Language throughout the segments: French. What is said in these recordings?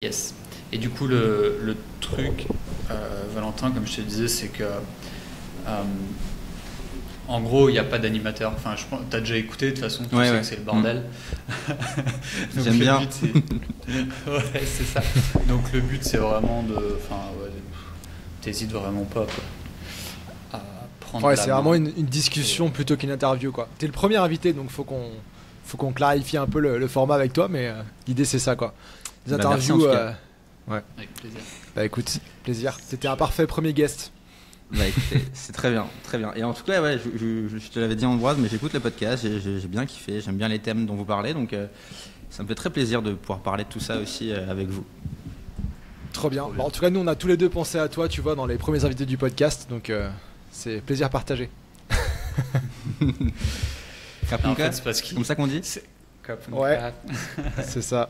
Yes. Et du coup, le truc, Valentin, comme je te disais, c'est que en gros, il n'y a pas d'animateur. Enfin, tu as déjà écouté, de toute façon, tu sais que c'est le bordel. Donc, j'aime bien. Ouais, c'est ça. Donc le but, c'est vraiment de... Enfin, t'hésites vraiment pas, quoi. À prendre c'est vraiment une discussion plutôt qu'une interview, quoi. T'es le premier invité, donc faut qu'on clarifie un peu le format avec toi, mais l'idée, c'est ça, quoi. Des interviews... Ouais. Avec plaisir. Bah écoute, plaisir. C'était un parfait premier guest. Bah écoutez, c'est très bien, très bien. Et en tout cas, ouais, je te l'avais dit Ambroise, mais j'écoute le podcast, j'ai bien kiffé, j'aime bien les thèmes dont vous parlez, donc ça me fait très plaisir de pouvoir parler de tout ça aussi avec vous. Trop bien. Bon, en tout cas, nous, on a tous les deux pensé à toi, tu vois, dans les premiers invités du podcast, donc c'est plaisir partagé. En fait, c'est parce c'est comme ça qu'on dit. Ouais, c'est ça.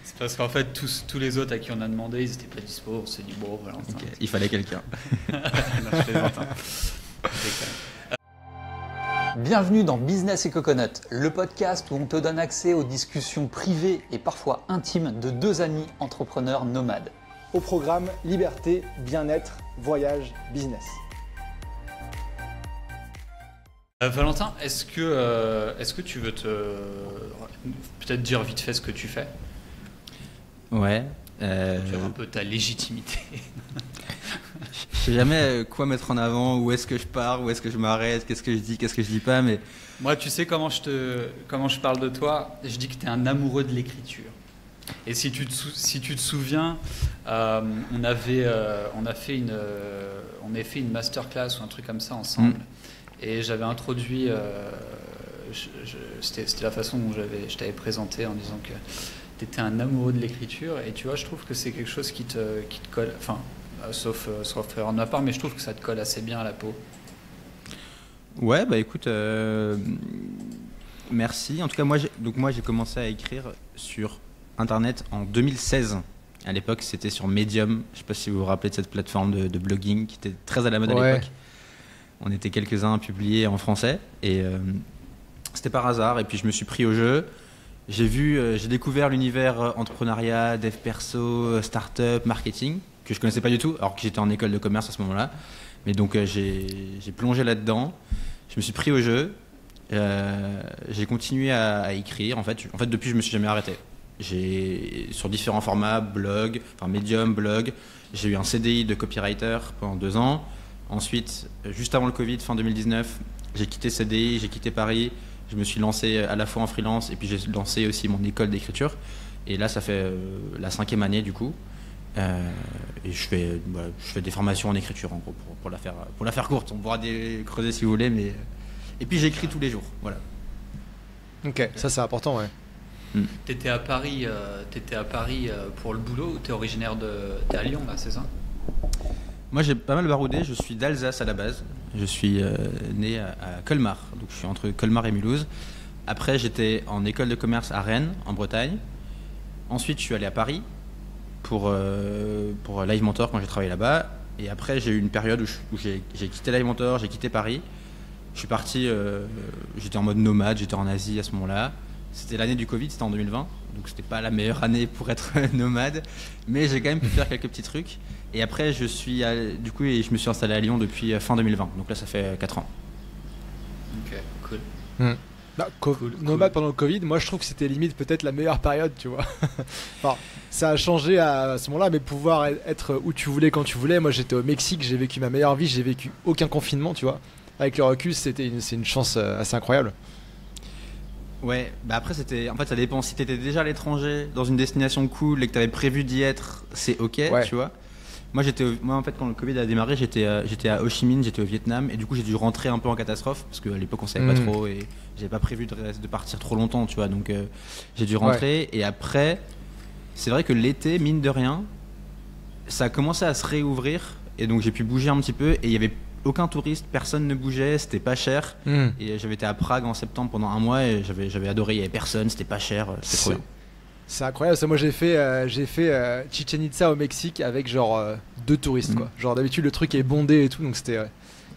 C'est parce qu'en fait, tous les autres à qui on a demandé, ils n'étaient pas dispo. On s'est dit, bon, voilà. Okay. Il fallait quelqu'un. Non, je plaisante, Bienvenue dans Business et Coconut, le podcast où on te donne accès aux discussions privées et parfois intimes de deux amis entrepreneurs nomades. Au programme liberté, bien-être, voyage, business. Valentin, est-ce que tu veux peut-être dire vite fait ce que tu fais? Ouais. Faire un peu ta légitimité. Je sais jamais quoi mettre en avant, où est-ce que je pars, où est-ce que je m'arrête, qu'est-ce que je dis, qu'est-ce que je dis pas, mais... Moi, tu sais comment je parle de toi? Je dis que tu es un amoureux de l'écriture. Et si tu te souviens, on avait fait une masterclass ou un truc comme ça ensemble. Et j'avais introduit, c'était la façon dont je t'avais présenté en disant que tu étais un amoureux de l'écriture. Et tu vois, je trouve que c'est quelque chose qui te colle, enfin, sauf erreur de ma part, mais je trouve que ça te colle assez bien à la peau. Ouais, bah écoute, merci. En tout cas, moi j'ai commencé à écrire sur Internet en 2016. À l'époque, c'était sur Medium. Je sais pas si vous vous rappelez de cette plateforme de blogging qui était très à la mode à l'époque. On était quelques-uns à publier en français et c'était par hasard. Et puis je me suis pris au jeu. J'ai découvert l'univers entrepreneuriat, dev perso, start-up, marketing que je connaissais pas du tout, alors que j'étais en école de commerce à ce moment-là. Mais donc j'ai plongé là-dedans. Je me suis pris au jeu. J'ai continué à écrire. En fait, depuis, je me suis jamais arrêté. Sur différents formats, blog, enfin Medium, blog. J'ai eu un CDI de copywriter pendant 2 ans. Ensuite, juste avant le Covid, fin 2019, j'ai quitté CDI, j'ai quitté Paris. Je me suis lancé à la fois en freelance et puis j'ai lancé aussi mon école d'écriture. Et là, ça fait la 5e année du coup. Et je fais des formations en écriture en gros pour la faire courte. On pourra creuser si vous voulez, mais et puis j'écris tous les jours. Voilà. Ok, ça c'est important, ouais. T'étais à Paris pour le boulot ou t'es originaire t'es à Lyon là, c'est ça? Moi j'ai pas mal baroudé, je suis d'Alsace à la base, je suis né à Colmar, donc je suis entre Colmar et Mulhouse. Après j'étais en école de commerce à Rennes, en Bretagne. Ensuite je suis allé à Paris pour Live Mentor quand j'ai travaillé là-bas. Et après j'ai eu une période où j'ai quitté Live Mentor, j'ai quitté Paris. Je suis parti, j'étais en mode nomade, j'étais en Asie à ce moment-là. C'était l'année du Covid, c'était en 2020, donc c'était pas la meilleure année pour être nomade, mais j'ai quand même pu faire quelques petits trucs. Et après, je me suis installé à Lyon depuis fin 2020, donc là ça fait 4 ans. Ok, cool. Nomade pendant le Covid, moi je trouve que c'était limite peut-être la meilleure période, tu vois. Enfin, ça a changé à ce moment-là, mais pouvoir être où tu voulais, quand tu voulais. Moi j'étais au Mexique, j'ai vécu ma meilleure vie, j'ai vécu aucun confinement, tu vois. Avec le recul, c'est une chance assez incroyable. Ouais, bah après ça dépend. Si t'étais déjà à l'étranger dans une destination cool et que t'avais prévu d'y être, c'est ok, tu vois. Moi en fait quand le Covid a démarré, j'étais à Ho Chi Minh, j'étais au Vietnam et du coup j'ai dû rentrer un peu en catastrophe parce qu'à l'époque on savait pas trop et j'avais pas prévu de partir trop longtemps, tu vois. Donc j'ai dû rentrer et après c'est vrai que l'été, mine de rien, ça a commencé à se réouvrir et donc j'ai pu bouger un petit peu et il y avait aucun touriste, personne ne bougeait, c'était pas cher. Et j'avais été à Prague en septembre pendant 1 mois et j'avais adoré, il y avait personne, c'était pas cher, c'était trop bien. C'est incroyable, ça. Moi j'ai fait Chichen Itza au Mexique avec genre 2 touristes quoi. Genre d'habitude le truc est bondé et tout, donc c'était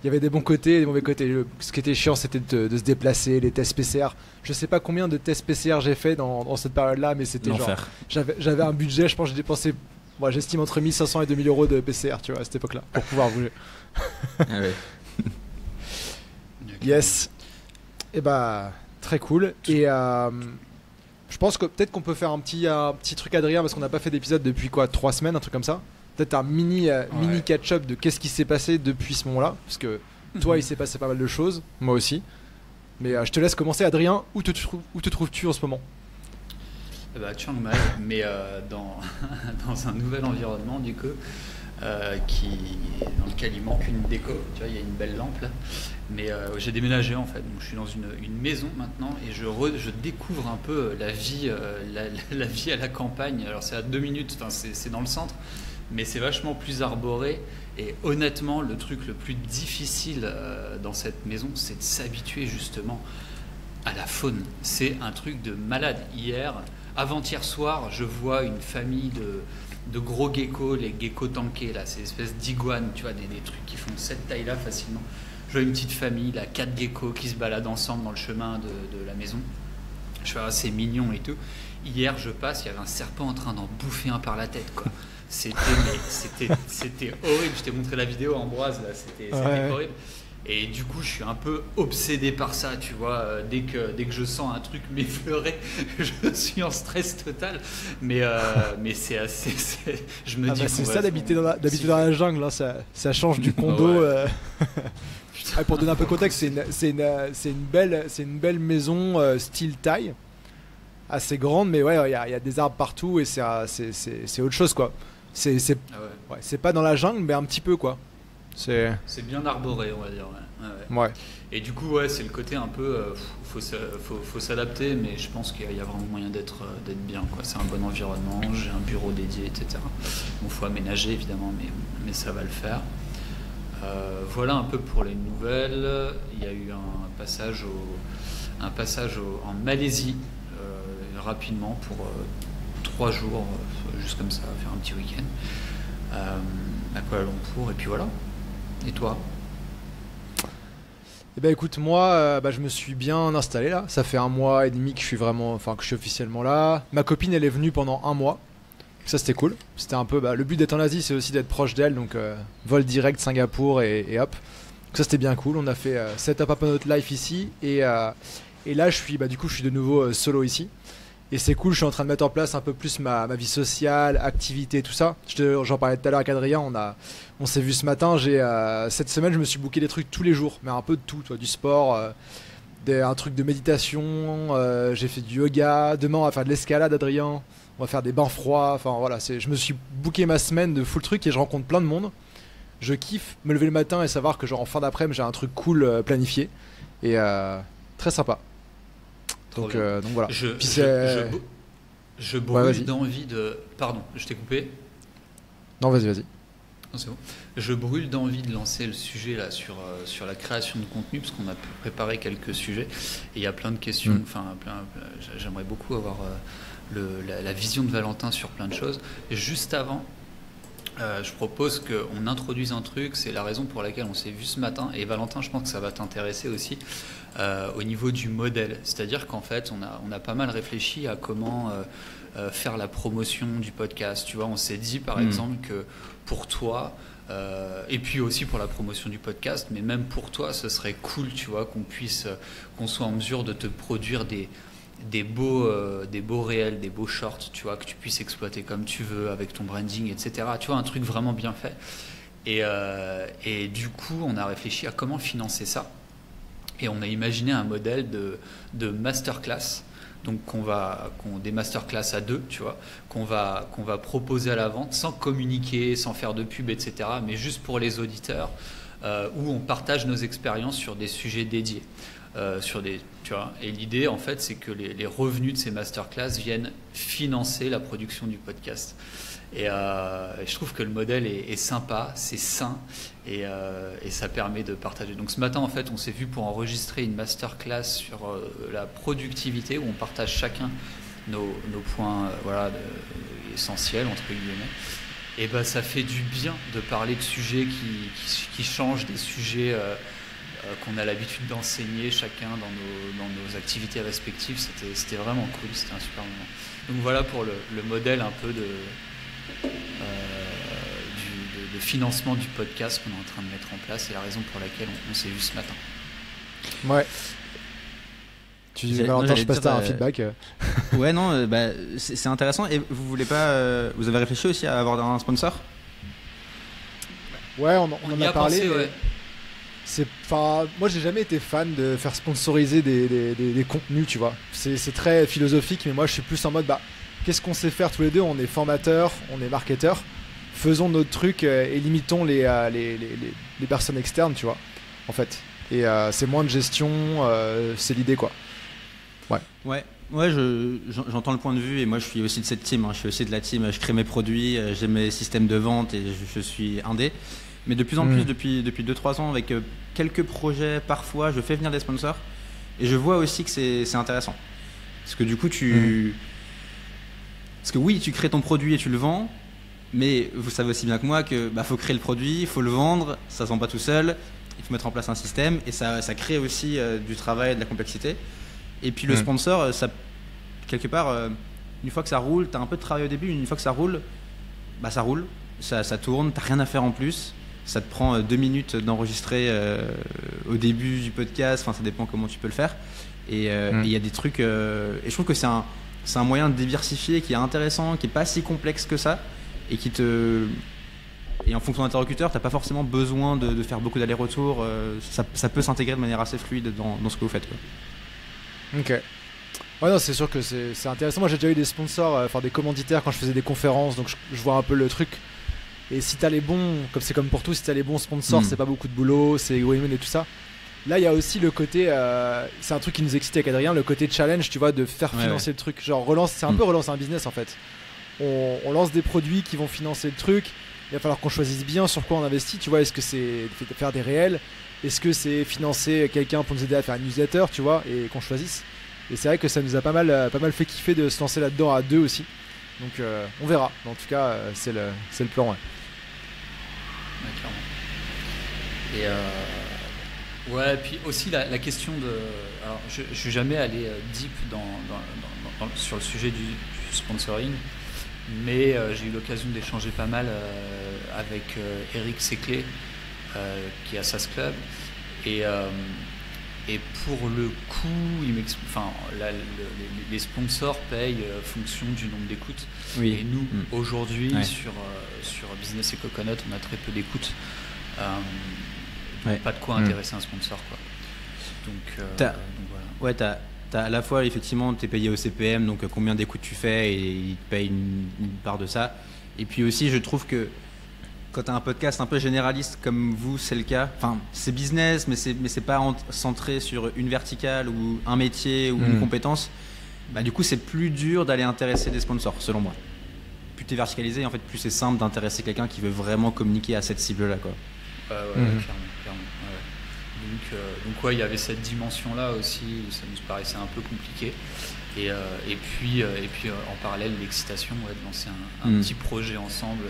y avait des bons côtés et des mauvais côtés. Ce qui était chiant, c'était de se déplacer, les tests PCR. Je sais pas combien de tests PCR j'ai fait dans cette période-là, mais c'était genre. J'avais un budget, je pense que j'ai dépensé. Moi, j'estime entre 1500 et 2000 euros de PCR, tu vois, à cette époque-là, pour pouvoir bouger. Ah ouais. Yes. Et bah, très cool. Et je pense que peut-être qu'on peut faire un petit truc, Adrien, parce qu'on n'a pas fait d'épisode depuis 3 semaines, un truc comme ça. Peut-être un mini catch-up de qu'est-ce qui s'est passé depuis ce moment-là. Parce que toi, il s'est passé pas mal de choses, moi aussi. Mais je te laisse commencer, Adrien. Où te trouves-tu en ce moment ? Chiang Mai, mais dans un nouvel environnement du coup, dans lequel il manque une déco. Tu vois, il y a une belle lampe là. Mais j'ai déménagé en fait, donc je suis dans une maison maintenant et je découvre un peu la vie à la campagne. Alors c'est à 2 minutes, c'est dans le centre, mais c'est vachement plus arboré. Et honnêtement, le truc le plus difficile dans cette maison, c'est de s'habituer justement à la faune. C'est un truc de malade. Avant-hier soir, je vois une famille de gros geckos, les geckos tankés, là, ces espèces d'iguanes, tu vois, des trucs qui font cette taille-là facilement. Je vois une petite famille, là, 4 geckos qui se baladent ensemble dans le chemin de la maison. Je fais, c'est mignon et tout. Hier, je passe, il y avait un serpent en train d'en bouffer un par la tête, quoi. C'était horrible. Je t'ai montré la vidéo, Ambroise, là, c'était horrible. Et du coup, je suis un peu obsédé par ça, tu vois. Dès que je sens un truc m'effleurer, je suis en stress total. Mais c'est assez. Je me dis. C'est ça d'habiter dans la jungle, hein, ça change du condo. Pour donner un peu de contexte, c'est une belle maison style Thaï, assez grande, mais ouais, il y a des arbres partout et c'est autre chose, quoi. C'est pas dans la jungle, mais un petit peu, quoi. C'est bien arboré, on va dire. Ouais. Et du coup, c'est le côté un peu. Faut s'adapter, mais je pense qu'il y a vraiment moyen d'être bien, quoi. C'est un bon environnement, j'ai un bureau dédié, etc. Bon, faut aménager évidemment, mais ça va le faire. Voilà un peu pour les nouvelles. Il y a eu un passage en Malaisie rapidement pour 3 jours, juste comme ça, faire un petit week-end à Kuala Lumpur, et puis voilà. Et toi ? Eh ben écoute, moi je me suis bien installé là. Ça fait 1 mois et demi que je suis officiellement là. Ma copine, elle est venue pendant 1 mois. Ça, c'était cool. C'était un peu le but d'être en Asie, c'est aussi d'être proche d'elle, donc vol direct Singapour et hop. Donc ça, c'était bien cool. On a fait setup up notre life ici et là je suis de nouveau solo ici. Et c'est cool, je suis en train de mettre en place un peu plus ma vie sociale, activité, tout ça. J'en parlais tout à l'heure avec Adrien, on s'est vu ce matin. Cette semaine, je me suis booké des trucs tous les jours, mais un peu de tout, du sport, un truc de méditation, j'ai fait du yoga. Demain, on va faire de l'escalade, Adrien. On va faire des bains froids. Enfin voilà, je me suis booké ma semaine de full truc et je rencontre plein de monde. Je kiffe me lever le matin et savoir que en fin d'après-midi, j'ai un truc cool planifié. Et très sympa. Donc voilà. Je brûle d'envie de... Pardon, je t'ai coupé. Non, vas-y. Non, c'est bon. Je brûle d'envie de lancer le sujet là sur la création de contenu, parce qu'on a préparé quelques sujets et il y a plein de questions. J'aimerais beaucoup avoir la vision de Valentin sur plein de choses. Et juste avant, je propose qu'on introduise un truc. C'est la raison pour laquelle on s'est vu ce matin. Et Valentin, je pense que ça va t'intéresser aussi. Au niveau du modèle, c'est-à-dire qu'en fait on a pas mal réfléchi à comment faire la promotion du podcast, tu vois. On s'est dit par exemple que pour toi et puis aussi pour la promotion du podcast, mais même pour toi ce serait cool, tu vois, qu'on soit en mesure de te produire des beaux réels, des beaux shorts, tu vois, que tu puisses exploiter comme tu veux avec ton branding, etc. Tu vois, un truc vraiment bien fait. Et du coup on a réfléchi à comment financer ça. Et on a imaginé un modèle de masterclass, donc des masterclass à 2, tu vois, qu'on va proposer à la vente sans communiquer, sans faire de pub, etc., mais juste pour les auditeurs, où on partage nos expériences sur des sujets dédiés. Tu vois, et l'idée, en fait, c'est que les revenus de ces masterclass viennent financer la production du podcast. Et je trouve que le modèle est sympa, c'est sain et ça permet de partager. Donc ce matin, en fait, on s'est vu pour enregistrer une masterclass sur la productivité où on partage chacun nos points essentiels, entre guillemets. Et ben ça fait du bien de parler de sujets qui changent, des sujets qu'on a l'habitude d'enseigner chacun dans nos activités respectives. C'était vraiment cool, c'était un super moment. Donc voilà pour le modèle un peu de financement du podcast qu'on est en train de mettre en place et la raison pour laquelle on s'est vu ce matin. Ouais. Valentin, je passe à un feedback. Ouais, non, c'est intéressant. Et vous voulez pas, vous avez réfléchi aussi à avoir un sponsor? Ouais, on en a parlé. Pensé, ouais. Moi, j'ai jamais été fan de faire sponsoriser des contenus, tu vois. C'est très philosophique, mais moi, je suis plus en mode, qu'est-ce qu'on sait faire tous les deux? On est formateurs, on est marketeurs. Faisons notre truc et limitons les personnes externes, tu vois, en fait. Et c'est moins de gestion, c'est l'idée, quoi. Ouais, j'entends le point de vue et moi je suis aussi de cette team, hein. Je suis aussi de la team, je crée mes produits, j'ai mes systèmes de vente et je suis indé. Mais de plus en plus depuis 2-3 ans avec quelques projets, parfois je fais venir des sponsors et je vois aussi que c'est intéressant. Parce que du coup parce que oui, tu crées ton produit et tu le vends, mais vous savez aussi bien que moi que faut créer le produit, il faut le vendre, ça se vend pas tout seul, il faut mettre en place un système et ça crée aussi du travail et de la complexité. Et puis le sponsor, ça, quelque part, une fois que ça roule, tu as un peu de travail au début, une fois que ça roule, ça roule, ça tourne, tu n'as rien à faire en plus. Ça te prend 2 minutes d'enregistrer au début du podcast, ça dépend comment tu peux le faire. Et il y a des trucs, et je trouve que c'est un moyen de diversifier qui est intéressant, qui n'est pas si complexe que ça, et et en fonction d'interlocuteur, tu n'as pas forcément besoin de faire beaucoup d'allers-retours, ça peut s'intégrer de manière assez fluide dans ce que vous faites, quoi. Ok. Ouais, non, c'est sûr que c'est intéressant. Moi, j'ai déjà eu des sponsors, des commanditaires quand je faisais des conférences, donc je vois un peu le truc. Et si t'as les bons, comme c'est comme pour tout, si t'as les bons sponsors, c'est pas beaucoup de boulot, c'est win-win et tout ça. Là, il y a aussi le côté, c'est un truc qui nous excite avec Adrien, le côté challenge, tu vois, de faire financer le truc. Genre, c'est un peu relancer un business en fait. On lance des produits qui vont financer le truc. Il va falloir qu'on choisisse bien sur quoi on investit, tu vois. Est-ce que c'est faire des réels? Est-ce que c'est financer quelqu'un pour nous aider à faire une newsletter, tu vois, et qu'on choisisse? Et c'est vrai que ça nous a pas mal fait kiffer de se lancer là-dedans à 2 aussi. Donc on verra. Mais en tout cas, c'est le plan, ouais. Clairement. Et puis aussi la question de... Alors, je suis jamais allé deep sur le sujet du sponsoring, mais j'ai eu l'occasion d'échanger pas mal avec Eric Seclé, qui est à SAS Club, et pour le coup, les sponsors payent fonction du nombre d'écoutes. Oui. Et nous, aujourd'hui, sur Business et Coconut, on a très peu d'écoutes. Pas de quoi intéresser un sponsor, quoi. Donc voilà. Ouais, t'as à la fois, effectivement, tu es payé au CPM, donc combien d'écoutes tu fais, et ils te payent une part de ça. Et puis aussi, je trouve que quand tu as un podcast un peu généraliste comme vous, c'est le cas. Enfin, c'est business, mais c'est pas centré sur une verticale ou un métier ou une compétence. Du coup, c'est plus dur d'aller intéresser des sponsors, selon moi. Plus tu es verticalisé, en fait, plus c'est simple d'intéresser quelqu'un qui veut vraiment communiquer à cette cible-là, quoi. Clairement. Donc il y avait cette dimension-là aussi, où ça nous paraissait un peu compliqué. Et puis en parallèle, l'excitation de lancer un petit projet ensemble.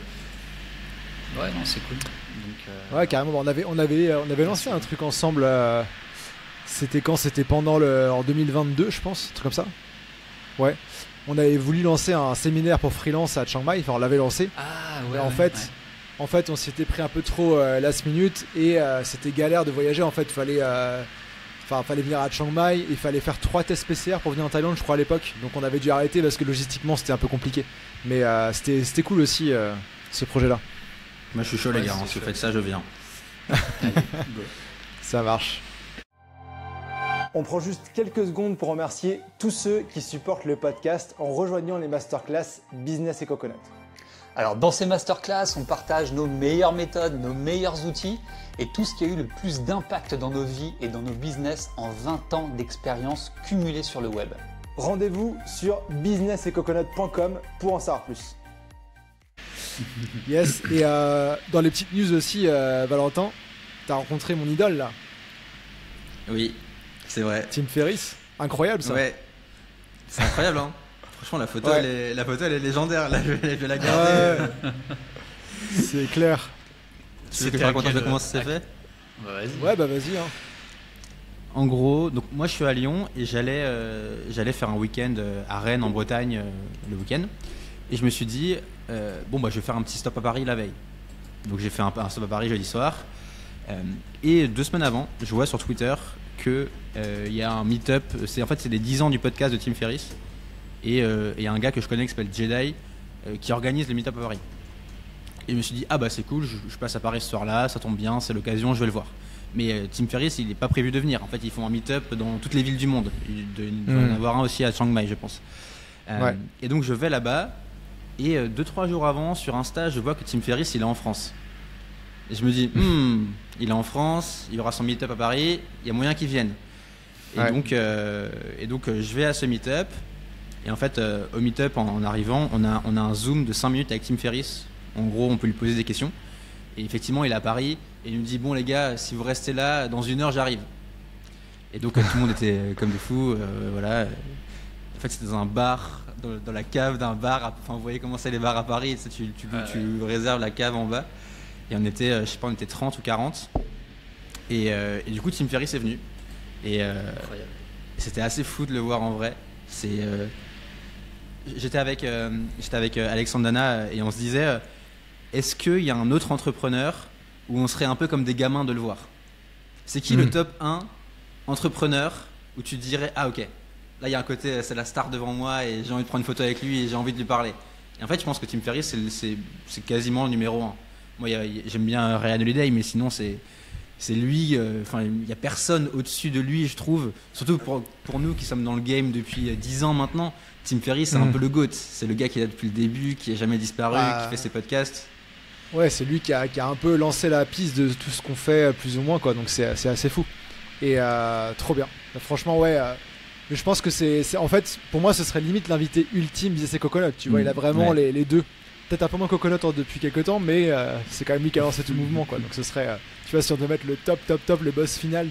Ouais, non, c'est cool. Donc, ouais, carrément. On avait lancé un truc ensemble. C'était quand? C'était en 2022, je pense, un truc comme ça. Ouais. On avait voulu lancer un séminaire pour freelance à Chiang Mai. Enfin, on l'avait lancé. Ah ouais. En fait, on s'était pris un peu trop last minute et c'était galère de voyager. En fait, fallait venir à Chiang Mai et il fallait faire 3 tests PCR pour venir en Thaïlande, je crois, à l'époque. Donc, on avait dû arrêter parce que logistiquement, c'était un peu compliqué. Mais c'était cool aussi, ce projet-là. Moi, je suis chaud, les gars. Si vous faites ça, je viens. Ça marche. On prend juste quelques secondes pour remercier tous ceux qui supportent le podcast en rejoignant les masterclass Business et Coconut. Alors dans ces masterclass, on partage nos meilleures méthodes, nos meilleurs outils et tout ce qui a eu le plus d'impact dans nos vies et dans nos business en 20 ans d'expérience cumulée sur le web. Rendez-vous sur businessetcoconut.com pour en savoir plus. Yes, et dans les petites news aussi, Valentin, t'as rencontré mon idole là. Oui, c'est vrai. Tim Ferriss, incroyable ça. Ouais, c'est incroyable hein. Franchement, la photo elle est légendaire. Là, je vais la garder. C'est clair. Tu veux que je raconte un peu comment ça s'est fait? Bah, vas-y. Ouais, bah vas-y. Hein. En gros, donc moi je suis à Lyon et j'allais faire un week-end à Rennes en Bretagne le week-end. Et je me suis dit, bon bah je vais faire un petit stop à Paris la veille. Donc j'ai fait un stop à Paris jeudi soir. Et 2 semaines avant, je vois sur Twitter qu'il y a un meet-up. C'est les 10 ans du podcast de Tim Ferriss. Et il y a un gars que je connais qui s'appelle Jedi qui organise le meet-up à Paris. Et je me suis dit, ah bah c'est cool, je passe à Paris ce soir-là, ça tombe bien, c'est l'occasion, je vais le voir. Mais Tim Ferriss, il n'est pas prévu de venir. En fait, ils font un meet-up dans toutes les villes du monde. Il doit y en avoir un aussi à Chiang Mai, je pense. Ouais. Et donc, je vais là-bas. Et 2-3 jours avant, sur Insta, je vois que Tim Ferriss, il est en France. Et je me dis, il est en France, il y aura son meet-up à Paris, il y a moyen qu'il vienne. Et Ouais. donc, je vais à ce meet-up. Et en fait, au meet-up, en arrivant, on a un Zoom de 5 minutes avec Tim Ferriss. En gros, on peut lui poser des questions. Et effectivement, il est à Paris. Et il nous dit, bon les gars, si vous restez là, dans 1 heure, j'arrive. Et donc, tout le monde était comme des fous. Voilà. En fait, c'était dans un bar, dans la cave d'un bar. Enfin, vous voyez comment c'est les bars à Paris. Tu réserves la cave en bas. Et on était, je sais pas, on était 30 ou 40. Et du coup, Tim Ferriss est venu. Et Incroyable. c'était assez fou de le voir en vrai. J'étais avec Alexandre Dana et on se disait, est-ce qu'il y a un autre entrepreneur où on serait un peu comme des gamins de le voir? C'est qui le top 1 entrepreneur où tu te dirais, ah ok, là il y a un côté, c'est la star devant moi et j'ai envie de prendre une photo avec lui et j'ai envie de lui parler. Et en fait, je pense que Tim Ferriss, c'est quasiment le numéro 1. Moi, j'aime bien Ryan Holiday, mais sinon c'est lui. Il n'y a personne au-dessus de lui, je trouve. Surtout pour nous qui sommes dans le game depuis 10 ans maintenant. Tim Ferriss, c'est un peu le GOAT. C'est le gars qui est là depuis le début, qui n'a jamais disparu, qui fait ses podcasts. Ouais, c'est lui qui a un peu lancé la piste de tout ce qu'on fait, plus ou moins, quoi. Donc c'est assez fou. Et trop bien. Franchement, ouais. Mais je pense que en fait, pour moi, ce serait limite l'invité ultime d'Isaac Coconut. Tu vois, il a vraiment les deux. Peut-être un peu moins Coconut depuis quelques temps, mais c'est quand même lui qui a lancé tout le mouvement, quoi. Donc ce serait, tu vois, si on devait mettre le top, le boss final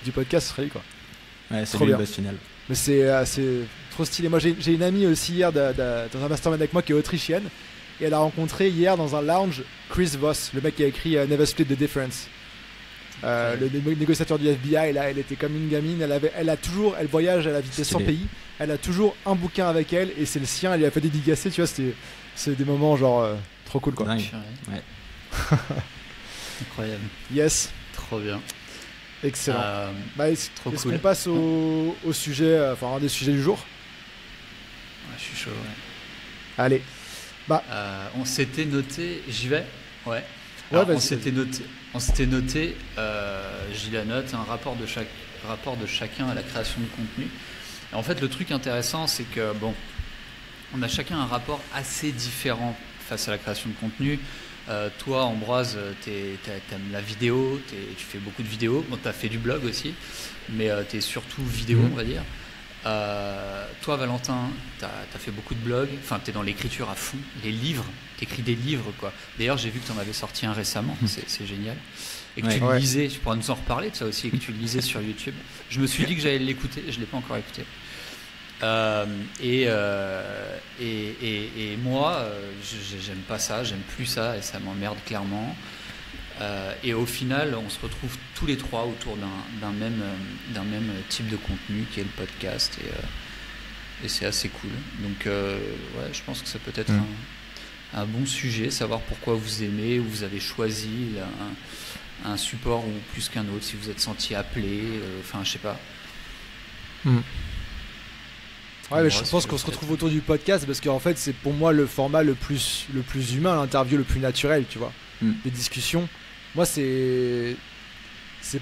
du podcast, ce serait lui, quoi. Ouais, c'est trop lui bien. le boss final. Mais c'est trop stylé. Moi, j'ai une amie aussi hier dans un mastermind avec moi qui est autrichienne. Et elle a rencontré hier dans un lounge Chris Voss, le mec qui a écrit Never Split the Difference. Le négociateur du FBI, là, elle était comme une gamine. Elle voyage à la vitesse 100 pays. Elle a toujours un bouquin avec elle et c'est le sien. Elle lui a fait dédicacer, tu vois. C'est des moments genre trop cool, quoi. Dingue. Ouais. Incroyable. Yes. Trop bien. Excellent. Est-ce Trop cool. qu'on passe au sujet, un des sujets du jour? Ouais, je suis chaud. Ouais. Allez. On s'était noté. J'y vais. Ouais. Ouais, Alors, on s'était noté. J'ai la note, un rapport de chacun à la création de contenu. Et en fait, le truc intéressant, c'est que on a chacun un rapport assez différent face à la création de contenu. Toi, Ambroise, t'aimes la vidéo, tu fais beaucoup de vidéos. Bon, t'as fait du blog aussi, mais t'es surtout vidéo, on va dire. Toi, Valentin, t'as fait beaucoup de blogs. Enfin, t'es dans l'écriture à fond. Les livres, t'écris des livres, quoi. D'ailleurs, j'ai vu que t'en avais sorti un récemment. C'est génial. Et que tu le lisais. Tu pourras nous en reparler de ça aussi. Et que tu le lisais sur YouTube. Je me suis dit que j'allais l'écouter. Je l'ai pas encore écouté. Et moi, j'aime pas ça, j'aime plus ça et ça m'emmerde clairement. Et au final, on se retrouve tous les trois autour d'un même type de contenu qui est le podcast et c'est assez cool. Donc ouais, je pense que ça peut être un bon sujet, savoir pourquoi vous aimez ou vous avez choisi un support ou plus qu'un autre, si vous êtes senti appelé, enfin je sais pas. Ouais, mais je pense qu'on se retrouve autour du podcast parce qu'en fait, c'est pour moi le format le plus humain, l'interview le plus naturel, tu vois. Les discussions. Moi, c'est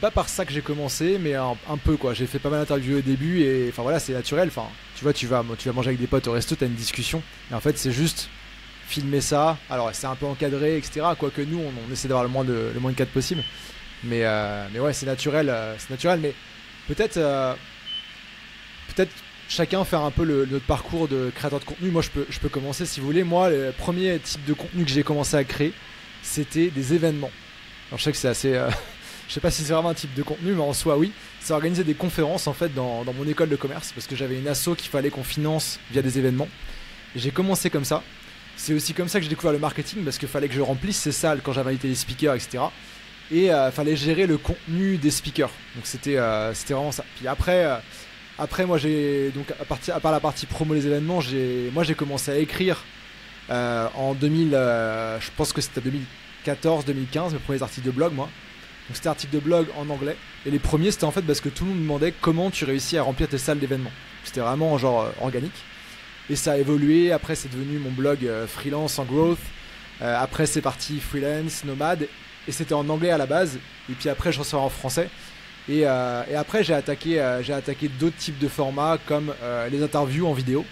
pas par ça que j'ai commencé, mais un peu, quoi. J'ai fait pas mal d'interviews au début et enfin voilà, c'est naturel. Enfin, tu vois, tu vas manger avec des potes au resto, t'as une discussion. Et en fait, c'est juste filmer ça. Alors, c'est un peu encadré, etc. Quoique nous, on essaie d'avoir le moins de cadres possible. Mais ouais, c'est naturel. Mais peut-être chacun faire un peu notre parcours de créateur de contenu. Moi, je peux commencer si vous voulez. Moi, le premier type de contenu que j'ai commencé à créer, c'était des événements. Alors, je sais que c'est assez... je sais pas si c'est vraiment un type de contenu, mais en soi, oui. C'est organiser des conférences, en fait, dans mon école de commerce, parce que j'avais une asso qu'il fallait qu'on finance via des événements. Et j'ai commencé comme ça. c'est aussi comme ça que j'ai découvert le marketing, parce qu'il fallait que je remplisse ces salles quand j'avais invité les speakers, etc. Et fallait gérer le contenu des speakers. Donc c'était vraiment ça. Puis après moi donc à part la partie promo des événements, j'ai commencé à écrire en 2000, je pense que c'était 2014-2015, mes premiers articles de blog, moi. Donc c'était articles de blog en anglais. Et les premiers, c'était en fait parce que tout le monde me demandait comment tu réussis à remplir tes salles d'événements. C'était vraiment genre organique. Et ça a évolué. Après, c'est devenu mon blog freelance en growth. Après, c'est parti freelance, nomade. Et c'était en anglais à la base. Et puis après, je ressors en français. Et après, j'ai attaqué d'autres types de formats comme les interviews en vidéo,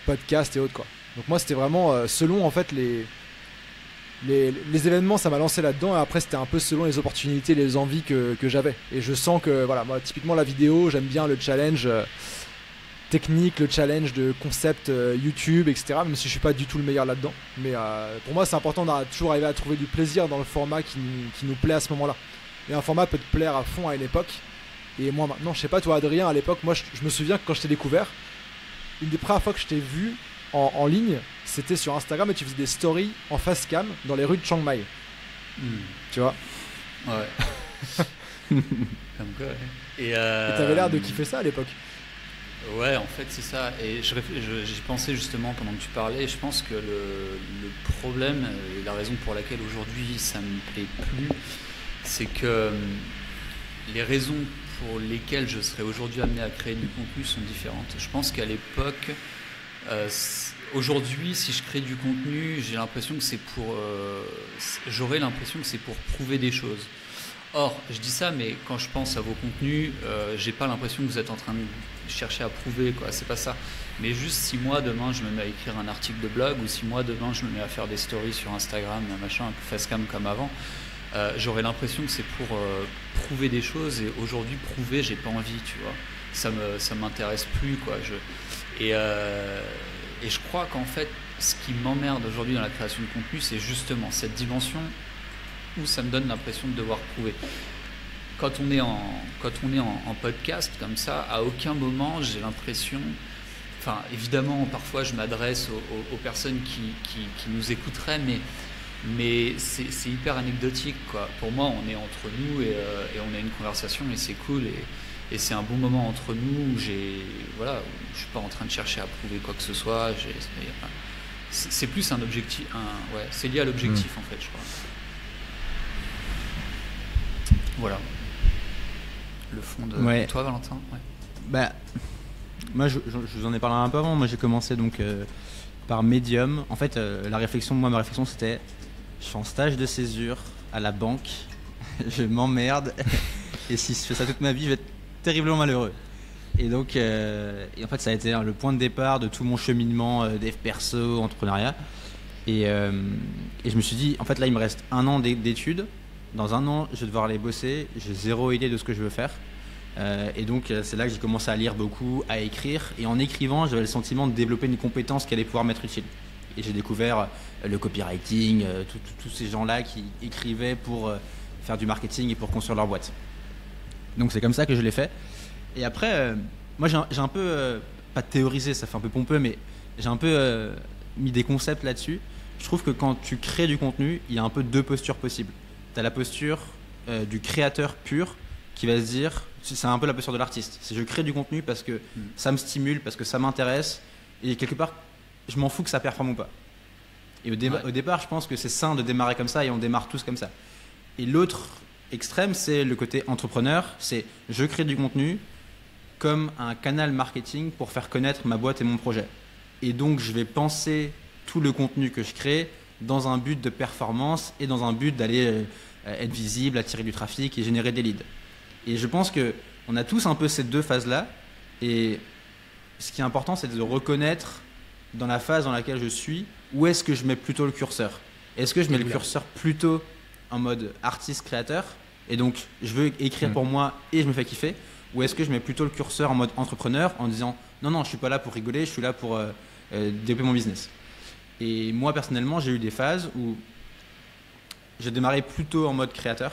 podcasts et autres, quoi. Donc moi, c'était vraiment selon en fait les événements, ça m'a lancé là-dedans. Et après, c'était un peu selon les opportunités, les envies que j'avais. Et je sens que, voilà, moi, typiquement la vidéo, j'aime bien le challenge technique, le challenge de concept YouTube, etc. Même si je suis pas du tout le meilleur là-dedans. Mais pour moi, c'est important de toujours arriver à trouver du plaisir dans le format qui nous plaît à ce moment-là. Et un format peut te plaire à fond à une époque. Et moi, maintenant, je sais pas, toi, Adrien, à l'époque, moi, je me souviens que quand je t'ai découvert, une des premières fois que je t'ai vu en ligne, c'était sur Instagram et tu faisais des stories en face cam dans les rues de Chiang Mai. Tu vois? Ouais. Comme quoi, ouais. Et t'avais l'air de kiffer ça à l'époque. Ouais, en fait, c'est ça. Et j'y pensais justement pendant que tu parlais. Je pense que le problème, et la raison pour laquelle aujourd'hui ça me plaît plus, c'est que les raisons pour lesquelles je serais aujourd'hui amené à créer du contenu sont différentes. Je pense qu'à l'époque, aujourd'hui, si je crée du contenu, j'aurais l'impression que c'est pour prouver des choses. Or, je dis ça, mais quand je pense à vos contenus, j'ai pas l'impression que vous êtes en train de chercher à prouver, quoi. C'est pas ça. Mais juste si moi demain je me mets à écrire un article de blog, ou si moi demain je me mets à faire des stories sur Instagram, machin, facecam comme avant, j'aurais l'impression que c'est pour prouver des choses. Et aujourd'hui, prouver, j'ai pas envie, tu vois. Ça m'intéresse plus, quoi. Et je crois qu'en fait, ce qui m'emmerde aujourd'hui dans la création de contenu, c'est justement cette dimension où ça me donne l'impression de devoir prouver. Quand on est en podcast comme ça, à aucun moment j'ai l'impression... Enfin, évidemment, parfois je m'adresse aux personnes qui nous écouteraient, mais c'est hyper anecdotique, quoi. Pour moi, on est entre nous et on a une conversation et c'est cool. Et c'est un bon moment entre nous où je suis pas en train de chercher à prouver quoi que ce soit. C'est plus un objectif, c'est lié à l'objectif en fait, je crois. Voilà. Le fond de toi, Valentin. Ouais. Bah, moi, je vous en ai parlé un peu avant. Moi, j'ai commencé donc par Medium. En fait, ma réflexion, c'était, je suis en stage de césure à la banque, je m'emmerde, et si je fais ça toute ma vie, je vais être terriblement malheureux. Et donc, en fait, ça a été le point de départ de tout mon cheminement dev perso, entrepreneuriat. Et je me suis dit, en fait, là, il me reste 1 an d'études. Dans 1 an, je vais devoir aller bosser. J'ai 0 idée de ce que je veux faire. Et donc, c'est là que j'ai commencé à lire beaucoup, à écrire. Et en écrivant, j'avais le sentiment de développer une compétence qui allait pouvoir m'être utile. Et j'ai découvert le copywriting, tous ces gens-là qui écrivaient pour faire du marketing et pour construire leur boîte. Donc, c'est comme ça que je l'ai fait. Et après, moi, j'ai un peu, pas théorisé, ça fait un peu pompeux, mais j'ai un peu mis des concepts là-dessus. Je trouve que quand tu crées du contenu, il y a un peu 2 postures possibles. Tu as la posture du créateur pur qui va se dire, c'est un peu la posture de l'artiste. C'est je crée du contenu parce que ça me stimule, parce que ça m'intéresse, et quelque part, je m'en fous que ça performe ou pas. Et au départ, je pense que c'est sain de démarrer comme ça, et on démarre tous comme ça. Et l'autre extrême, c'est le côté entrepreneur, c'est je crée du contenu comme un canal marketing pour faire connaître ma boîte et mon projet. Et donc, je vais penser tout le contenu que je crée dans un but de performance et dans un but d'aller être visible, attirer du trafic et générer des leads. Et je pense qu'on a tous un peu ces 2 phases-là. Et ce qui est important, c'est de reconnaître dans la phase dans laquelle je suis, où est-ce que je mets plutôt le curseur. Est-ce que je mets le curseur plutôt en mode artiste-créateur, et donc je veux écrire pour moi et je me fais kiffer, ou est-ce que je mets plutôt le curseur en mode entrepreneur en disant non, je suis pas là pour rigoler, je suis là pour développer mon business. Et moi personnellement, j'ai eu des phases où j'ai démarré plutôt en mode créateur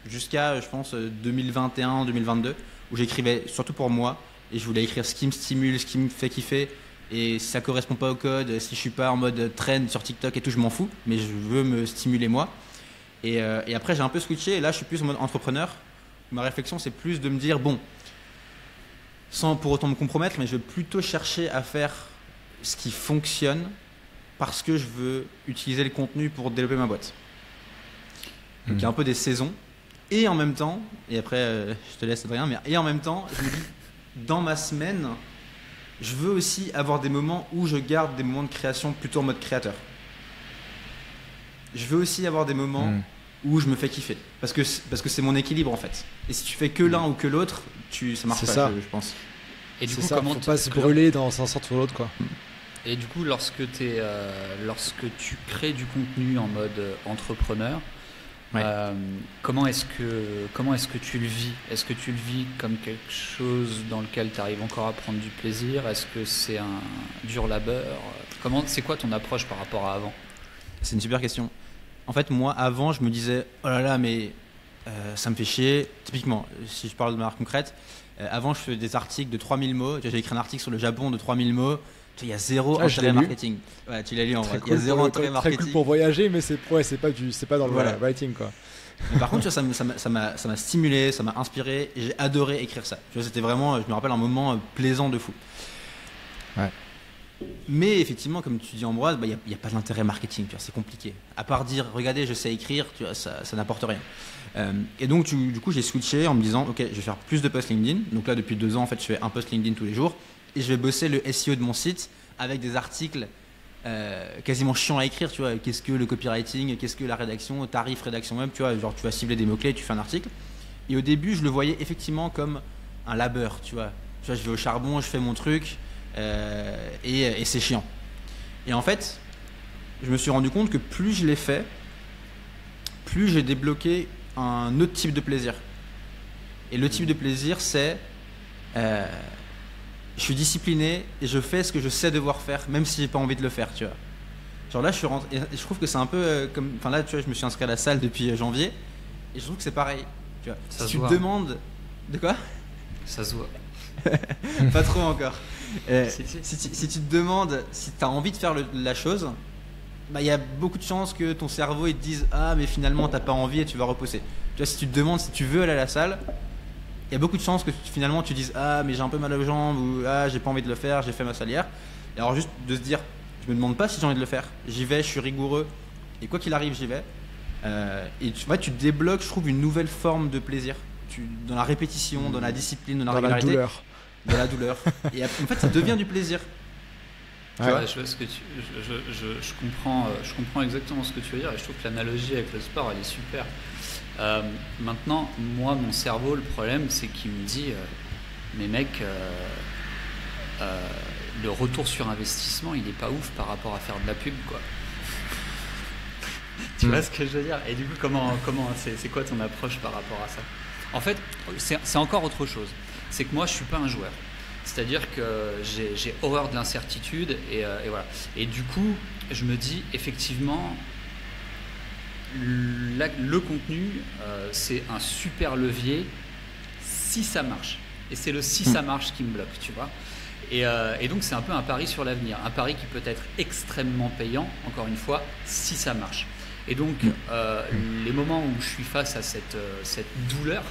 jusqu'à, je pense, 2021-2022, où j'écrivais surtout pour moi et je voulais écrire ce qui me stimule, ce qui me fait kiffer, Et si ça correspond pas au code, si je suis pas en mode trend sur TikTok et tout, je m'en fous, mais je veux me stimuler moi. Et après, j'ai un peu switché, et là, je suis plus en mode entrepreneur. Ma réflexion, c'est plus de me dire, bon, sans pour autant me compromettre, mais je veux plutôt chercher à faire ce qui fonctionne parce que je veux utiliser le contenu pour développer ma boîte. Donc, il y a un peu des saisons. Et en même temps, et après, je te laisse Adrien, mais et en même temps, je me dis, dans ma semaine, je veux aussi avoir des moments où je garde des moments de création plutôt en mode créateur. Je veux aussi avoir des moments où je me fais kiffer. Parce que c'est mon équilibre en fait. Et si tu fais que l'un ou que l'autre, ça marche pas, je pense. Et du coup, comment faut pas se brûler dans un sens ou l'autre, quoi. Et du coup, lorsque tu crées du contenu en mode entrepreneur, comment est-ce que tu le vis? Est-ce que tu le vis comme quelque chose dans lequel tu arrives encore à prendre du plaisir? Est-ce que c'est un dur labeur? C'est quoi ton approche par rapport à avant? C'est une super question. En fait, moi, avant, je me disais, oh là là, mais ça me fait chier. Typiquement, si je parle de manière concrète, avant, je faisais des articles de 3000 mots. J'ai écrit un article sur le Japon de 3000 mots. Il y a zéro intérêt marketing. Ouais, tu l'as lu en vrai. Il y a zéro intérêt marketing. Très cool pour voyager, mais c'est pas dans le writing, quoi. Mais par contre, ça m'a stimulé, ça m'a inspiré. Et j'ai adoré écrire ça. Tu vois, c'était vraiment, je me rappelle, un moment plaisant de fou. Ouais. Mais effectivement, comme tu dis Ambroise, il n'y a pas d'intérêt marketing, tu vois, c'est compliqué. À part dire, regardez, je sais écrire, tu vois, ça n'apporte rien. Et donc, du coup, j'ai switché en me disant, ok, je vais faire plus de posts LinkedIn. Donc là, depuis 2 ans, en fait, je fais un post LinkedIn tous les jours. Et je vais bosser le SEO de mon site avec des articles quasiment chiants à écrire, tu vois. Qu'est-ce que le copywriting, qu'est-ce que la rédaction, tarif, rédaction web, tu vois. Genre, tu vas cibler des mots-clés, tu fais un article. Et au début, je le voyais effectivement comme un labeur, tu vois. Tu vois, je vais au charbon, je fais mon truc. Et c'est chiant. Et en fait, je me suis rendu compte que plus je l'ai fait, plus j'ai débloqué un autre type de plaisir. Et le type de plaisir, c'est je suis discipliné et je fais ce que je sais devoir faire, même si j'ai pas envie de le faire, tu vois. Genre là, je suis rentré, et je trouve que c'est un peu comme, enfin là, tu vois, je me suis inscrit à la salle depuis janvier, et je trouve que c'est pareil, tu vois. Ça si tu te demandes de quoi, ça se voit. Pas trop encore. Si tu te demandes si tu as envie de faire la chose, il y a beaucoup de chances que ton cerveau il te dise ah mais finalement t'as pas envie et tu vas repousser. Tu vois, si tu te demandes si tu veux aller à la salle, il y a beaucoup de chances que finalement tu dises ah mais j'ai un peu mal aux jambes ou ah j'ai pas envie de le faire, j'ai fait ma salière. Et alors juste de se dire je me demande pas si j'ai envie de le faire, j'y vais, je suis rigoureux et quoi qu'il arrive j'y vais. Et tu débloques, je trouve, une nouvelle forme de plaisir dans la répétition, dans la discipline, dans la régularité. De la douleur. Et en fait, ça devient du plaisir. Ouais. Je comprends exactement ce que tu veux dire et je trouve que l'analogie avec le sport, elle est super. Maintenant, moi, mon cerveau, le problème, c'est qu'il me dit mais mec, le retour sur investissement, il est pas ouf par rapport à faire de la pub, quoi. Tu vois ce que je veux dire? Et du coup, comment c'est quoi ton approche par rapport à ça? En fait, c'est encore autre chose. C'est que moi, je suis pas un joueur. C'est-à-dire que j'ai horreur de l'incertitude et voilà. Et du coup, je me dis effectivement, le contenu, c'est un super levier si ça marche. Et c'est le si ça marche qui me bloque, tu vois. Et donc, c'est un peu un pari sur l'avenir. Un pari qui peut être extrêmement payant, encore une fois, si ça marche. Et donc, les moments où je suis face à cette douleur,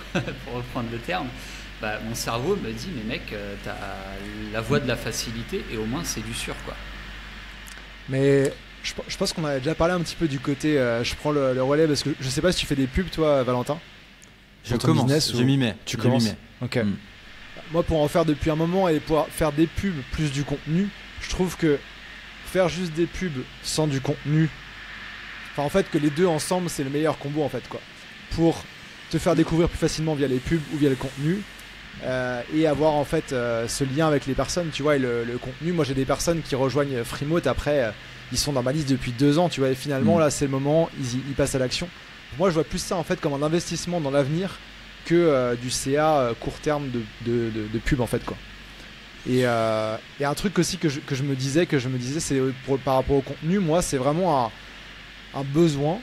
pour reprendre le terme, mon cerveau me dit, mais mec, t'as la voie de la facilité et au moins c'est du sûr, quoi. Mais je pense qu'on avait déjà parlé un petit peu du côté, je prends le relais parce que je sais pas si tu fais des pubs, toi, Valentin. Je commence, je m'y mets. Tu commences. Ok. Moi, pour en faire depuis un moment et pour faire des pubs plus du contenu, je trouve que faire juste des pubs sans du contenu, enfin en fait que les deux ensemble c'est le meilleur combo en fait, quoi. Pour te faire découvrir plus facilement via les pubs ou via le contenu. Et avoir en fait ce lien avec les personnes, tu vois, et le contenu. Moi j'ai des personnes qui rejoignent Freemote après, ils sont dans ma liste depuis 2 ans, tu vois, et finalement là c'est le moment, ils passent à l'action. Moi je vois plus ça en fait comme un investissement dans l'avenir que du CA court terme de pub en fait, quoi. Et un truc aussi que je me disais c'est par rapport au contenu, moi c'est vraiment un besoin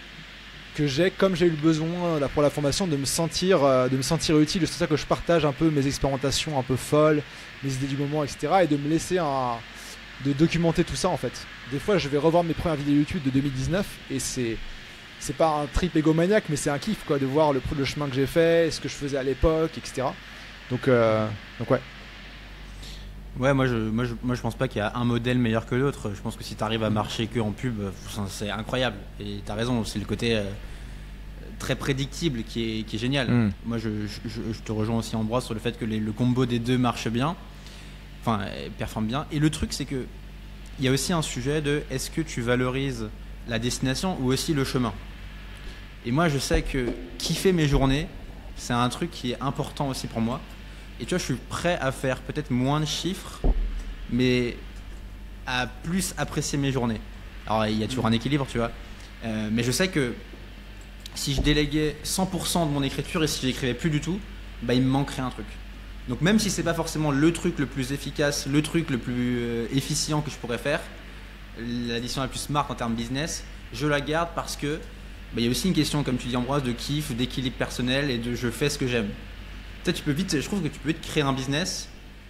que j'ai, comme j'ai eu le besoin là, pour la formation de me sentir utile. C'est pour ça que je partage un peu mes expérimentations un peu folles, mes idées du moment, etc. Et de me laisser de documenter tout ça en fait. Des fois je vais revoir mes premières vidéos YouTube de 2019 et c'est pas un trip égomaniaque, mais c'est un kiff quoi, de voir le chemin que j'ai fait, ce que je faisais à l'époque, etc. Donc ouais. Ouais, moi je pense pas qu'il y a un modèle meilleur que l'autre. Je pense que si tu arrives à marcher que en pub, c'est incroyable. Et t'as raison, c'est le côté très prédictible qui est génial. Moi je te rejoins aussi Ambroise sur le fait que le combo des deux marche bien, enfin performe bien. Et le truc c'est que il y a aussi un sujet de est-ce que tu valorises la destination ou aussi le chemin. Et moi je sais que kiffer mes journées, c'est un truc qui est important aussi pour moi. Et tu vois, je suis prêt à faire peut-être moins de chiffres, mais à plus apprécier mes journées. Alors, il y a toujours un équilibre, tu vois. Mais je sais que si je déléguais 100% de mon écriture et si j'écrivais plus du tout, bah, il me manquerait un truc. Donc, même si c'est pas forcément le truc le plus efficace, le truc le plus efficient que je pourrais faire, l'addition la plus smart en termes business, je la garde parce que bah, y a aussi une question, comme tu dis Ambroise, de kiff, d'équilibre personnel et de je fais ce que j'aime. Tu peux vite, je trouve que tu peux vite créer un business.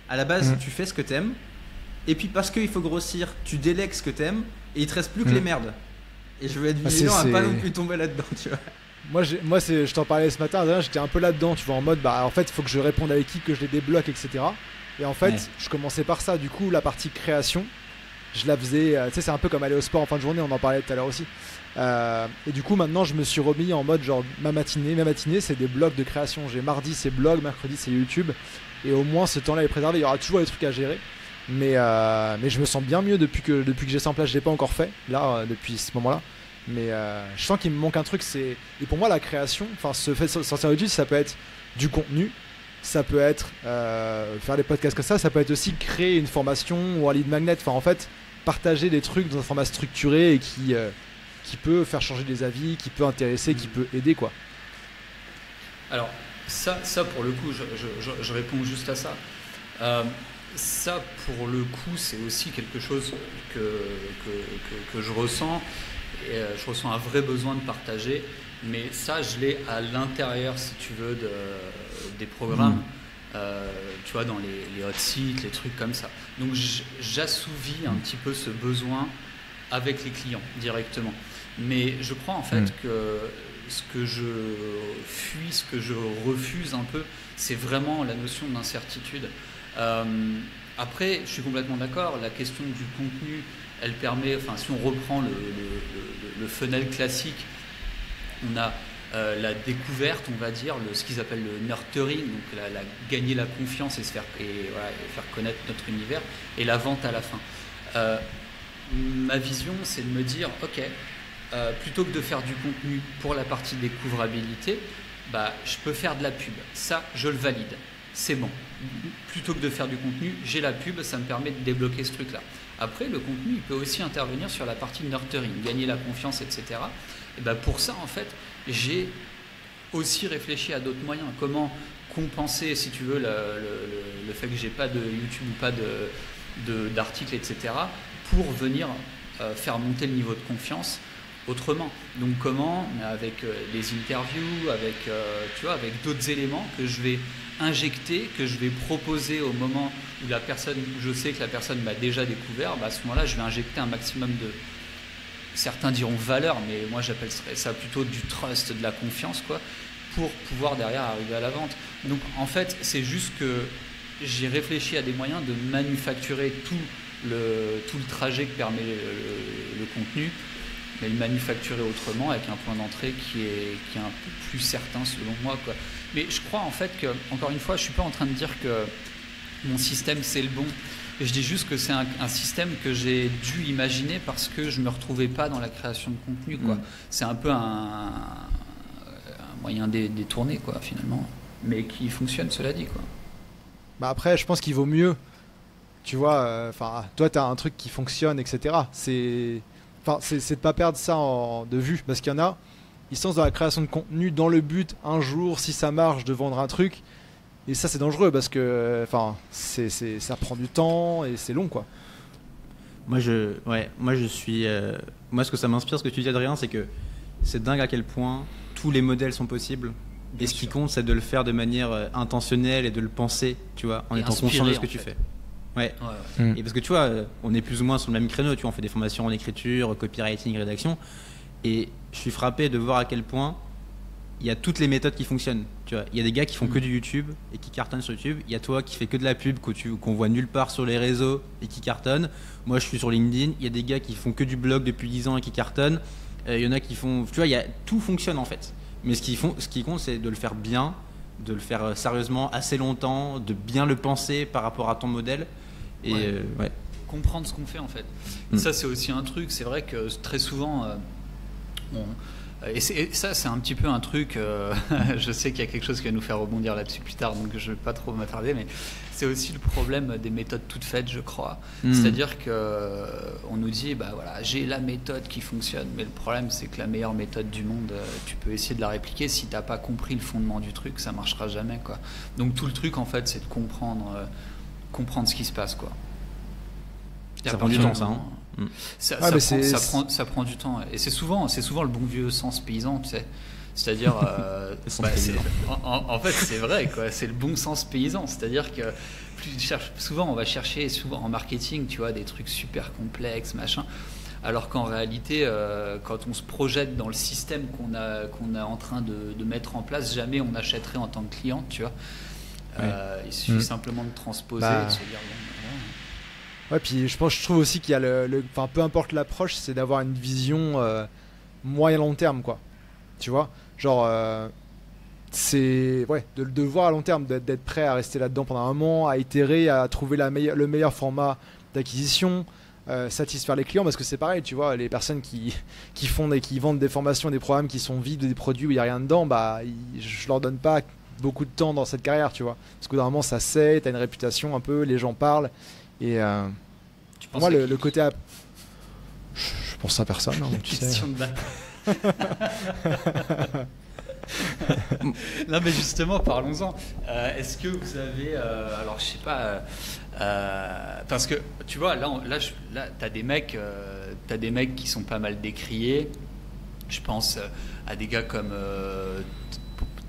À la base, tu fais ce que t'aimes, et puis parce qu'il faut grossir, tu délègues ce que t'aimes, et il te reste plus que les merdes. Et je veux être vigilant à pas non plus tomber là-dedans, tu vois. Moi, je t'en parlais ce matin. J'étais un peu là-dedans, tu vois, en mode, bah, en fait, il faut que je réponde à l'équipe, que je les débloque, etc. Et en fait, je commençais par ça. Du coup, la partie création, je la faisais. Tu sais, c'est un peu comme aller au sport en fin de journée. On en parlait tout à l'heure aussi. Et du coup maintenant je me suis remis en mode genre ma matinée c'est des blogs de création. J'ai mardi c'est blog, mercredi c'est YouTube, et au moins ce temps là est préservé. Il y aura toujours des trucs à gérer, mais je me sens bien mieux depuis que j'ai ça en place. Je l'ai pas encore fait là depuis ce moment là, mais je sens qu'il me manque un truc. Et pour moi la création, enfin se fait sortir YouTube, ça peut être du contenu, ça peut être faire des podcasts comme ça peut être aussi créer une formation ou un lead magnet, enfin en fait partager des trucs dans un format structuré et qui peut faire changer des avis, qui peut intéresser, qui peut aider quoi. Alors ça pour le coup, je réponds juste à ça. Ça pour le coup, c'est aussi quelque chose que je ressens. Et, je ressens un vrai besoin de partager, mais ça je l'ai à l'intérieur, si tu veux, des programmes. Tu vois, dans les hot seats, les trucs comme ça. Donc j'assouvis un petit peu ce besoin avec les clients directement. Mais je crois en fait que ce que je fuis, ce que je refuse un peu, c'est vraiment la notion d'incertitude. Après, je suis complètement d'accord, la question du contenu, elle permet, enfin si on reprend le funnel classique, on a la découverte, on va dire, ce qu'ils appellent le nurturing, donc gagner la confiance et faire connaître notre univers, et la vente à la fin. Ma vision, c'est de me dire, ok, plutôt que de faire du contenu pour la partie découvrabilité, bah, je peux faire de la pub. Ça, je le valide. C'est bon. Plutôt que de faire du contenu, j'ai la pub, ça me permet de débloquer ce truc-là. Après, le contenu, il peut aussi intervenir sur la partie nurturing, gagner la confiance, etc. Et bah, pour ça, en fait, j'ai aussi réfléchi à d'autres moyens. Comment compenser, si tu veux, le fait que j'ai pas de YouTube ou pas d'articles, etc., pour venir faire monter le niveau de confiance autrement. Donc comment, avec des interviews, avec d'autres éléments que je vais injecter, que je vais proposer au moment où je sais que la personne m'a déjà découvert, bah à ce moment-là, je vais injecter un maximum de, certains diront valeur, mais moi j'appellerais ça plutôt du trust, de la confiance, quoi, pour pouvoir derrière arriver à la vente. Donc en fait, c'est juste que j'ai réfléchi à des moyens de manufacturer tout le trajet que permet le contenu, mais le manufacturer autrement avec un point d'entrée qui est un peu plus certain selon moi, quoi. Mais je crois en fait que, encore une fois, je suis pas en train de dire que mon système c'est le bon. Je dis juste que c'est un système que j'ai dû imaginer parce que je me retrouvais pas dans la création de contenu, quoi. C'est un peu un moyen détourné, quoi, finalement, mais qui fonctionne, cela dit, quoi. Bah après, je pense qu'il vaut mieux, tu vois, toi tu as un truc qui fonctionne, etc. C'est de pas perdre ça de vue, parce qu'il y en a, ils se lancent dans la création de contenu dans le but, un jour, si ça marche, de vendre un truc. Et ça c'est dangereux parce que ça prend du temps et c'est long, quoi. Moi ce que ça m'inspire, ce que tu dis, Adrien, c'est que c'est dingue à quel point tous les modèles sont possibles. Et ce qui compte, c'est de le faire de manière intentionnelle et de le penser, tu vois, en étant conscient de ce que tu fais. Ouais. Ouais. Et parce que tu vois, on est plus ou moins sur le même créneau, tu vois, on fait des formations en écriture, copywriting, rédaction, et je suis frappé de voir à quel point il y a toutes les méthodes qui fonctionnent. Tu vois, il y a des gars qui font que du YouTube et qui cartonnent sur YouTube. Il y a toi qui fais que de la pub qu'on voit nulle part sur les réseaux et qui cartonne. Moi, je suis sur LinkedIn. Il y a des gars qui font que du blog depuis 10 ans et qui cartonnent. Il y en a qui font, tu vois, tout fonctionne en fait. Mais ce qui compte, c'est de le faire bien, de le faire sérieusement assez longtemps, de bien le penser par rapport à ton modèle. Et ouais. Comprendre ce qu'on fait en fait. Et ça, c'est aussi un truc. C'est vrai que très souvent, et ça, c'est un petit peu un truc. Je sais qu'il y a quelque chose qui va nous faire rebondir là-dessus plus tard, donc je ne vais pas trop m'attarder, mais c'est aussi le problème des méthodes toutes faites, je crois. C'est-à-dire qu'on nous dit, bah voilà, j'ai la méthode qui fonctionne, mais le problème, c'est que la meilleure méthode du monde, tu peux essayer de la répliquer. Si tu n'as pas compris le fondement du truc, ça ne marchera jamais, quoi. Donc tout le truc, en fait, c'est de comprendre ce qui se passe, quoi. Ça prend du temps, ça, hein. Ça prend du temps, et c'est souvent le bon vieux sens paysan, tu sais. C'est-à-dire, en fait, c'est vrai, quoi. C'est le bon sens paysan. C'est-à-dire que souvent, on va chercher, souvent en marketing, tu vois, des trucs super complexes, machin. Alors qu'en réalité, quand on se projette dans le système qu'on est en train de mettre en place, jamais on achèterait en tant que client, tu vois. Il suffit simplement de transposer et de se dire. Ouais, puis je trouve aussi qu'il y a enfin, peu importe l'approche, c'est d'avoir une vision moyen long terme, quoi. Tu vois, genre c'est de voir à long terme, d'être prêt à rester là-dedans pendant un moment, à itérer, à trouver le meilleur format d'acquisition, satisfaire les clients, parce que c'est pareil, tu vois, les personnes qui vendent des formations, des programmes qui sont vides, des produits où il y a rien dedans, je leur donne pas beaucoup de temps dans cette carrière, tu vois, parce que normalement ça sait, t'as une réputation un peu, les gens parlent. Et pour moi, le côté. Je pense à personne. Hein, tu sais. Non, mais justement, parlons-en. Est-ce que vous avez. Alors, je sais pas. Parce que, tu vois, là tu as des mecs qui sont pas mal décriés. Je pense à des gars comme.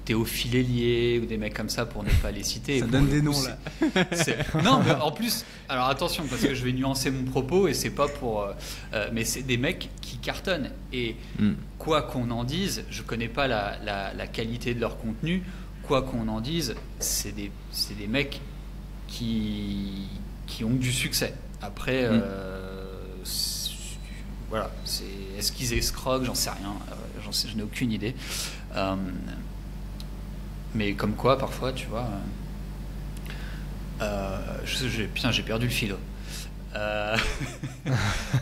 Théophile Hélier ou des mecs comme ça, pour ne pas les citer. Ça donne des noms là. Non, mais en plus, alors attention, parce que je vais nuancer mon propos et c'est pas pour. Mais c'est des mecs qui cartonnent. Et quoi qu'on en dise, je connais pas la qualité de leur contenu. Quoi qu'on en dise, c'est des mecs qui ont du succès. Après, voilà, est-ce qu'ils escroquent, j'en sais rien. Je n'ai aucune idée. Mais comme quoi, parfois, tu vois, j'ai perdu le fil.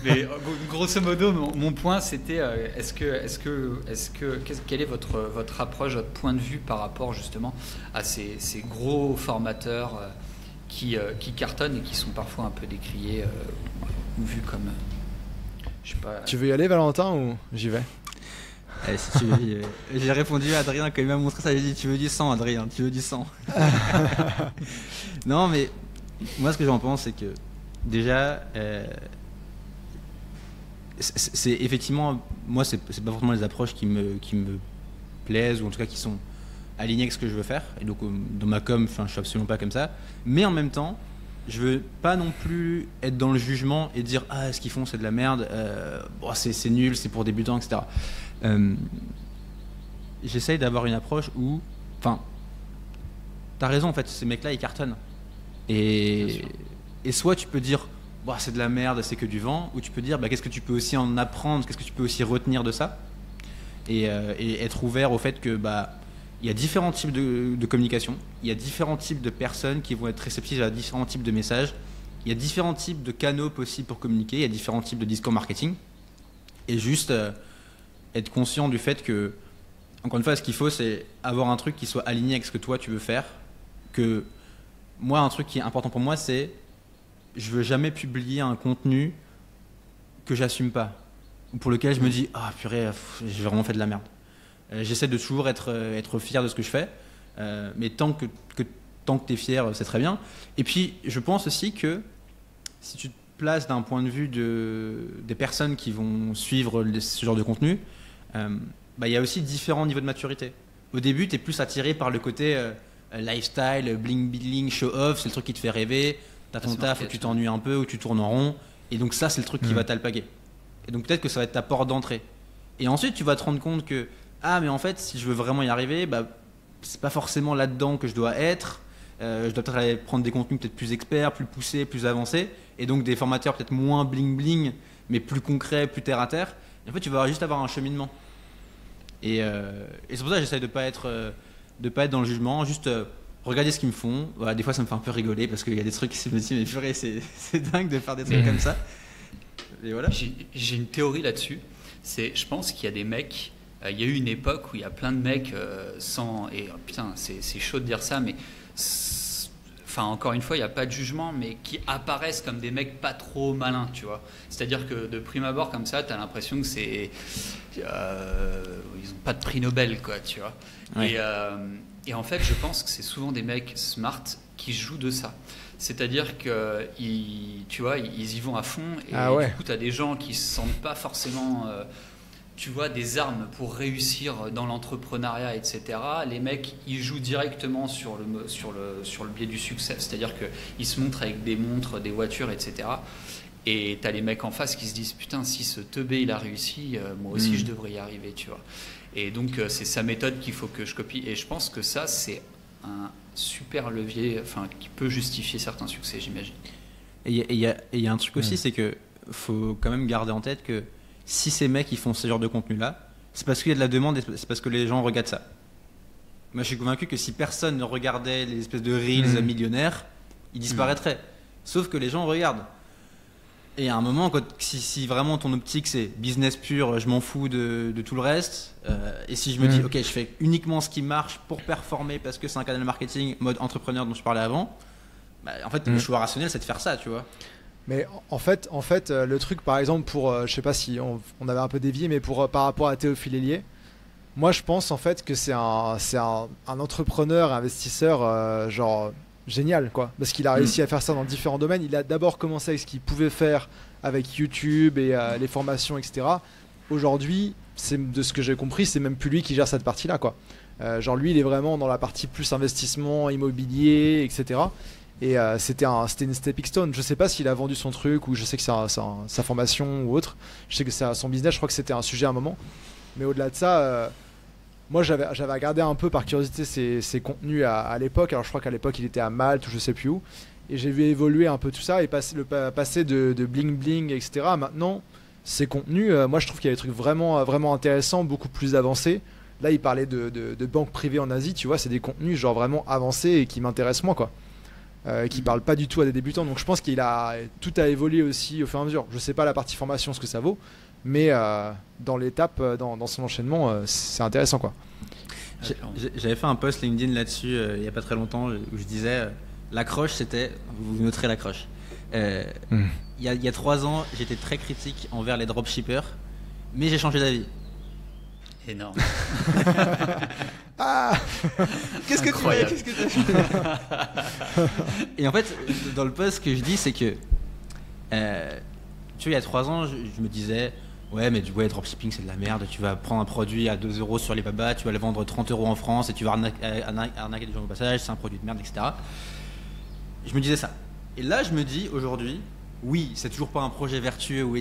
Mais grosso modo, mon point, c'était quel est votre approche, votre point de vue par rapport justement à ces gros formateurs qui cartonnent et qui sont parfois un peu décriés ou vus comme, je sais pas. Tu veux y aller, Valentin, ou j'y vais? Si tu veux, j'ai répondu à Adrien quand il m'a montré ça, j'ai dit tu veux du sang, Adrien, tu veux du sang. Non, mais moi ce que j'en pense, c'est que déjà c'est effectivement, moi c'est pas forcément les approches qui me plaisent, ou en tout cas qui sont alignées avec ce que je veux faire, et donc dans ma com, je suis absolument pas comme ça, mais en même temps je veux pas non plus être dans le jugement et dire ce qu'ils font c'est de la merde, c'est nul, c'est pour débutants, etc. J'essaye d'avoir une approche où, enfin, t'as raison, en fait, ces mecs-là ils cartonnent, et soit tu peux dire c'est de la merde, c'est que du vent, ou tu peux dire qu'est-ce que tu peux aussi en apprendre, qu'est-ce que tu peux aussi retenir de ça, et être ouvert au fait que il y a différents types de communication, il y a différents types de personnes qui vont être réceptives à différents types de messages, il y a différents types de canaux possibles pour communiquer, il y a différents types de discours marketing, et juste être conscient du fait que, encore une fois, ce qu'il faut, c'est avoir un truc qui soit aligné avec ce que toi tu veux faire. Que moi, un truc qui est important pour moi, c'est je veux jamais publier un contenu que j'assume pas, ou pour lequel je me dis purée, j'ai vraiment fait de la merde. J'essaie de toujours être fier de ce que je fais, mais tant que t'es fier, c'est très bien. Et puis, je pense aussi que si tu te places d'un point de vue des personnes qui vont suivre ce genre de contenu, il y a aussi différents niveaux de maturité. Au début, tu es plus attiré par le côté lifestyle, bling bling, show off, c'est le truc qui te fait rêver. T'as ton taf où tu t'ennuies un peu, où tu tournes en rond. Et donc ça, c'est le truc qui va t'alpaguer. Et donc peut-être que ça va être ta porte d'entrée. Et ensuite, tu vas te rendre compte que mais en fait, si je veux vraiment y arriver, c'est pas forcément là-dedans que je dois être. Je dois peut-être aller prendre des contenus peut-être plus experts, plus poussés, plus avancés. Et donc des formateurs peut-être moins bling-bling, mais plus concrets, plus terre-à-terre. Et en fait, tu vas juste avoir un cheminement. Et c'est pour ça que j'essaye de pas être dans le jugement, juste regarder ce qu'ils me font. Voilà, des fois, ça me fait un peu rigoler parce qu'il y a des trucs qui se me disent mais purée, c'est dingue de faire des trucs comme ça. Et voilà. J'ai une théorie là-dessus. Je pense qu'il y a des mecs. Il y a eu une époque où il y a plein de mecs sans. Et putain, c'est chaud de dire ça, mais. Enfin, encore une fois, il n'y a pas de jugement, mais qui apparaissent comme des mecs pas trop malins, tu vois. C'est-à-dire que de prime abord, comme ça, tu as l'impression que c'est. Ils n'ont pas de prix Nobel, quoi, tu vois. Ouais. Et en fait, je pense que c'est souvent des mecs smart qui jouent de ça. C'est-à-dire qu'ils tu vois, ils y vont à fond, et du coup, tu as des gens qui ne se sentent pas forcément. Tu vois, des armes pour réussir dans l'entrepreneuriat, etc. Les mecs, ils jouent directement sur le biais du succès. C'est-à-dire qu'ils se montrent avec des montres, des voitures, etc. Et t'as les mecs en face qui se disent « Putain, si ce teubé, il a réussi, moi aussi, je devrais y arriver. » tu vois. Et donc, c'est sa méthode qu'il faut que je copie. Et je pense que ça, c'est un super levier qui peut justifier certains succès, j'imagine. Et il y a un truc aussi, c'est qu'il faut quand même garder en tête que si ces mecs ils font ce genre de contenu là, c'est parce qu'il y a de la demande et c'est parce que les gens regardent ça. Moi je suis convaincu que si personne ne regardait les espèces de reels millionnaires, ils disparaîtraient. Sauf que les gens regardent. Et à un moment, si vraiment ton optique c'est business pur, je m'en fous de tout le reste, et si je me dis ok, je fais uniquement ce qui marche pour performer parce que c'est un canal marketing mode entrepreneur dont je parlais avant, en fait le choix rationnel c'est de faire ça, tu vois. Mais en fait, le truc, par exemple, je sais pas si on avait un peu dévié, mais par rapport à Théophile Hélier, moi je pense en fait que c'est un entrepreneur, investisseur genre génial, quoi, parce qu'il a réussi à faire ça dans différents domaines. Il a d'abord commencé avec ce qu'il pouvait faire avec YouTube et les formations, etc. Aujourd'hui, de ce que j'ai compris, c'est même plus lui qui gère cette partie-là, quoi. Genre lui, il est vraiment dans la partie plus investissement immobilier, etc. Et c'était une stepping stone. Je sais pas s'il a vendu son truc ou je sais que c'est sa formation ou autre. Je sais que c'est son business. Je crois que c'était un sujet à un moment. Mais au-delà de ça, moi j'avais regardé un peu par curiosité ses contenus à l'époque. Alors je crois qu'à l'époque il était à Malte ou je sais plus où. Et j'ai vu évoluer un peu tout ça et passer de bling bling, etc. Maintenant, ses contenus, moi je trouve qu'il y a des trucs vraiment, vraiment intéressants, beaucoup plus avancés. Là il parlait de banques privées en Asie. Tu vois, c'est des contenus genre vraiment avancés et qui m'intéressent moi, quoi. Qui parle pas du tout à des débutants, donc je pense qu'il a tout à évoluer aussi au fur et à mesure. Je sais pas la partie formation ce que ça vaut, mais dans l'étape, dans son enchaînement, c'est intéressant, quoi. J'avais fait un post LinkedIn là-dessus il y a pas très longtemps où je disais l'accroche, c'était, vous noterez l'accroche. Il y a 3 ans, j'étais très critique envers les dropshippers, mais j'ai changé d'avis. Énorme. Qu'est-ce que tu croyais? Et en fait, dans le post, ce que je dis, c'est que tu vois, il y a 3 ans, je me disais ouais, mais dropshipping c'est de la merde. Tu vas prendre un produit à 2 € sur Alibaba, tu vas le vendre 30 € en France et tu vas arnaquer des gens au passage, c'est un produit de merde, etc. Je me disais ça. Et là, je me dis aujourd'hui, oui, c'est toujours pas un projet vertueux ou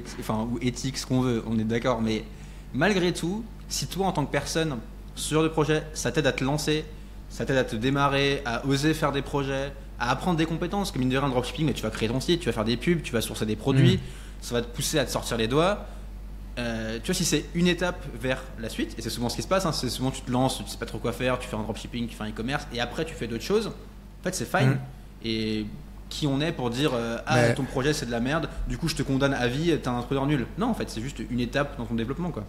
éthique, ce qu'on veut, on est d'accord, mais malgré tout, si toi en tant que personne, ce genre de projet, ça t'aide à te lancer, ça t'aide à te démarrer, à oser faire des projets, à apprendre des compétences, comme mine de rien, le dropshipping, mais tu vas créer ton site, tu vas faire des pubs, tu vas sourcer des produits, ça va te pousser à te sortir les doigts. Tu vois, si c'est une étape vers la suite, et c'est souvent ce qui se passe, c'est souvent tu te lances, tu sais pas trop quoi faire, tu fais un dropshipping, tu fais un e-commerce, et après tu fais d'autres choses, en fait c'est fine. Et qui on est pour dire ton projet c'est de la merde, du coup je te condamne à vie, t'es un entrepreneur nul. Non, en fait c'est juste une étape dans ton développement, quoi.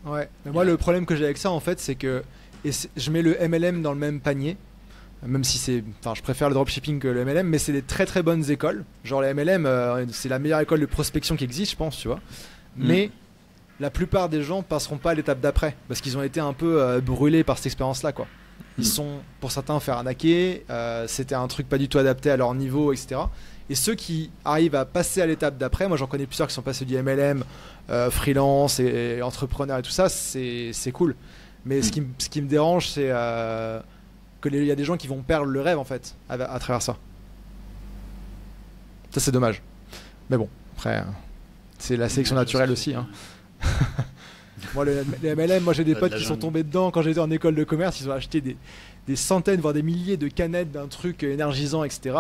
Ouais, mais moi le problème que j'ai avec ça en fait c'est que je mets le MLM dans le même panier, même si je préfère le dropshipping que le MLM, mais c'est des très très bonnes écoles. Genre les MLM c'est la meilleure école de prospection qui existe, je pense, tu vois. Mais la plupart des gens passeront pas à l'étape d'après parce qu'ils ont été un peu brûlés par cette expérience là, quoi. Ils sont pour certains faire arnaquer, c'était un truc pas du tout adapté à leur niveau, etc. Et ceux qui arrivent à passer à l'étape d'après, moi j'en connais plusieurs qui sont passés du MLM, freelance et entrepreneur et tout ça, c'est cool. Mais ce qui me dérange, c'est qu'il y a des gens qui vont perdre le rêve en fait à travers ça. Ça, c'est dommage. Mais bon, après, c'est la sélection naturelle aussi. Hein. Moi, les MLM, moi j'ai des potes qui sont tombés dedans quand j'étais en école de commerce. Ils ont acheté des centaines, voire des milliers de canettes d'un truc énergisant, etc.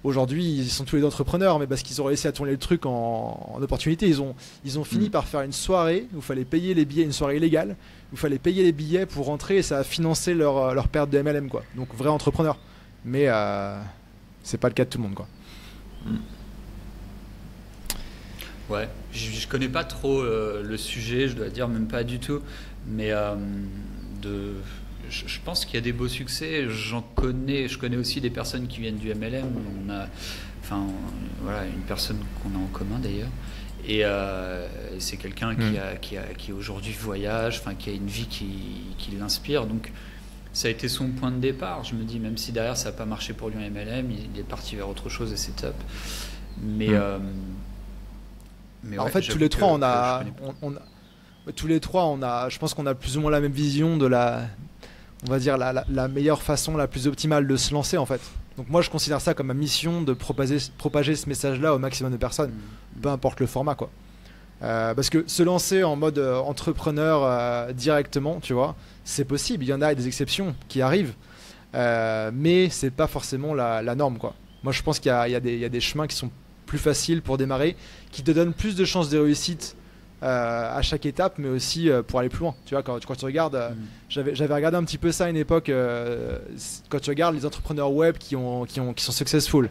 Aujourd'hui, ils sont tous les entrepreneurs, mais parce qu'ils ont réussi à tourner le truc en opportunité. Ils ont fini par faire une soirée où il fallait payer les billets, une soirée illégale, où il fallait payer les billets pour rentrer et ça a financé leur perte de MLM, quoi. Donc, vrai entrepreneur. Mais c'est pas le cas de tout le monde, quoi. Ouais, je connais pas trop le sujet, je dois dire, même pas du tout. Mais je pense qu'il y a des beaux succès. Je connais aussi des personnes qui viennent du MLM. Voilà, une personne qu'on a en commun d'ailleurs. Et c'est quelqu'un qui aujourd'hui voyage, qui a une vie qui l'inspire. Donc ça a été son point de départ. Je me dis, même si derrière ça n'a pas marché pour lui en MLM, il est parti vers autre chose et c'est top. Mais en fait, tous les trois, je pense qu'on a plus ou moins la même vision de on va dire la meilleure façon, la plus optimale de se lancer en fait. Donc moi, je considère ça comme ma mission de propager ce message-là au maximum de personnes, peu importe le format, quoi. Parce que se lancer en mode entrepreneur directement, tu vois, c'est possible. Il y en a des exceptions qui arrivent, mais c'est pas forcément la norme, quoi. Moi, je pense qu'il y a des chemins qui sont plus faciles pour démarrer, qui te donnent plus de chances de réussite à chaque étape, mais aussi pour aller plus loin. Tu vois, quand tu regardes, j'avais regardé un petit peu ça à une époque. Quand tu regardes les entrepreneurs web qui sont successful,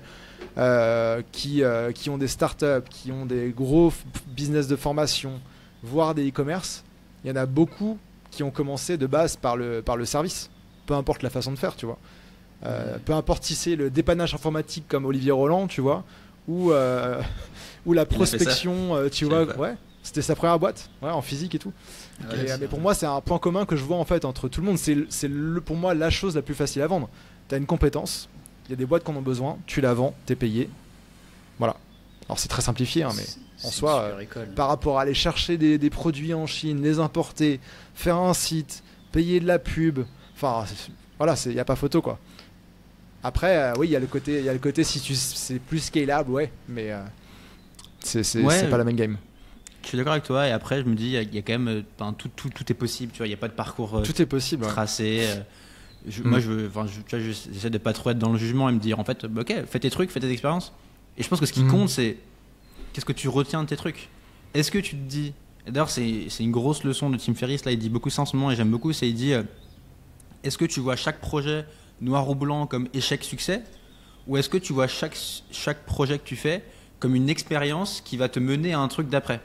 qui ont des startups, qui ont des gros business de formation, voire des e-commerce, il y en a beaucoup qui ont commencé de base par le service, peu importe la façon de faire, tu vois. Peu importe si c'est le dépannage informatique comme Olivier Roland, tu vois, ou la prospection, tu vois, ouais. C'était sa première boîte, ouais, en physique et tout. Mais pour moi, c'est un point commun que je vois en fait entre tout le monde. C'est pour moi la chose la plus facile à vendre. Tu as une compétence, il y a des boîtes qui en ont besoin, tu la vends, tu es payé. Voilà. Alors c'est très simplifié, hein, mais en soi, par rapport à aller chercher des produits en Chine, les importer, faire un site, payer de la pub, enfin voilà, il n'y a pas photo, quoi. Après, oui, il y a le côté si c'est plus scalable, ouais, mais c'est pas la même game. Je suis d'accord avec toi, et après je me dis il y a quand même tout est possible, tu vois, il n'y a pas de parcours tout est possible, tracé. Moi j'essaie de pas trop être dans le jugement et me dire en fait ok, fais tes trucs, fais tes expériences, et je pense que ce qui compte c'est qu'est-ce que tu retiens de tes trucs. Est-ce que tu te dis, et d'ailleurs c'est une grosse leçon de Tim Ferriss, là il dit beaucoup ça en ce moment et j'aime beaucoup, c'est il dit est-ce que tu vois chaque projet noir ou blanc comme échec-succès, ou est-ce que tu vois chaque projet que tu fais comme une expérience qui va te mener à un truc d'après.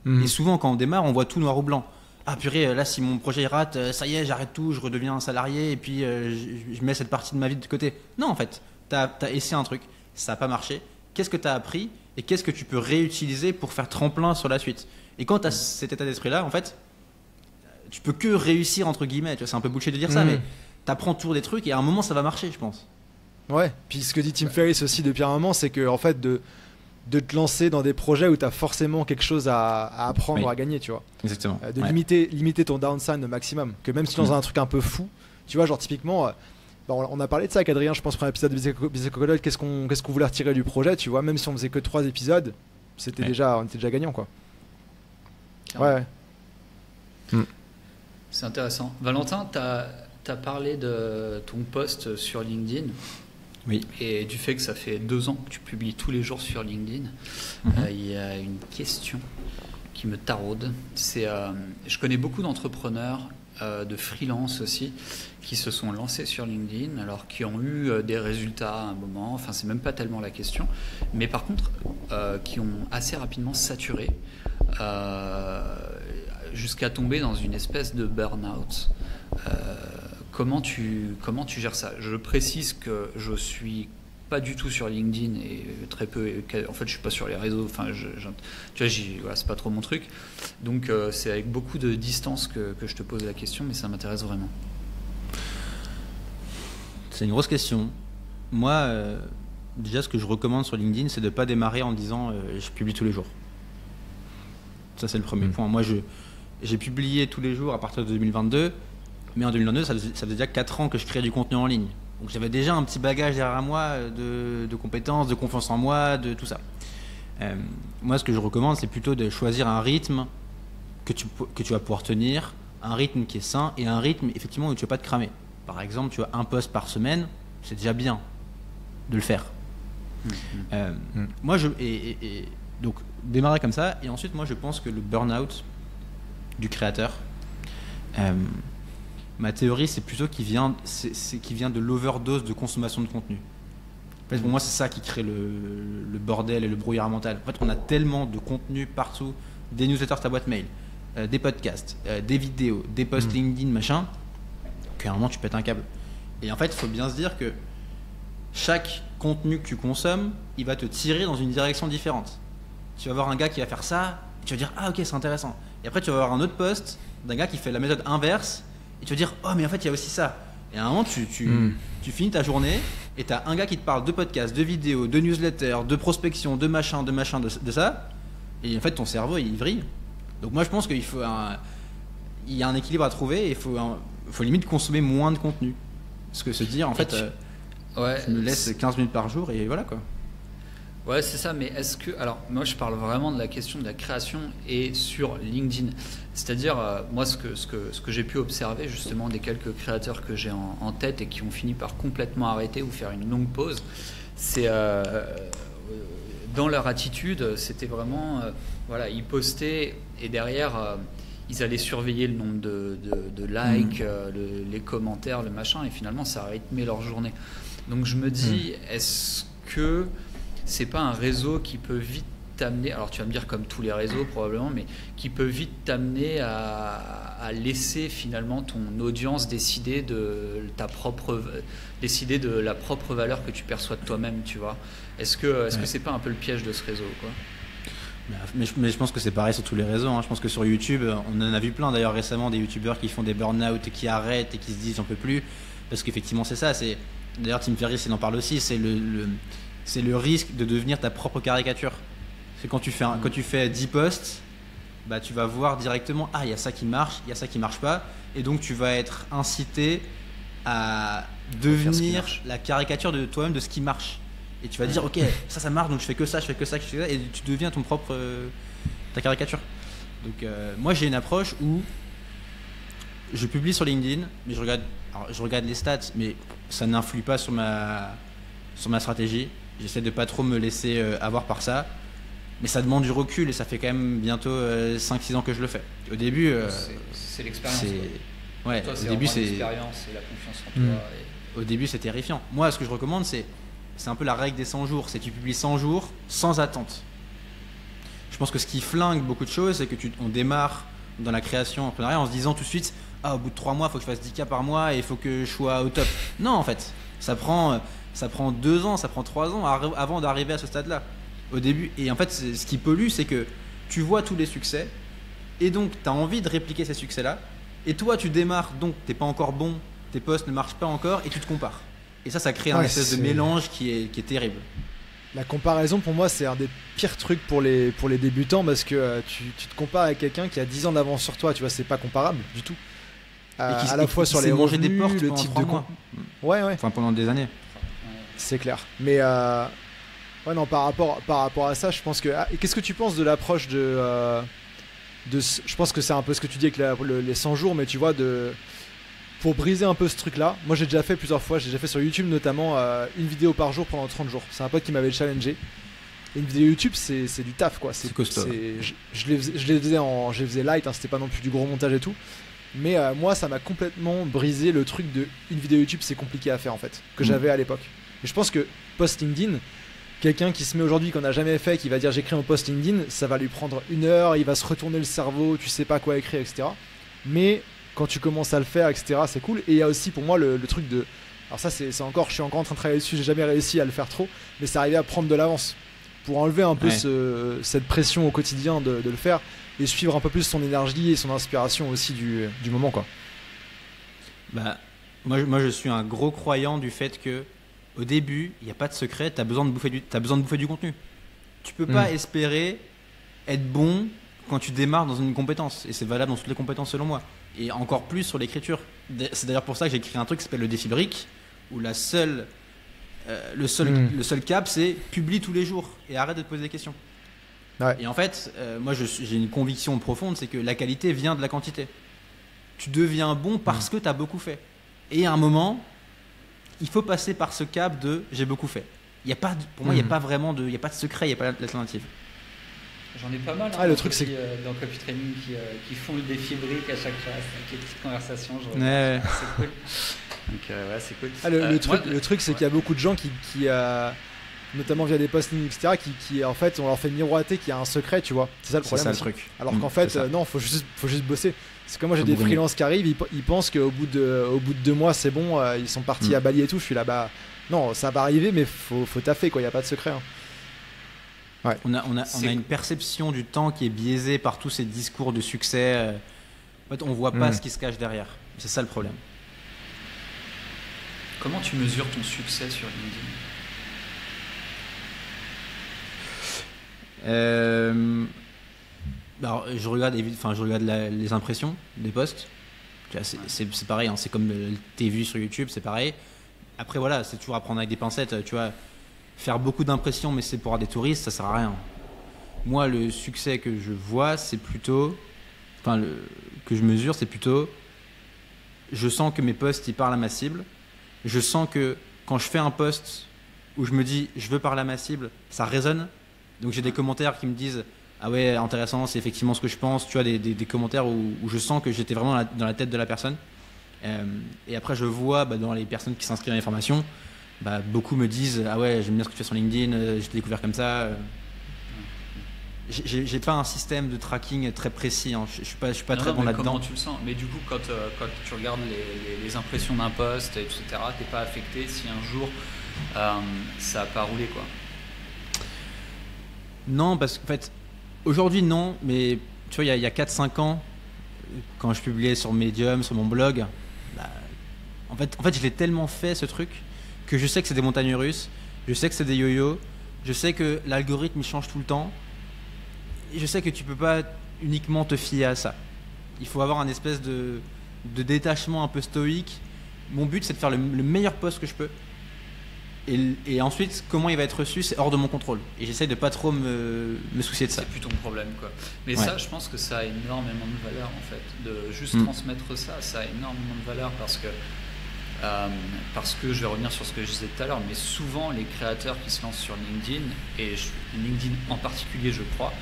Et souvent quand on démarre on voit tout noir ou blanc. Ah purée, là si mon projet rate, ça y est, j'arrête tout, je redeviens un salarié et puis je mets cette partie de ma vie de côté. Non, en fait, t'as essayé un truc, ça n'a pas marché, qu'est-ce que t'as appris et qu'est-ce que tu peux réutiliser pour faire tremplin sur la suite. Et quand t'as cet état d'esprit là, en fait, tu peux que réussir entre guillemets, tu vois, c'est un peu bullshit de dire ça, mais t'apprends toujours des trucs et à un moment ça va marcher, je pense. Ouais, puis ce que dit Tim Ferriss aussi depuis un moment, c'est que en fait de te lancer dans des projets où tu as forcément quelque chose à apprendre, à gagner, tu vois. Exactement. De limiter ton downside au maximum. Que même si tu es dans un truc un peu fou, tu vois, genre typiquement, on a parlé de ça avec Adrien, je pense, pour un épisode de Business Cocodole, qu'est-ce qu'on voulait retirer du projet, tu vois, même si on faisait que 3 épisodes, on était déjà gagnant, quoi. Ouais. C'est intéressant. Valentin, tu as parlé de ton post sur LinkedIn. Oui. Et du fait que ça fait 2 ans que tu publies tous les jours sur LinkedIn, il y a une question qui me taraude. Je connais beaucoup d'entrepreneurs, de freelance aussi, qui se sont lancés sur LinkedIn, alors qui ont eu des résultats à un moment, enfin c'est même pas tellement la question, mais par contre qui ont assez rapidement saturé jusqu'à tomber dans une espèce de burn-out. Comment tu gères ça? Je précise que je suis pas du tout sur LinkedIn et très peu. En fait, je suis pas sur les réseaux. Enfin, tu vois, voilà, c'est pas trop mon truc. Donc, c'est avec beaucoup de distance que je te pose la question, mais ça m'intéresse vraiment. C'est une grosse question. Moi, déjà, ce que je recommande sur LinkedIn, c'est de pas démarrer en disant je publie tous les jours. Ça, c'est le premier point. Moi, j'ai publié tous les jours à partir de 2022. Mais en 2022, ça faisait déjà 4 ans que je créais du contenu en ligne. Donc j'avais déjà un petit bagage derrière moi de compétences, de confiance en moi, de tout ça. Moi, ce que je recommande, c'est plutôt de choisir un rythme que tu vas pouvoir tenir, un rythme qui est sain et un rythme effectivement où tu ne vas pas te cramer. Par exemple, tu as un post par semaine, c'est déjà bien de le faire. Moi, donc démarrer comme ça, et ensuite, moi, je pense que le burn-out du créateur, ma théorie, c'est plutôt qu'il vient de l'overdose de consommation de contenu. En fait, pour moi, c'est ça qui crée le bordel et le brouillard mental. En fait, on a tellement de contenu partout, des newsletters sur ta boîte mail, des podcasts, des vidéos, des posts LinkedIn, machin, qu'à un moment, tu pètes un câble. Et en fait, il faut bien se dire que chaque contenu que tu consommes, il va te tirer dans une direction différente. Tu vas voir un gars qui va faire ça, et tu vas dire « Ah ok, c'est intéressant ». Et après, tu vas voir un autre post d'un gars qui fait la méthode inverse, et tu vas dire « Oh mais en fait, il y a aussi ça ». Et à un moment, tu finis ta journée, et tu as un gars qui te parle de podcasts, de vidéos, de newsletters, de prospection, de machin, de ça, et en fait, ton cerveau, il vrille. Donc moi, je pense qu'il y a un équilibre à trouver, et il faut limite consommer moins de contenu. Parce que se dire, en fait, je me laisse 15 minutes par jour, et voilà quoi. Ouais, c'est ça, mais est-ce que... Alors, moi, je parle vraiment de la question de la création et sur LinkedIn. C'est-à-dire, moi, ce que j'ai pu observer, justement, des quelques créateurs que j'ai en tête et qui ont fini par complètement arrêter ou faire une longue pause, c'est... dans leur attitude, c'était vraiment... voilà, ils postaient et derrière... ils allaient surveiller le nombre de likes, les commentaires, le machin, et finalement, ça rythmait leur journée. Donc, je me dis, est-ce que c'est pas un réseau qui peut vite t'amener, alors tu vas me dire comme tous les réseaux probablement, mais qui peut vite t'amener à laisser finalement ton audience décider de la propre valeur que tu perçois de toi-même, tu vois. Est-ce que c'est pas un peu le piège de ce réseau, quoi? Mais je pense que c'est pareil sur tous les réseaux, hein. Je pense que sur YouTube, on en a vu plein d'ailleurs récemment, des youtubeurs qui font des burn-out et qui arrêtent et qui se disent j'en peux plus, parce qu'effectivement c'est ça. D'ailleurs Tim Ferriss il en parle aussi, c'est le risque de devenir ta propre caricature. C'est quand tu fais 10 posts, bah tu vas voir directement il y a ça qui marche, il y a ça qui marche pas, et donc tu vas être incité à devenir la caricature de toi-même de ce qui marche. Et tu vas dire ok, ça marche, donc je fais que ça, et tu deviens ta caricature. Donc moi j'ai une approche où je publie sur LinkedIn, mais je regarde les stats, mais ça n'influe pas sur ma stratégie. J'essaie de pas trop me laisser avoir par ça, mais ça demande du recul et ça fait quand même bientôt 5-6 ans que je le fais. Au début, c'est l'expérience. Ouais, toi, au début c'est l'expérience et la confiance en toi. Au début c'est terrifiant. Moi, ce que je recommande, c'est un peu la règle des 100 jours. C'est tu publies 100 jours sans attente. Je pense que ce qui flingue beaucoup de choses, c'est que on démarre dans la création entrepreneuriale en se disant tout de suite au bout de 3 mois, il faut que je fasse 10K par mois et il faut que je sois au top. Non, en fait, ça prend 2 ans, ça prend 3 ans avant d'arriver à ce stade-là. Au début, et en fait, ce qui pollue, c'est que tu vois tous les succès et donc tu as envie de répliquer ces succès-là. Et toi, tu démarres, donc t'es pas encore bon, tes posts ne marchent pas encore et tu te compares. Et ça crée un espèce de mélange qui est terrible. La comparaison, pour moi, c'est un des pires trucs pour les débutants parce que tu te compares avec quelqu'un qui a 10 ans d'avance sur toi, tu vois, c'est pas comparable du tout. À la fois sur les revenus, des portes le type de mois. Ouais. Enfin, pendant des années. C'est clair. Mais non, par rapport à ça, je pense que... qu'est-ce que tu penses de l'approche je pense que c'est un peu ce que tu dis avec les 100 jours, mais tu vois, pour briser un peu ce truc-là, moi j'ai déjà fait plusieurs fois, j'ai déjà fait sur YouTube notamment une vidéo par jour pendant 30 jours. C'est un pote qui m'avait challengé. Et une vidéo YouTube, c'est du taf, quoi. C'est costaud. Je les faisais light, hein, c'était pas non plus du gros montage et tout. Mais moi, ça m'a complètement brisé le truc de une vidéo YouTube, c'est compliqué à faire en fait, que j'avais à l'époque. Et je pense que post LinkedIn, quelqu'un qui se met aujourd'hui, qu'on n'a jamais fait, qui va dire j'écris un post LinkedIn, ça va lui prendre 1 heure, il va se retourner le cerveau, tu sais pas quoi écrire, etc. Mais quand tu commences à le faire, etc., c'est cool. Et il y a aussi pour moi le truc de... Alors ça, je suis encore en train de travailler dessus, j'ai jamais réussi à le faire trop, mais c'est arrivé à prendre de l'avance pour enlever un peu cette pression au quotidien de le faire et suivre un peu plus son énergie et son inspiration aussi du moment, quoi. Bah, moi je suis un gros croyant du fait que au début, il n'y a pas de secret, tu as besoin de bouffer du contenu. Tu peux pas espérer être bon quand tu démarres dans une compétence, et c'est valable dans toutes les compétences selon moi, et encore plus sur l'écriture. C'est d'ailleurs pour ça que j'ai écrit un truc qui s'appelle le défi brique, où le seul cap, c'est publie tous les jours et arrête de te poser des questions. Ouais. Et en fait, moi j'ai une conviction profonde, c'est que la qualité vient de la quantité. Tu deviens bon parce que tu as beaucoup fait. Et à un moment, il faut passer par ce cap de j'ai beaucoup fait. Y a pas, pour moi, il n'y a pas vraiment de secret, il n'y a pas d'alternative. J'en ai pas mal le truc, c'est dans Copy Training qui font le défi brique à chaque classe, avec les petites conversations. Ouais. C'est cool. Donc, c'est cool. Le truc, c'est qu'il y a beaucoup de gens qui notamment via des posts LinkedIn, etc., qui en fait, on leur fait miroiter qu'il y a un secret, tu vois. C'est ça le problème. C'est ça le truc. Alors qu'en fait, non, faut juste bosser. C'est comme moi, j'ai des freelances qui arrivent, ils pensent qu'au bout de 2 mois, c'est bon, ils sont partis à Bali et tout. Je suis là, bah non, ça va arriver, mais faut taffer, quoi. Il y a pas de secret. Hein. Ouais. On a une perception du temps qui est biaisée par tous ces discours de succès. En fait, on voit pas ce qui se cache derrière. C'est ça le problème. Comment tu mesures ton succès sur LinkedIn ? Alors, je regarde les impressions des posts. C'est pareil, hein, c'est comme tes vues sur YouTube, c'est pareil. Après voilà, c'est toujours à prendre avec des pincettes, tu vois. Faire beaucoup d'impressions, mais c'est pour avoir des touristes, ça sert à rien. Moi, le succès que je vois, c'est plutôt, que je mesure, c'est plutôt, je sens que mes posts ils parlent à ma cible. Je sens que quand je fais un post où je me dis je veux parler à ma cible, ça résonne. Donc j'ai des commentaires qui me disent ah ouais, intéressant, c'est effectivement ce que je pense. Tu vois, des commentaires où je sens que j'étais vraiment dans la tête de la personne. Et après, je vois dans les personnes qui s'inscrivent à les formations, beaucoup me disent ah ouais, j'aime bien ce que tu fais sur LinkedIn, je t'ai découvert comme ça. J'ai pas un système de tracking très précis, hein. Je suis pas très bon là-dedans. Comment tu le sens ? Mais du coup, quand tu regardes les impressions d'un post, etc., t'es pas affecté si un jour ça a pas roulé, quoi. Non, parce qu'en fait, aujourd'hui non, mais tu vois, il y a 4-5 ans, quand je publiais sur Medium, sur mon blog, en fait, je l'ai tellement fait ce truc que je sais que c'est des montagnes russes, je sais que c'est des yo-yo, je sais que l'algorithme il change tout le temps, et je sais que tu peux pas uniquement te fier à ça. Il faut avoir un espèce de détachement un peu stoïque. Mon but, c'est de faire le meilleur post que je peux. Et ensuite, comment il va être reçu, c'est hors de mon contrôle. Et j'essaye de pas trop me soucier de ça. C'est plus ton problème, quoi. Mais ouais. Ça, je pense que ça a énormément de valeur, en fait. De juste transmettre ça a énormément de valeur parce que je vais revenir sur ce que je disais tout à l'heure, mais souvent les créateurs qui se lancent sur LinkedIn, et LinkedIn en particulier, je crois,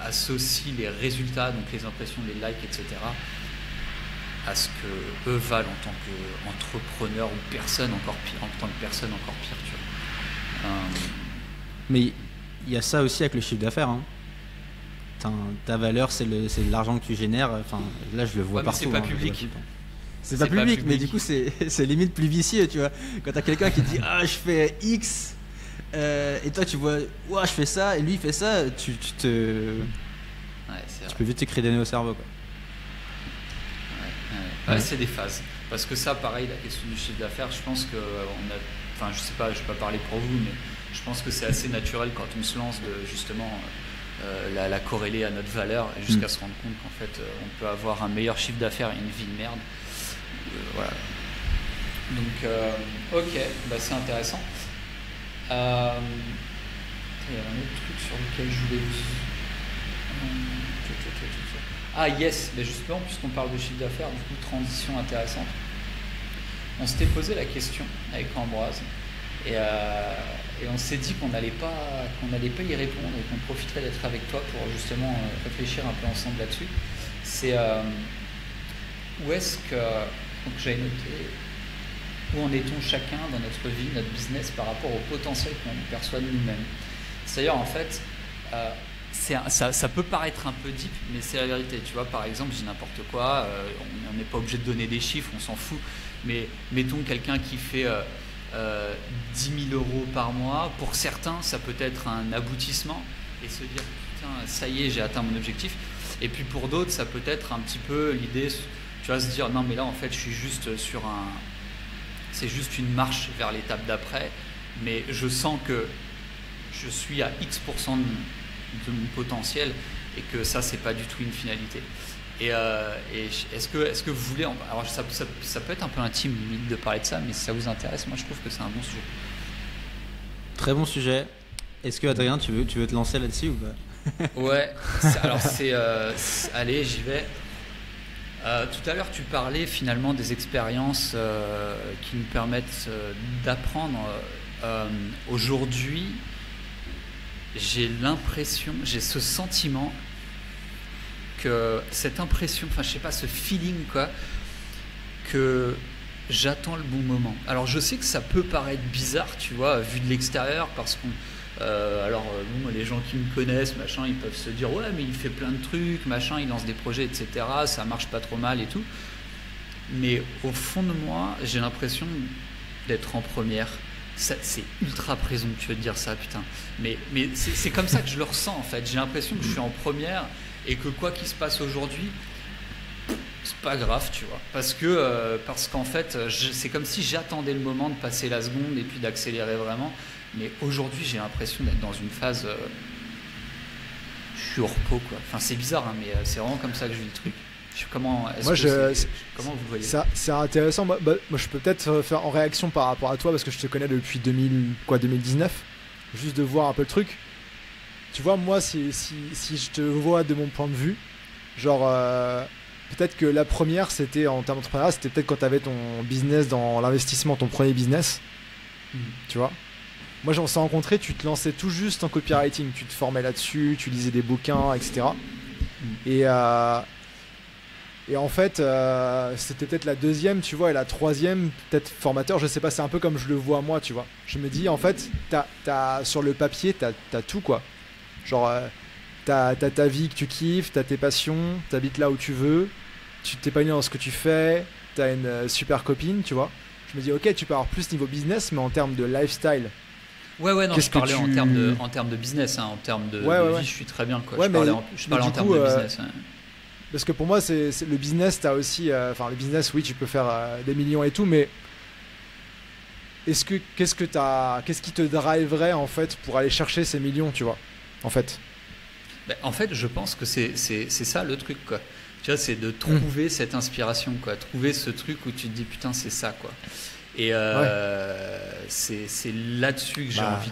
associent les résultats, donc les impressions, les likes, etc., à ce que eux valent en tant qu'entrepreneur ou personne encore pire, en tant que personne encore pire, tu vois. Mais il y a ça aussi avec le chiffre d'affaires, hein. Ta valeur, c'est l'argent que tu génères. Enfin, là, je le vois partout. C'est pas public. C'est pas public, mais du coup, c'est limite plus vicieux, tu vois. Quand t'as quelqu'un qui te dit ah, je fais X, et toi tu vois ouah, je fais ça, et lui il fait ça, tu peux vite te créer des nœuds au cerveau, quoi. Ouais, c'est des phases. Parce que ça, pareil, la question du chiffre d'affaires, je pense que je sais pas, je vais pas parler pour vous, mais je pense que c'est assez naturel quand on se lance de justement la corréler à notre valeur et jusqu'à se rendre compte qu'en fait, on peut avoir un meilleur chiffre d'affaires et une vie de merde. Voilà. Donc, ok, c'est intéressant. Il y avait un autre truc sur lequel je voulais vous... Ah yes, mais justement, puisqu'on parle de chiffre d'affaires, du coup, transition intéressante. On s'était posé la question avec Ambroise et on s'est dit qu'on n'allait pas y répondre et qu'on profiterait d'être avec toi pour justement réfléchir un peu ensemble là-dessus. C'est où est-ce que, donc j'avais noté, où en est-on chacun dans notre vie, notre business par rapport au potentiel qu'on perçoit de nous-mêmes. C'est-à-dire en fait... ça peut paraître un peu deep, mais c'est la vérité. Tu vois, par exemple, je dis n'importe quoi, on n'est pas obligé de donner des chiffres, on s'en fout. Mais mettons quelqu'un qui fait 10 000 € par mois. Pour certains, ça peut être un aboutissement et se dire putain, ça y est, j'ai atteint mon objectif. Et puis pour d'autres, ça peut être un petit peu l'idée, tu vas se dire non, mais là en fait, je suis juste c'est juste une marche vers l'étape d'après, mais je sens que je suis à X% de mon potentiel et que ça, c'est pas du tout une finalité. Et est-ce que vous voulez... Alors, ça peut être un peu intime, limite, de parler de ça, mais si ça vous intéresse, moi, je trouve que c'est un bon sujet. Très bon sujet. Est-ce que, Adrien, tu veux te lancer là-dessus ou pas? Ouais. Alors, allez, j'y vais. Tout à l'heure, tu parlais finalement des expériences qui nous permettent d'apprendre. Aujourd'hui, j'ai ce sentiment que cette impression, enfin je sais pas, ce feeling quoi, que j'attends le bon moment. Alors je sais que ça peut paraître bizarre, tu vois, vu de l'extérieur, parce qu'on bon, les gens qui me connaissent, machin, ils peuvent se dire ouais mais il fait plein de trucs, machin, il lance des projets, etc. Ça marche pas trop mal et tout. Mais au fond de moi, j'ai l'impression d'être en première. C'est ultra présomptueux de dire ça, putain. Mais c'est comme ça que je le ressens en fait. J'ai l'impression que je suis en première et que quoi qu'il se passe aujourd'hui, c'est pas grave, tu vois. Parce qu'en fait, c'est comme si j'attendais le moment de passer la seconde et puis d'accélérer vraiment. Mais aujourd'hui, j'ai l'impression d'être dans une phase. Je suis au repos, quoi. Enfin, c'est bizarre, hein, mais c'est vraiment comme ça que je vis le truc. Comment vous voyez ça? C'est intéressant. Moi, je peux peut-être faire en réaction par rapport à toi parce que je te connais depuis 2019. Juste de voir un peu le truc. Tu vois, moi, si je te vois de mon point de vue, genre, peut-être que la première, c'était en termes d'entrepreneuriat, c'était peut-être quand tu avais ton business dans l'investissement, ton premier business. Tu vois. Moi, on s'est rencontrés, tu te lançais tout juste en copywriting. Tu te formais là-dessus, tu lisais des bouquins, etc. Et en fait, c'était peut-être la deuxième, tu vois, et la troisième, peut-être formateur, je sais pas, c'est un peu comme je le vois moi, tu vois. Je me dis, en fait, sur le papier, t'as tout, quoi. Genre, t'as ta vie que tu kiffes, t'as tes passions, t'habites là où tu veux, tu t'épanouis dans ce que tu fais, t'as une super copine, tu vois. Je me dis, ok, tu peux avoir plus niveau business, mais en termes de lifestyle. Ouais, non, je parlais en termes de business, hein, en termes de vie, je suis très bien, quoi. Ouais, je parlais en termes de business. Hein. Parce que pour moi, c'est le business, t'as aussi... le business, oui, tu peux faire des millions et tout, mais qu'est-ce qui te driverait, en fait, pour aller chercher ces millions, tu vois, en fait? En fait, je pense que c'est ça le truc, quoi. Tu vois, c'est de trouver cette inspiration, quoi. Trouver ce truc où tu te dis, putain, c'est ça, quoi. Et c'est là-dessus que j'ai envie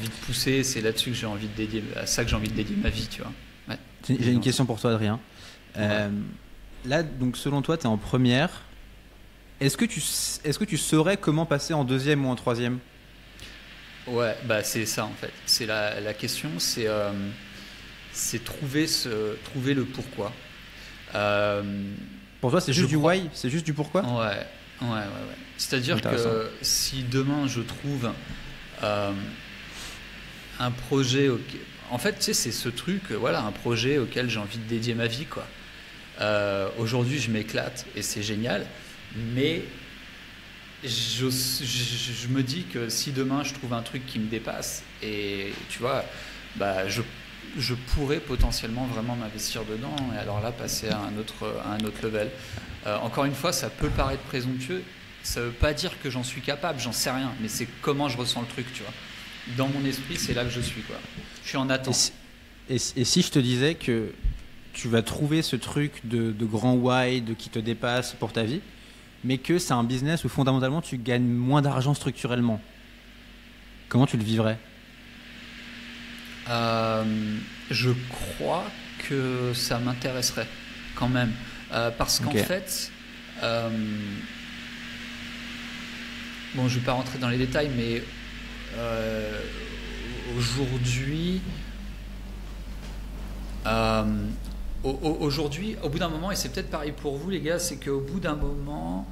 de pousser, c'est là-dessus que j'ai envie de dédier, à ça que j'ai envie de dédier ma vie, tu vois. Ouais. J'ai une question pour toi, Adrien. Là, donc selon toi, tu es en première. Est-ce que tu saurais comment passer en deuxième ou en troisième? Ouais, c'est ça en fait. C'est la question, c'est trouver le pourquoi. Pour toi, c'est juste du why, c'est juste du pourquoi? Ouais. C'est-à-dire que si demain je trouve un projet, en fait, tu sais, c'est ce truc, voilà, un projet auquel j'ai envie de dédier ma vie, quoi. Aujourd'hui, je m'éclate et c'est génial, mais je me dis que si demain je trouve un truc qui me dépasse et tu vois, je pourrais potentiellement vraiment m'investir dedans et alors là passer à un autre level. Encore une fois, ça peut paraître présomptueux, ça veut pas dire que j'en suis capable, j'en sais rien, mais c'est comment je ressens le truc, tu vois. Dans mon esprit, c'est là que je suis, quoi. Je suis en attente. Et si je te disais que tu vas trouver ce truc de grand why, qui te dépasse pour ta vie, mais que c'est un business où fondamentalement tu gagnes moins d'argent structurellement, comment tu le vivrais? Je crois que ça m'intéresserait quand même, parce qu'en fait, bon, je vais pas rentrer dans les détails, mais aujourd'hui, au bout d'un moment, et c'est peut-être pareil pour vous les gars, c'est qu'au bout d'un moment,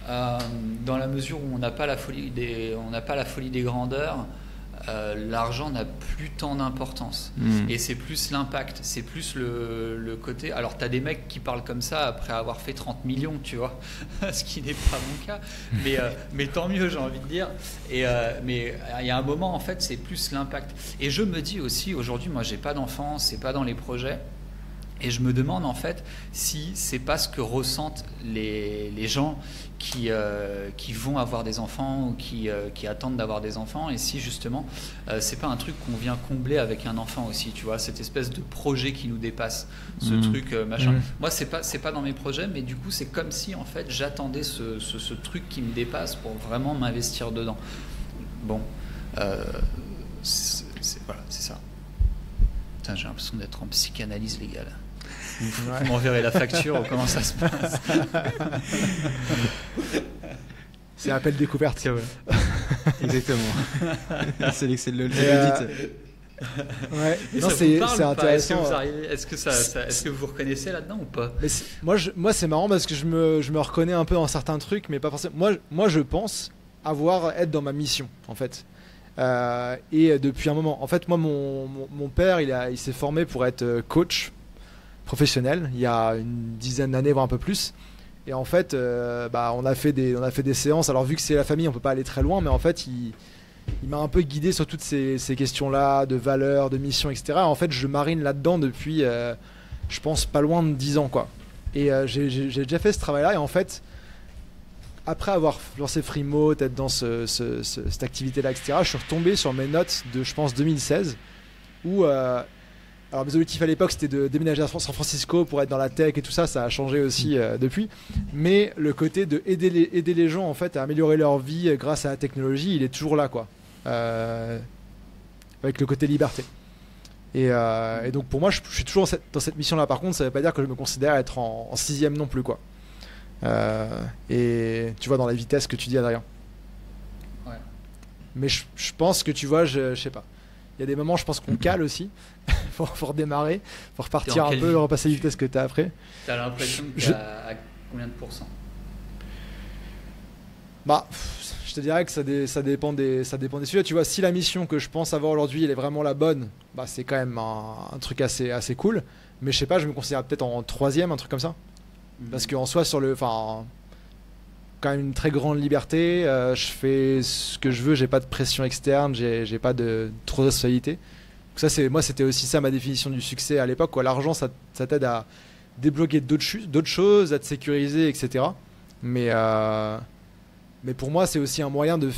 dans la mesure où on n'a pas la folie des grandeurs, l'argent n'a plus tant d'importance. Et c'est plus l'impact, c'est plus le côté... Alors tu as des mecs qui parlent comme ça après avoir fait 30 millions, tu vois, ce qui n'est pas mon cas, mais tant mieux, j'ai envie de dire. Mais il y a un moment, en fait, c'est plus l'impact. Et je me dis aussi, aujourd'hui, moi j'ai pas d'enfants, c'est pas dans les projets, Et je me demande en fait si c'est pas ce que ressentent les gens qui vont avoir des enfants ou qui attendent d'avoir des enfants, et si justement c'est pas un truc qu'on vient combler avec un enfant aussi, tu vois, cette espèce de projet qui nous dépasse, ce truc machin. Moi c'est pas dans mes projets, mais du coup c'est comme si en fait j'attendais ce truc qui me dépasse pour vraiment m'investir dedans. Bon, voilà, c'est ça. Putain, j'ai l'impression d'être en psychanalyse, les gars là. Vous m'enverrez la facture ou comment ça se passe? C'est appel découverte. Exactement. C'est le ouais. Et non, ça c'est vous parle ou pas? intéressant. Est-ce que vous vous reconnaissez là-dedans ou pas? Mais moi c'est marrant parce que je me reconnais un peu dans certains trucs, mais pas forcément. Moi je pense être dans ma mission en fait. Et depuis un moment, en fait, moi mon père il s'est formé pour être coach professionnel il y a une dizaine d'années, voire un peu plus. Et en fait, on a fait des séances. Alors vu que c'est la famille, on peut pas aller très loin, mais en fait, il m'a un peu guidé sur toutes ces questions-là de valeurs, de mission, etc. En fait, je marine là-dedans depuis, je pense, pas loin de 10 ans, quoi. Et j'ai déjà fait ce travail-là. Et en fait, après avoir lancé Freemode, être dans cette activité-là, etc., je suis retombé sur mes notes de, je pense, 2016, où alors mes objectifs à l'époque c'était de déménager à San Francisco pour être dans la tech et tout ça, ça a changé aussi depuis. Mais le côté de aider les gens en fait à améliorer leur vie grâce à la technologie, il est toujours là, quoi. Avec le côté liberté. Et donc pour moi, je suis toujours dans cette mission-là. Par contre, ça veut pas dire que je me considère être en 6ème non plus, quoi. Et tu vois, dans la vitesse que tu dis, Adrien. Ouais. Mais je pense que tu vois, je sais pas. Il y a des moments, je pense qu'on cale aussi. faut redémarrer, faut repartir un peu, repasser la vitesse que tu as après. Tu as l'impression que tu à combien de pourcents? Bah, je te dirais que ça dépend des sujets. Tu vois, si la mission que je pense avoir aujourd'hui, elle est vraiment la bonne, bah c'est quand même un truc assez cool. Mais je sais pas, je me considère peut-être en 3ème, un truc comme ça. Parce qu'en soi, quand même une très grande liberté, je fais ce que je veux, j'ai pas de pression externe, j'ai pas de trop de responsabilité. Donc ça, moi c'était aussi ça ma définition du succès à l'époque, quoi. L'argent ça t'aide à débloquer d'autres choses, à te sécuriser, etc. Mais pour moi c'est aussi un moyen de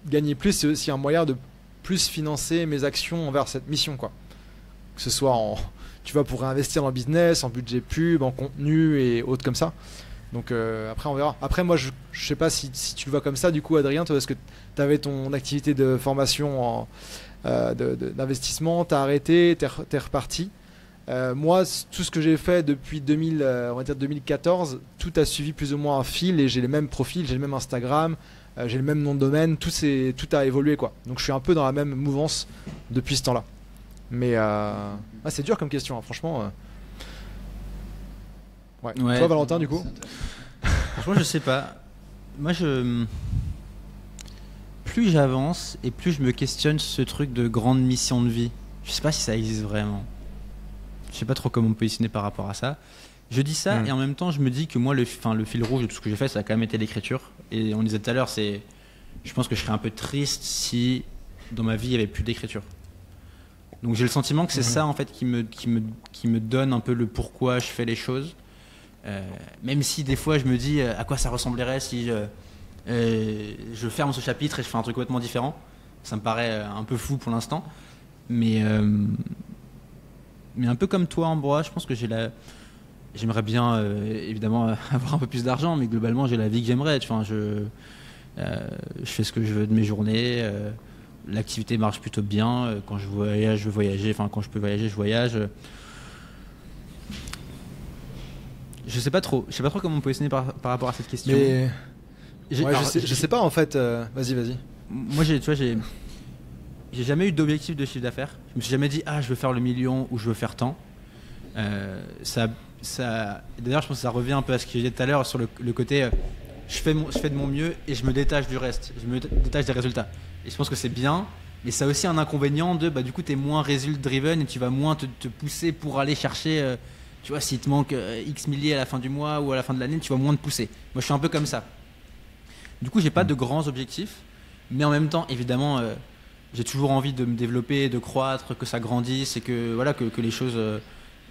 gagner plus, c'est aussi un moyen de plus financer mes actions envers cette mission, quoi. Que ce soit tu vois, pour réinvestir dans le business, en budget pub, en contenu et autres comme ça. Donc après on verra. Après moi je sais pas si tu le vois comme ça du coup, Adrien, toi, parce que tu avais ton activité de formation d'investissement, t'as arrêté, t'es reparti. Moi tout ce que j'ai fait depuis on va dire 2014, tout a suivi plus ou moins un fil et j'ai les mêmes profils, j'ai le même Instagram, j'ai le même nom de domaine, tout a évolué, quoi. Donc je suis un peu dans la même mouvance depuis ce temps-là. Mais c'est dur comme question, hein, franchement. Ouais. Toi, Valentin, du coup? Franchement, je sais pas. Moi, plus j'avance et plus je me questionne ce truc de grande mission de vie. Je sais pas si ça existe vraiment. Je sais pas trop comment me positionner par rapport à ça. Je dis ça et en même temps, je me dis que moi, le fil rouge de tout ce que j'ai fait, ça a quand même été l'écriture. Et on disait tout à l'heure, je pense que je serais un peu triste si dans ma vie, il y avait plus d'écriture. Donc j'ai le sentiment que c'est ça en fait qui me donne un peu le pourquoi je fais les choses. Même si des fois je me dis à quoi ça ressemblerait si je ferme ce chapitre et je fais un truc complètement différent. Ça me paraît un peu fou pour l'instant. Mais un peu comme toi, Ambroise, je pense que j'aimerais bien évidemment avoir un peu plus d'argent, mais globalement j'ai la vie que j'aimerais. Enfin, je fais ce que je veux de mes journées. L'activité marche plutôt bien. Quand je voyage, je veux voyager. Enfin, quand je peux voyager, je voyage. Je sais pas trop comment me positionner par rapport à cette question. Mais je sais pas en fait. Vas-y. Moi, j'ai jamais eu d'objectif de chiffre d'affaires. Je me suis jamais dit je veux faire le million ou je veux faire tant. D'ailleurs, je pense que ça revient un peu à ce que j'ai dit tout à l'heure sur le côté. Je fais de mon mieux et je me détache du reste. Je me détache des résultats. Et je pense que c'est bien, mais ça a aussi un inconvénient de du coup tu es moins result driven et tu vas moins te pousser pour aller chercher tu vois, s'il te manque X milliers à la fin du mois ou à la fin de l'année, tu vas moins te pousser. Moi je suis un peu comme ça. Du coup j'ai pas de grands objectifs, mais en même temps évidemment j'ai toujours envie de me développer, de croître, que ça grandisse et que voilà que les choses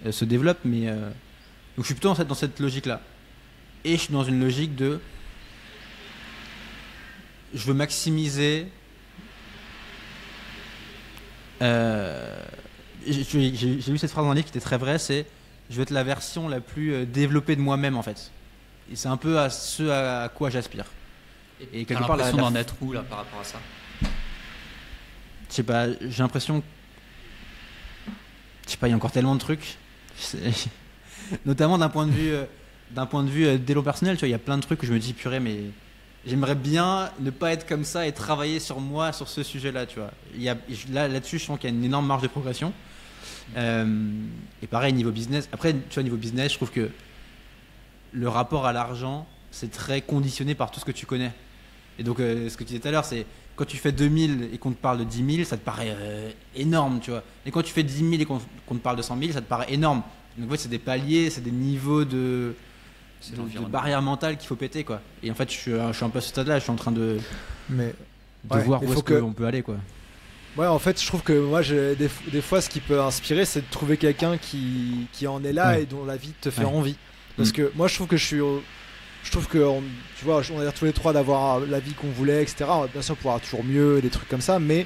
se développe, mais donc je suis plutôt dans cette logique-là. Et je suis dans une logique de je veux maximiser. J'ai lu cette phrase dans un livre qui était très vraie, c'est je veux être la version la plus développée de moi-même en fait. Et c'est un peu à quoi j'aspire. Et quelque part, l'impression d'en être où là par rapport à ça? Je sais pas, j'ai l'impression. Je sais pas, il y a encore tellement de trucs. Notamment d'un point de vue d'élan personnel, tu vois, il y a plein de trucs que je me dis purée, mais j'aimerais bien ne pas être comme ça et travailler sur moi sur ce sujet-là, tu vois. Là-dessus, je sens qu'il y a une énorme marge de progression. Et pareil niveau business. Après, tu vois, niveau business, je trouve que le rapport à l'argent, c'est très conditionné par tout ce que tu connais. Et donc, ce que tu disais tout à l'heure, c'est quand tu fais 2000 et qu'on te parle de 10 000, ça te paraît énorme, tu vois. Et quand tu fais 10 000 et qu'on te parle de 100 000, ça te paraît énorme. Donc, en fait, c'est des paliers, c'est des niveaux de barrière mentale qu'il faut péter, quoi. Et en fait, je suis un peu à ce stade-là, je suis en train de voir où est-ce qu'on peut aller, quoi. Ouais, en fait, je trouve que moi, des fois, ce qui peut inspirer, c'est de trouver quelqu'un qui en est là et dont la vie te fait envie. Parce que moi, je trouve que tu vois, on a l'air tous les trois d'avoir la vie qu'on voulait, etc. Bien sûr, on pourra toujours mieux, des trucs comme ça, mais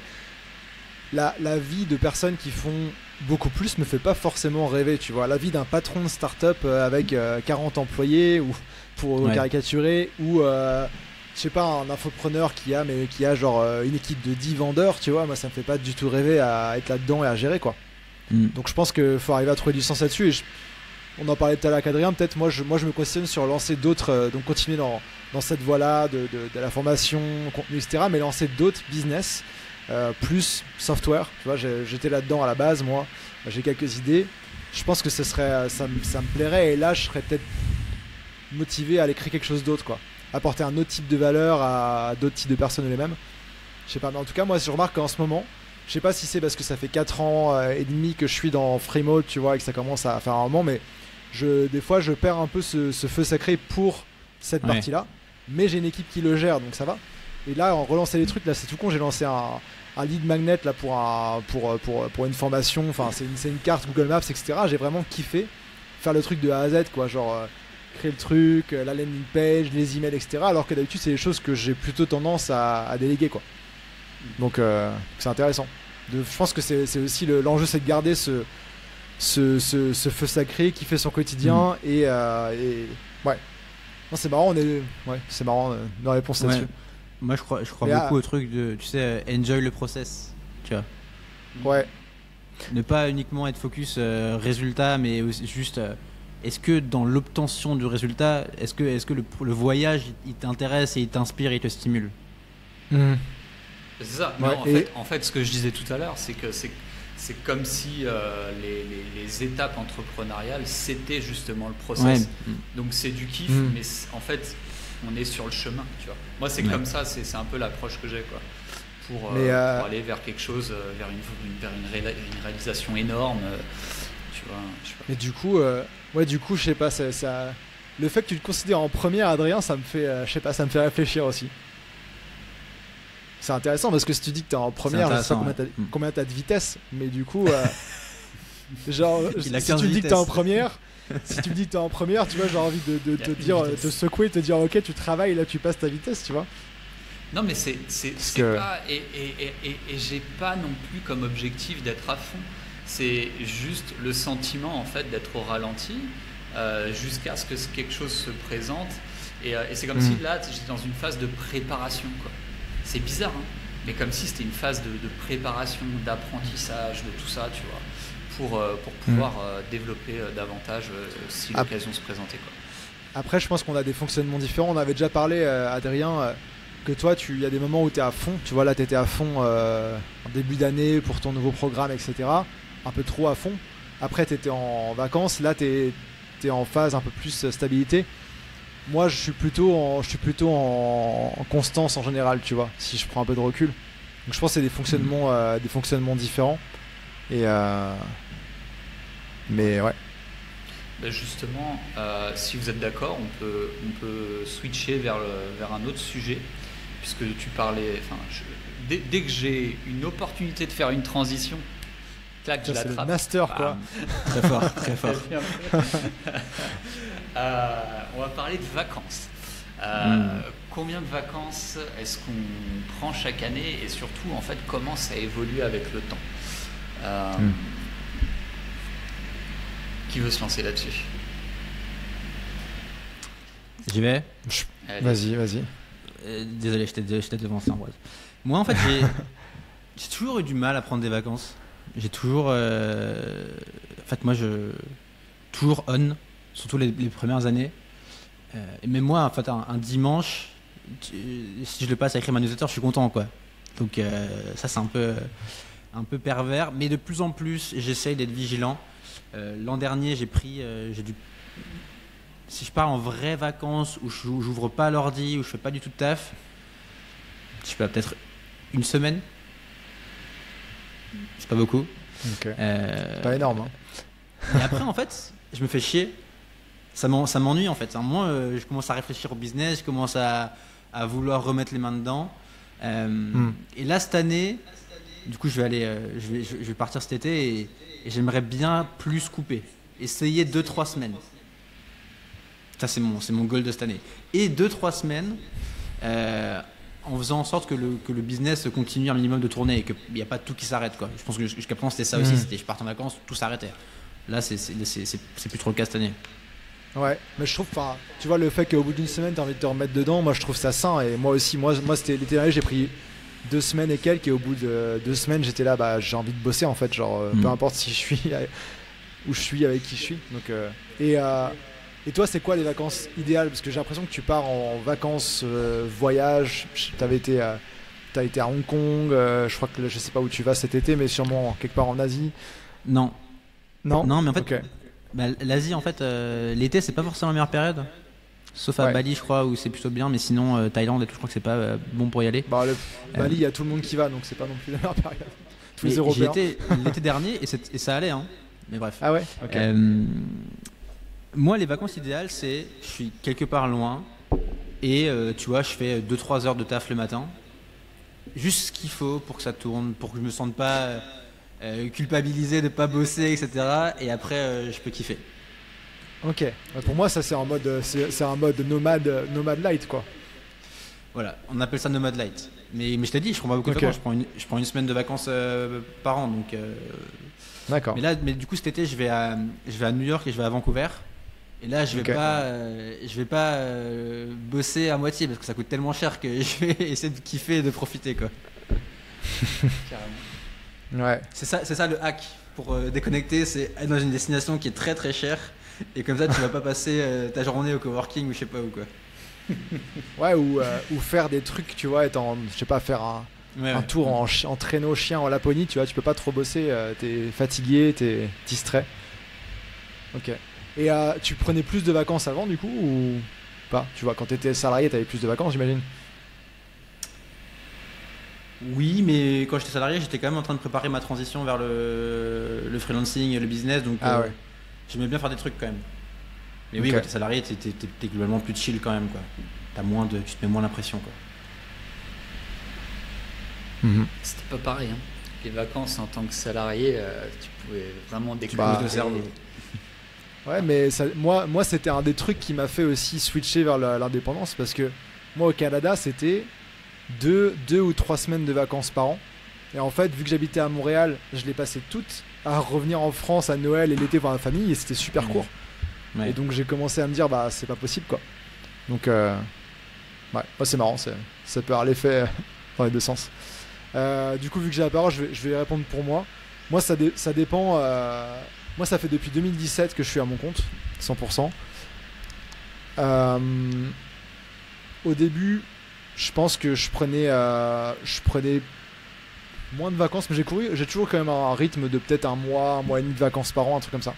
la vie de personnes qui font beaucoup plus me fait pas forcément rêver, tu vois. La vie d'un patron de start-up avec 40 employés, ou pour caricaturer, ou je sais pas, un infopreneur qui a genre une équipe de 10 vendeurs, tu vois. Moi, ça me fait pas du tout rêver à être là-dedans et à gérer, quoi. Donc je pense qu'il faut arriver à trouver du sens là-dessus. Et on en parlait tout à l'heure avec Adrien, peut-être moi je me questionne sur lancer d'autres, donc continuer dans cette voie-là de la formation, contenu, etc., mais lancer d'autres business, plus software, tu vois. J'étais là-dedans à la base, moi, j'ai quelques idées, je pense que ça me plairait, et là je serais peut-être motivé à aller créer quelque chose d'autre, quoi. Apporter un autre type de valeur à d'autres types de personnes les mêmes, je sais pas, mais en tout cas moi je remarque qu'en ce moment, je sais pas si c'est parce que ça fait 4 ans et demi que je suis dans free mode, tu vois, et que ça commence à faire un moment, mais des fois je perds un peu ce feu sacré pour cette partie-là, mais j'ai une équipe qui le gère, donc ça va. Et là, en relancer les trucs, là c'est tout con, j'ai lancé un lead magnet là pour une formation, enfin c'est une carte Google Maps, etc. J'ai vraiment kiffé faire le truc de A à Z, quoi, genre créer le truc, la landing page, les emails, etc. Alors que d'habitude c'est des choses que j'ai plutôt tendance à déléguer, quoi. Donc c'est intéressant. Je pense que c'est aussi l'enjeu, c'est de garder ce feu sacré qui fait son quotidien et ouais. Non, c'est marrant, c'est marrant nos réponses là-dessus. Moi je crois beaucoup au truc de, tu sais, enjoy le process, tu vois. Ouais. Ne pas uniquement être focus résultat, mais aussi juste est-ce que dans l'obtention du résultat, est-ce que le voyage il t'intéresse et il t'inspire et il te stimule. C'est ça. Non, en fait, ce que je disais tout à l'heure, c'est que c'est comme si les étapes entrepreneuriales, c'était justement le process. Donc c'est du kiff, mais en fait, on est sur le chemin, tu vois. Moi, c'est comme ça, c'est un peu l'approche que j'ai, quoi. Pour aller vers quelque chose, vers une réalisation énorme, tu vois. Je sais pas. Mais du coup, je sais pas, ça, le fait que tu te considères en première, Adrien, ça me fait, je sais pas, ça me fait réfléchir aussi. C'est intéressant parce que si tu dis que t'es en première, je sais pas combien t'as de vitesse, mais du coup, genre, si tu me dis que t'es en première, tu vois, j'ai envie de te dire, te secouer, te dire ok, tu travailles, là tu passes ta vitesse, tu vois. Non, mais c'est pas, et j'ai pas non plus comme objectif d'être à fond. C'est juste le sentiment en fait d'être au ralenti jusqu'à ce que quelque chose se présente, et c'est comme si là j'étais dans une phase de préparation, quoi. C'est bizarre, hein, mais comme si c'était une phase de préparation, d'apprentissage, de tout ça, tu vois, pour pouvoir développer davantage si l'occasion se présentait, quoi. Après, je pense qu'on a des fonctionnements différents. On avait déjà parlé, Adrien, que toi, il y a des moments où tu es à fond. Tu vois, là, tu étais à fond en début d'année pour ton nouveau programme, etc. Un peu trop à fond. Après, tu étais en vacances. Là, tu es en phase un peu plus stabilité. Moi, je suis plutôt en constance en général, tu vois, si je prends un peu de recul. Donc, je pense que c'est des fonctionnements différents. Et mais ouais. Ben justement, si vous êtes d'accord, on peut switcher vers un autre sujet, puisque tu parlais. Enfin, dès que j'ai une opportunité de faire une transition, clac, je C'est le l'attrape. master, quoi. Très fort, très fort. On va parler de vacances. Combien de vacances est-ce qu'on prend chaque année et surtout, en fait, comment ça évolue avec le temps Qui veut se lancer là-dessus? J'y vais. Vas-y. Désolé, je t'ai devancé en vrai. Moi, en fait, j'ai toujours eu du mal à prendre des vacances. J'ai toujours. En fait, moi, toujours on, surtout les premières années. Et même moi, en fait, un dimanche, si je le passe à écrire ma newsletter, je suis content, quoi. Donc, ça, c'est un peu pervers. Mais de plus en plus, j'essaye d'être vigilant. L'an dernier, j'ai dû. Si je pars en vraies vacances où j'ouvre pas l'ordi, où je fais pas du tout de taf, je peux peut-être une semaine. C'est pas beaucoup. Okay. C'est pas énorme. Et après, en fait, je me fais chier. Ça m'ennuie, en fait. À un moment, je commence à réfléchir au business, je commence à vouloir remettre les mains dedans. Et là, cette année, du coup, je vais partir cet été et j'aimerais bien plus couper. Essayer 2-3 semaines. Ça, c'est mon goal de cette année. Et 2-3 semaines en faisant en sorte que le business continue un minimum de tourner et qu'il n'y a pas tout qui s'arrête, quoi. Je pense que jusqu'à présent, c'était ça aussi. C'était je partais en vacances, tout s'arrêtait. Là, c'est plus trop le cas cette année. Ouais, mais je trouve, tu vois, le fait qu'au bout d'une semaine, tu as envie de te remettre dedans, moi, je trouve ça sain. Et moi aussi, moi c'était l'été dernier, j'ai pris 2 semaines et quelques. Et au bout de 2 semaines, j'étais là, j'ai envie de bosser, en fait. Genre, peu importe si je suis où je suis, avec qui je suis. Donc, et toi, c'est quoi les vacances idéales? Parce que j'ai l'impression que tu pars en vacances, voyage. T'as été à Hong Kong. Je crois que je sais pas où tu vas cet été, mais sûrement quelque part en Asie. Non, mais en fait, okay. L'Asie, en fait, l'été, c'est pas forcément la meilleure période. Sauf à Bali, je crois, où c'est plutôt bien. Mais sinon, Thaïlande et tout, je crois que c'est pas bon pour y aller. Bali, il y a tout le monde qui va, donc c'est pas non plus la meilleure période. Tous les Européens. J'y étais l'été dernier et ça allait, hein. Mais bref. Ah ouais. Ok. Moi, les vacances idéales, c'est je suis quelque part loin et tu vois, je fais 2-3 heures de taf le matin. Juste ce qu'il faut pour que ça tourne, pour que je me sente pas culpabilisé de pas bosser, etc. Et après, je peux kiffer. Ok. Pour moi, ça c'est un mode nomade light, quoi. Voilà, on appelle ça nomad light. Mais je t'ai dit, je prends pas beaucoup de vacances. Je prends une semaine de vacances par an, donc. D'accord. Mais du coup, cet été, je vais à New York et je vais à Vancouver. Et là, je vais pas bosser à moitié parce que ça coûte tellement cher que je vais essayer de kiffer et de profiter, quoi. Carrément. Ouais. C'est ça le hack pour déconnecter, c'est aller dans une destination qui est très très chère et comme ça tu vas pas passer ta journée au coworking ou je sais pas où, quoi. Ouais, ou faire des trucs, tu vois, faire un tour en traîneau chien en Laponie, tu vois, tu peux pas trop bosser, t'es fatigué, t'es distrait. Ok. Et tu prenais plus de vacances avant, du coup, ou pas? Tu vois, quand t'étais salarié, t'avais plus de vacances, j'imagine. Oui, mais quand j'étais salarié, j'étais quand même en train de préparer ma transition vers le freelancing et le business, donc j'aimais bien faire des trucs quand même. Mais oui, quand t'es salarié, t'es globalement plus chill quand même, quoi. Tu te mets moins l'impression, quoi. C'était pas pareil, hein. Les vacances en tant que salarié, tu pouvais vraiment déclencher le cerveau. Ouais, mais moi c'était un des trucs qui m'a fait aussi switcher vers l'indépendance, parce que moi au Canada c'était 2 ou 3 semaines de vacances par an, et en fait vu que j'habitais à Montréal, je les passais toutes à revenir en France à Noël et l'été voir ma famille, et c'était super court. Et donc j'ai commencé à me dire c'est pas possible, quoi. Donc moi c'est marrant, ça peut avoir l'effet dans les deux sens. Du coup, vu que j'ai la parole, je vais répondre pour moi. Moi ça dépend. Moi ça fait depuis 2017 que je suis à mon compte 100%. Au début je pense que je prenais moins de vacances, mais j'ai toujours quand même un rythme de peut-être un mois et demi de vacances par an, un truc comme ça.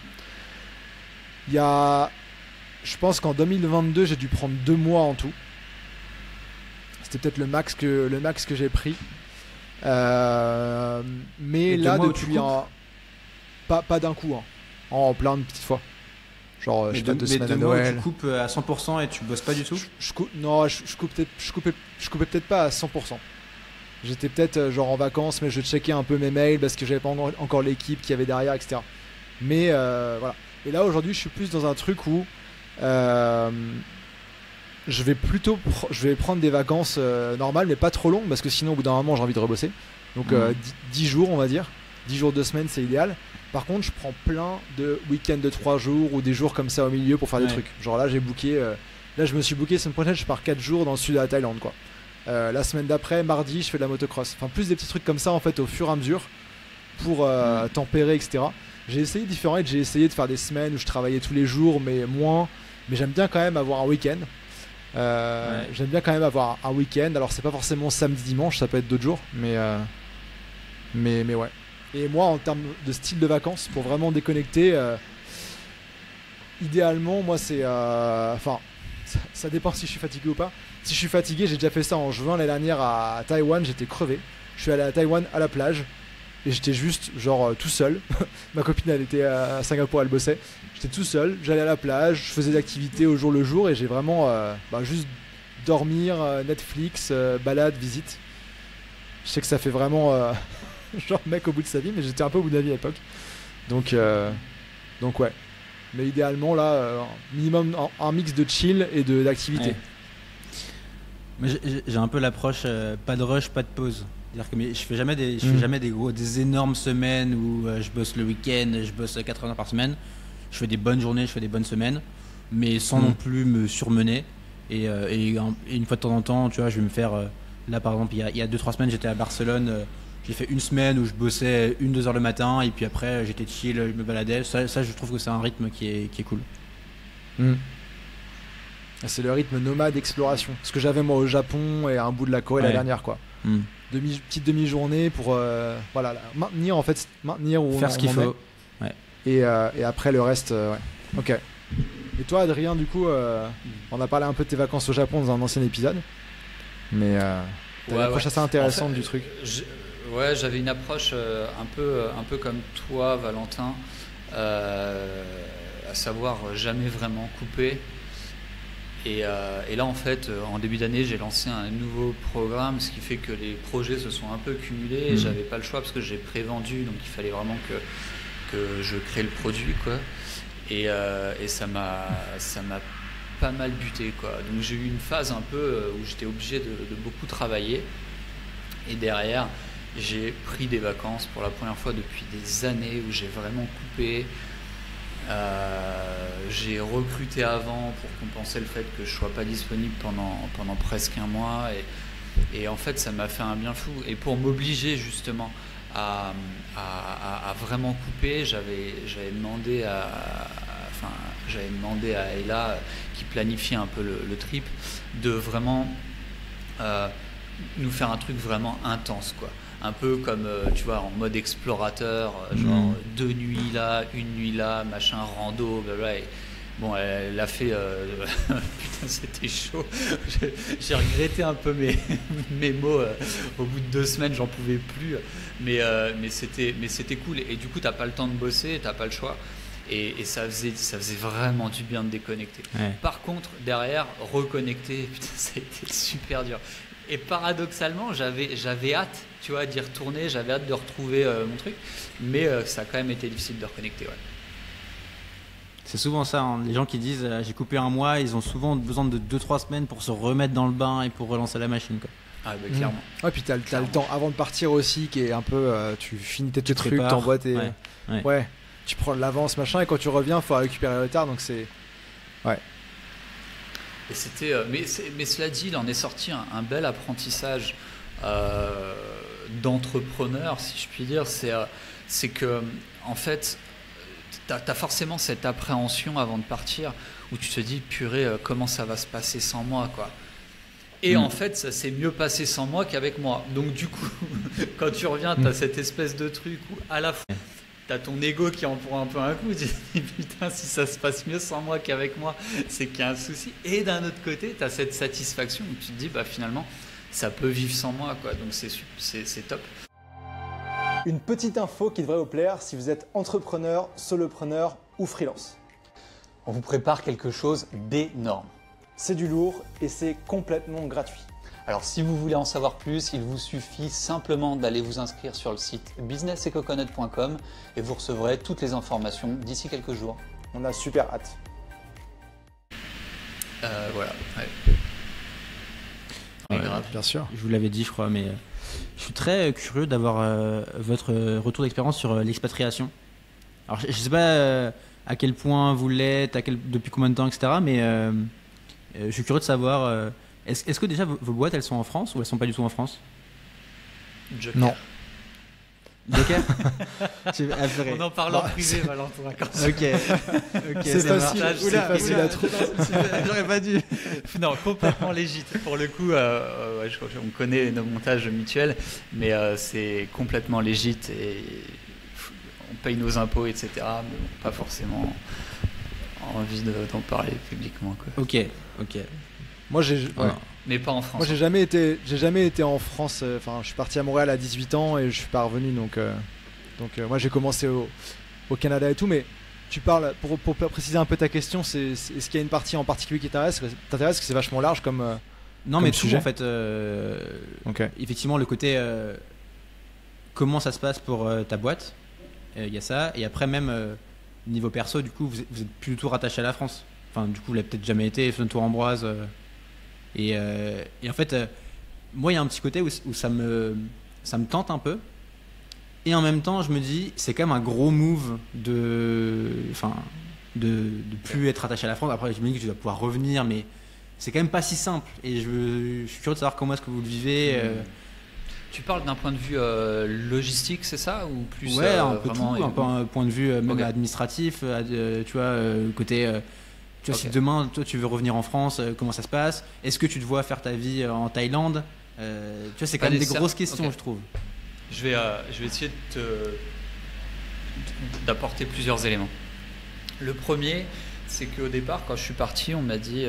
Je pense qu'en 2022 j'ai dû prendre 2 mois en tout. C'était peut-être le max que j'ai pris. Mais là depuis pas d'un coup, hein, en plein de petites fois. Genre je sais pas, 2 semaines à Noël. Tu coupes à 100% et tu bosses pas du tout? Je coupais peut-être pas à 100%. J'étais peut-être genre en vacances, mais je checkais un peu mes mails parce que j'avais pas encore l'équipe qui avait derrière, etc. Mais voilà. Et là aujourd'hui, je suis plus dans un truc où je vais prendre des vacances normales, mais pas trop longues parce que sinon, au bout d'un moment, j'ai envie de rebosser. Donc 10 jours, on va dire. 10 jours, 2 semaines, c'est idéal. Par contre, je prends plein de week-ends de 3 jours ou des jours comme ça au milieu pour faire des trucs. Genre là, j'ai booké. Là, je me suis booké semaine prochaine, je pars 4 jours dans le sud de la Thaïlande, quoi. La semaine d'après, mardi, je fais de la motocross. Enfin, plus des petits trucs comme ça, en fait, au fur et à mesure pour tempérer, etc. J'ai essayé différents. J'ai essayé de faire des semaines où je travaillais tous les jours, mais moins. Mais j'aime bien quand même avoir un week-end. J'aime bien quand même avoir un week-end. Alors, c'est pas forcément samedi, dimanche, ça peut être d'autres jours, mais ouais. Et moi, en termes de style de vacances, pour vraiment déconnecter, idéalement, moi, c'est. Enfin, ça dépend si je suis fatigué ou pas. Si je suis fatigué, j'ai déjà fait ça en juin l'année dernière à Taïwan, j'étais crevé. Je suis allé à Taïwan à la plage et j'étais juste, genre, tout seul. Ma copine, elle était à Singapour, elle bossait. J'étais tout seul, j'allais à la plage, je faisais des activités au jour le jour et j'ai vraiment juste dormir, Netflix, balade, visite. Je sais que ça fait vraiment. Genre mec au bout de sa vie, mais j'étais un peu au bout de la vie à l'époque. Donc ouais. Mais idéalement là, minimum un mix de chill et d'activité. Ouais. Mais j'ai un peu l'approche pas de rush, pas de pause. C'est-à-dire que je fais jamais des énormes semaines où je bosse le week-end, je bosse 4 heures par semaine. Je fais des bonnes journées, je fais des bonnes semaines, mais sans non plus me surmener. Et une fois de temps en temps, tu vois, je vais me faire. Là par exemple, il y a 2-3 semaines, j'étais à Barcelone. J'ai fait une semaine où je bossais 1-2 heures le matin et puis après j'étais chill, je me baladais. Ça je trouve que c'est un rythme qui est cool. C'est le rythme nomade exploration. Ce que j'avais moi au Japon et à un bout de la Corée la dernière, quoi. Petite demi-journée pour maintenir où faire ce qu'il faut. Ouais. Et après le reste, ouais. Ok. Et toi Adrien, du coup, on a parlé un peu de tes vacances au Japon dans un ancien épisode. Mais t'as une approche assez intéressante du truc. Ouais, j'avais une approche un peu comme toi, Valentin, à savoir jamais vraiment couper. Et là, en fait, en début d'année, j'ai lancé un nouveau programme, ce qui fait que les projets se sont un peu cumulés. Et j'avais pas le choix parce que j'ai prévendu, donc il fallait vraiment que je crée le produit, quoi. Et ça m'a pas mal buté, quoi. Donc j'ai eu une phase un peu où j'étais obligé de beaucoup travailler. Et derrière, j'ai pris des vacances pour la première fois depuis des années où j'ai vraiment coupé. J'ai recruté avant pour compenser le fait que je sois pas disponible pendant presque un mois. Et en fait, ça m'a fait un bien fou. Et pour m'obliger justement à vraiment couper, j'avais demandé à Ella, qui planifiait un peu le trip, de vraiment nous faire un truc vraiment intense, quoi. Un peu comme, tu vois, en mode explorateur, genre 2 nuits là, 1 nuit là, machin, rando, blablabla. Bon, elle a fait... putain, c'était chaud. J'ai regretté un peu mes mots. Au bout de 2 semaines, j'en pouvais plus. Mais c'était cool. Et du coup, t'as pas le temps de bosser, t'as pas le choix. Et ça faisait vraiment du bien de déconnecter. Ouais. Par contre, derrière, reconnecter, putain, ça a été super dur. Et paradoxalement, j'avais hâte, tu vois, d'y retourner, j'avais hâte de retrouver mon truc, mais ça a quand même été difficile de reconnecter, ouais. C'est souvent ça, hein. Les gens qui disent j'ai coupé un mois, ils ont souvent besoin de 2-3 semaines pour se remettre dans le bain et pour relancer la machine, quoi. Ah bah clairement. Ouais, puis t'as le temps avant de partir aussi, qui est un peu, tu finis tes trucs, t'envoies tes... Ouais, tu prends de l'avance, machin, et quand tu reviens, il faut récupérer le retard, donc c'est... Ouais. Et c'était, mais cela dit, il en est sorti un bel apprentissage d'entrepreneur, si je puis dire. C'est que, en fait, t'as forcément cette appréhension avant de partir, où tu te dis, purée, comment ça va se passer sans moi, quoi. Et en fait, ça s'est mieux passé sans moi qu'avec moi. Donc du coup, quand tu reviens, t'as cette espèce de truc où, à la fois, t'as ton ego qui en prend un peu un coup, tu te dis putain, si ça se passe mieux sans moi qu'avec moi, c'est qu'il y a un souci. Et d'un autre côté, t'as cette satisfaction où tu te dis bah finalement, ça peut vivre sans moi, quoi. Donc c'est top. Une petite info qui devrait vous plaire si vous êtes entrepreneur, solopreneur ou freelance. On vous prépare quelque chose d'énorme. C'est du lourd et c'est complètement gratuit. Alors si vous voulez en savoir plus, il vous suffit simplement d'aller vous inscrire sur le site businessetcoconut.com et vous recevrez toutes les informations d'ici quelques jours. On a super hâte. Voilà. Ouais, grave. Bien sûr. Je vous l'avais dit, je crois, mais je suis très curieux d'avoir votre retour d'expérience sur l'expatriation. Alors, je sais pas à quel point vous l'êtes, depuis combien de temps, etc. Mais je suis curieux de savoir. Est-ce que déjà vos boîtes, elles sont en France ou elles sont pas du tout en France? Joker. Non. Joker. On en parle en privé, Valentin. Ok. C'est facile. Oula, facile à trouver. J'aurais pas dû. Non, complètement légit. Pour le coup, on connaît nos montages mutuels, mais c'est complètement légit et on paye nos impôts, etc. Mais bon, pas forcément envie d'en parler publiquement, quoi. Ok. Moi, Mais pas en France. Moi, j'ai jamais été en France. Enfin, je suis parti à Montréal à 18 ans et je suis pas revenu. Donc, moi, j'ai commencé au Canada et tout. Mais tu parles, pour préciser un peu ta question, est-ce qu'il y a une partie en particulier qui t'intéresse? Que c'est vachement large comme. Non, comme mais sujet. tout en fait. Effectivement, le côté comment ça se passe pour ta boîte, il y a ça. Et après, même niveau perso, du coup, vous êtes plus du tout rattaché à la France. Enfin, du coup, vous l'avez peut-être jamais été. Tour Ambroise. Et en fait, moi, il y a un petit côté où ça me tente un peu. Et en même temps, je me dis, c'est quand même un gros move de plus être attaché à la France. Après, je me dis que je dois pouvoir revenir, mais c'est quand même pas si simple. Et je suis curieux de savoir comment est-ce que vous le vivez. Tu parles d'un point de vue logistique, c'est ça, ou plus ouais, un peu vraiment tout, un point de vue même Okay. administratif, tu vois, côté. Tu vois, Okay. si demain, toi, tu veux revenir en France, comment ça se passe? Est-ce que tu te vois faire ta vie en Thaïlande? Tu vois, c'est quand même des grosses questions, Okay. je trouve. Je vais essayer d'apporter plusieurs éléments. Le premier, c'est qu'au départ, quand je suis parti, on m'a dit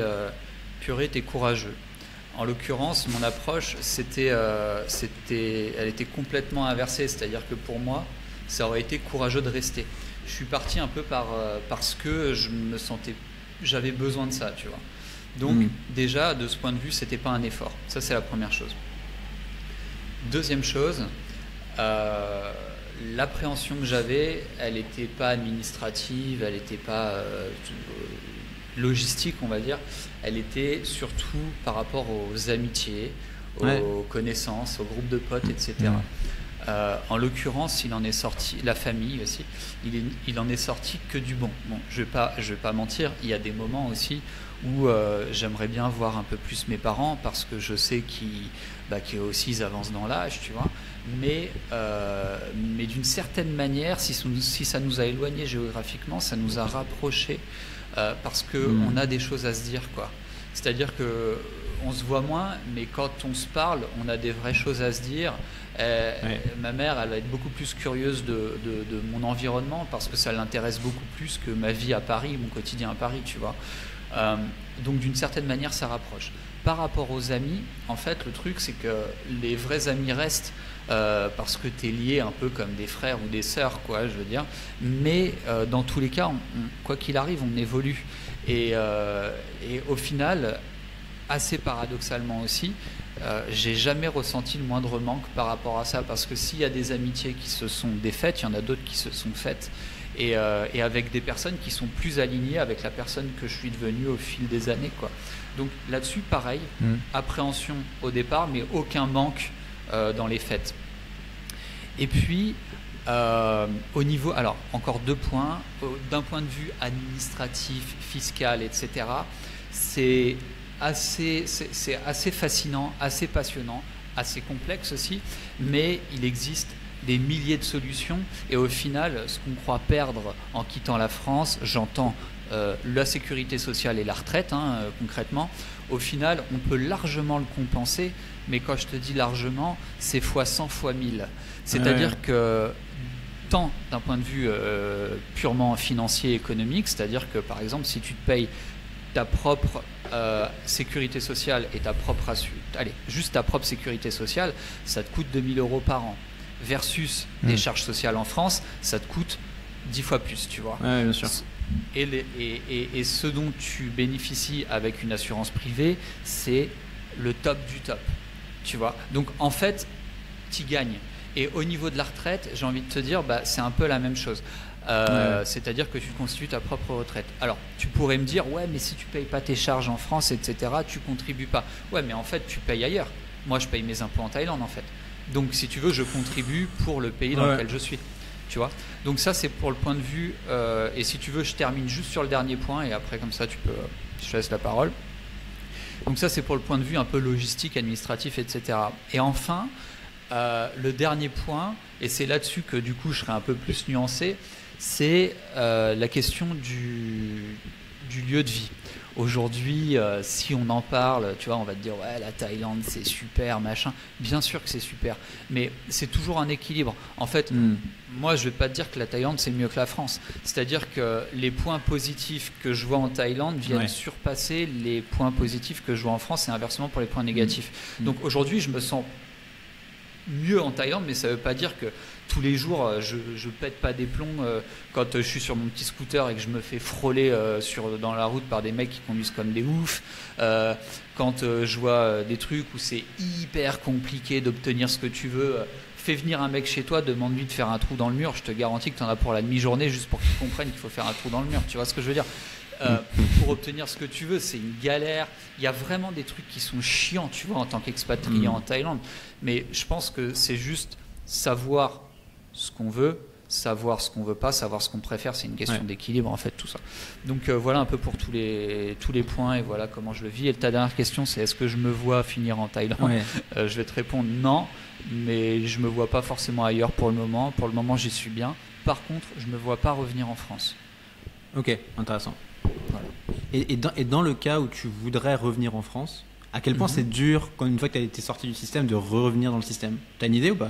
purée, t'es courageux. En l'occurrence, mon approche, elle était complètement inversée. C'est-à-dire que pour moi, ça aurait été courageux de rester. Je suis parti un peu parce que j'avais besoin de ça, tu vois. Donc déjà, de ce point de vue, c'était pas un effort. Ça, c'est la première chose. Deuxième chose, l'appréhension que j'avais, elle n'était pas administrative, elle n'était pas logistique, on va dire. Elle était surtout par rapport aux amitiés, aux connaissances, aux groupes de potes, etc. En l'occurrence, il en est sorti, la famille aussi, il en est sorti que du bon. Bon, je vais pas mentir, il y a des moments aussi où j'aimerais bien voir un peu plus mes parents parce que je sais qu'ils aussi ils avancent dans l'âge, tu vois. Mais d'une certaine manière, si ça nous a éloignés géographiquement, ça nous a rapprochés parce qu'on a des choses à se dire, quoi. C'est-à-dire que on se voit moins, mais quand on se parle, on a des vraies choses à se dire. Ma mère, elle va être beaucoup plus curieuse de mon environnement parce que ça l'intéresse beaucoup plus que ma vie à Paris, mon quotidien à Paris, tu vois. Donc d'une certaine manière, ça rapproche. Par rapport aux amis, en fait, le truc, c'est que les vrais amis restent parce que tu es lié un peu comme des frères ou des sœurs, quoi, je veux dire. Mais dans tous les cas, quoi qu'il arrive, on évolue. Et au final, assez paradoxalement aussi, j'ai jamais ressenti le moindre manque par rapport à ça, parce que s'il y a des amitiés qui se sont défaites, il y en a d'autres qui se sont faites, et avec des personnes qui sont plus alignées avec la personne que je suis devenue au fil des années, quoi. Donc là-dessus, pareil, appréhension au départ, mais aucun manque dans les fêtes. Et puis, au niveau, alors encore 2 points, d'un point de vue administratif, fiscal, etc., c'est assez fascinant, assez passionnant, assez complexe aussi, mais il existe des milliers de solutions et au final, ce qu'on croit perdre en quittant la France, j'entends la sécurité sociale et la retraite, concrètement, au final, on peut largement le compenser, mais quand je te dis largement, c'est fois 100, fois 1000. C'est-à-dire que tant d'un point de vue purement financier et économique, c'est-à-dire que par exemple, si tu te payes ta propre sécurité sociale et juste ta propre sécurité sociale, ça te coûte 2 000 € par an. Versus des charges sociales en France, ça te coûte 10 fois plus, tu vois. Ouais, bien sûr. Et ce dont tu bénéficies avec une assurance privée, c'est le top du top. tu vois. Donc en fait, tu gagnes. Et au niveau de la retraite, j'ai envie de te dire, c'est un peu la même chose. C'est-à-dire que tu constitues ta propre retraite. Alors, tu pourrais me dire, ouais, mais si tu payes pas tes charges en France, etc., tu contribues pas. Ouais, mais en fait, tu payes ailleurs. Moi, je paye mes impôts en Thaïlande, en fait. Donc, si tu veux, je contribue pour le pays dans lequel je suis. Tu vois. Donc ça, c'est pour le point de vue. Et si tu veux, je termine juste sur le dernier point, et après, comme ça, je te laisse la parole. Donc ça, c'est pour le point de vue un peu logistique, administratif, etc. Et enfin, le dernier point, et c'est là-dessus que du coup, je serai un peu plus nuancé, c'est la question du lieu de vie. Aujourd'hui, si on en parle, tu vois, on va te dire ouais, la Thaïlande c'est super, machin. Bien sûr que c'est super, mais c'est toujours un équilibre. En fait, moi je vais pas te dire que la Thaïlande c'est mieux que la France. C'est-à-dire que les points positifs que je vois en Thaïlande viennent surpasser les points positifs que je vois en France et inversement pour les points négatifs. Donc aujourd'hui, je me sens mieux en Thaïlande, mais ça veut pas dire que tous les jours je pète pas des plombs quand je suis sur mon petit scooter et que je me fais frôler dans la route par des mecs qui conduisent comme des oufs, quand je vois des trucs où c'est hyper compliqué d'obtenir ce que tu veux. Fais venir un mec chez toi, demande-lui de faire un trou dans le mur, je te garantis que tu en as pour la demi-journée juste pour qu'il comprenne qu'il faut faire un trou dans le mur, tu vois ce que je veux dire. Pour obtenir ce que tu veux, c'est une galère. Il y a vraiment des trucs qui sont chiants, tu vois, en tant qu'expatrié en Thaïlande. Mais je pense que c'est juste savoir ce qu'on veut, savoir ce qu'on veut pas, savoir ce qu'on préfère. C'est une question d'équilibre, en fait, tout ça. Donc voilà un peu pour tous les points et voilà comment je le vis. Et ta dernière question, c'est est-ce que je me vois finir en Thaïlande ? Je vais te répondre non, mais je me vois pas forcément ailleurs pour le moment. Pour le moment, j'y suis bien. Par contre, je me vois pas revenir en France. Ok, intéressant. Voilà. Et dans le cas où tu voudrais revenir en France, à quel point c'est dur, quand une fois que tu as été sorti du système, de revenir dans le système ? Tu as une idée ou pas ?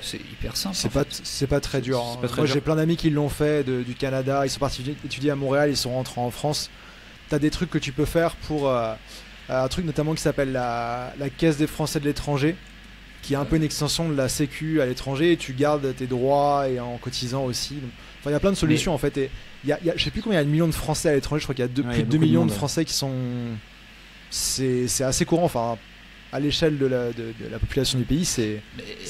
C'est hyper simple. C'est pas très dur. C'est pas très Moi, dur. j'ai plein d'amis qui l'ont fait du Canada. Ils sont partis étudier à Montréal, ils sont rentrés en France. Tu as des trucs que tu peux faire pour un truc notamment qui s'appelle la Caisse des Français de l'étranger, qui est un peu une extension de la Sécu à l'étranger, et tu gardes tes droits et en cotisant aussi. Donc, il y a plein de solutions en fait. Et je sais plus combien il y a de millions de Français à l'étranger. Je crois qu'il y a plus de 2 millions de Français qui sont. C'est assez courant. Enfin, à l'échelle de la population du pays, c'est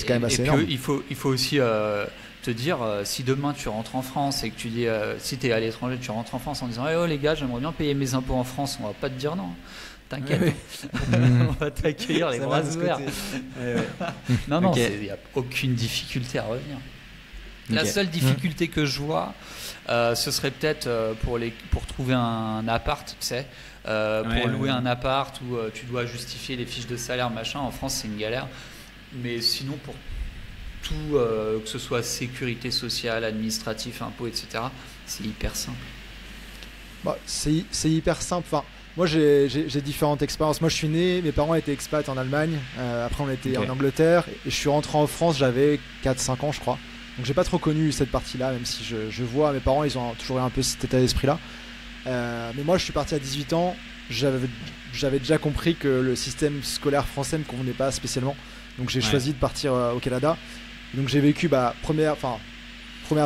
quand même assez énorme. Il faut aussi te dire, si demain tu rentres en France et que tu dis, si tu es à l'étranger, tu rentres en France en disant oh les gars, j'aimerais bien payer mes impôts en France, on va pas te dire non. T'inquiète, on va t'accueillir les bras ouverts. Non, il n'y a aucune difficulté à revenir. La seule difficulté que je vois, ce serait peut-être pour trouver un appart, tu sais, pour louer un appart où tu dois justifier les fiches de salaire, machin. En France, c'est une galère. Mais sinon, pour tout, que ce soit sécurité sociale, administratif, impôts, etc., c'est hyper simple. C'est hyper simple. Enfin, moi, j'ai différentes expériences. Moi, je suis né, mes parents étaient expats en Allemagne. Après, on était en Angleterre. Et je suis rentré en France, j'avais 4-5 ans, je crois. Donc, j'ai pas trop connu cette partie-là, même si je vois mes parents, ils ont toujours eu un peu cet état d'esprit-là. Mais moi, je suis parti à 18 ans. J'avais déjà compris que le système scolaire français me convenait pas spécialement. Donc, j'ai choisi de partir au Canada. Donc, j'ai vécu première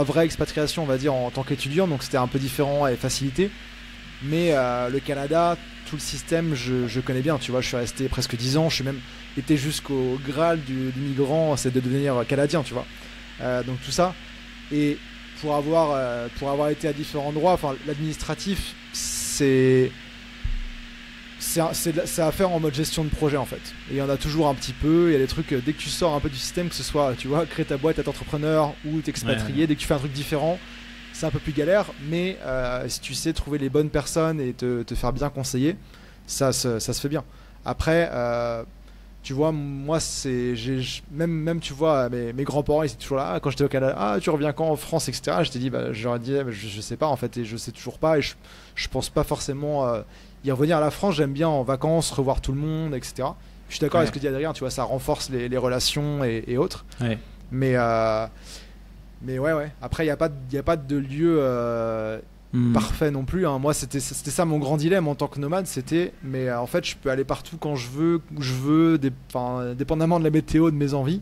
vraie expatriation, on va dire, en tant qu'étudiant. Donc, c'était un peu différent et facilité. Mais le Canada, tout le système, je connais bien. Tu vois, je suis resté presque 10 ans. Je suis même été jusqu'au Graal du migrant, c'est de devenir canadien, tu vois. Donc tout ça. Et pour avoir été à différents endroits, enfin, l'administratif, c'est à faire en mode gestion de projet en fait. Et il y en a toujours un petit peu. Il y a des trucs, dès que tu sors un peu du système, que ce soit, tu vois, créer ta boîte, être entrepreneur ou t'expatrier, dès que tu fais un truc différent, c'est un peu plus galère. Mais si tu sais trouver les bonnes personnes et te faire bien conseiller, ça se fait bien. Après, tu vois, moi, même tu vois, mes grands-parents, ils étaient toujours là. Quand j'étais au Canada, tu reviens quand en France, etc. Je t'ai dit, j'aurais dit, je sais pas en fait, et je sais toujours pas. Et je pense pas forcément y revenir à la France. J'aime bien en vacances, revoir tout le monde, etc. Je suis d'accord avec ce que dit Adrien, tu vois, ça renforce les relations et autres. Ouais. Mais ouais. Après, il y a pas de lieu parfait non plus, hein. Moi, c'était ça mon grand dilemme en tant que nomade, mais en fait, je peux aller partout quand je veux, où je veux, dépendamment de la météo, de mes envies.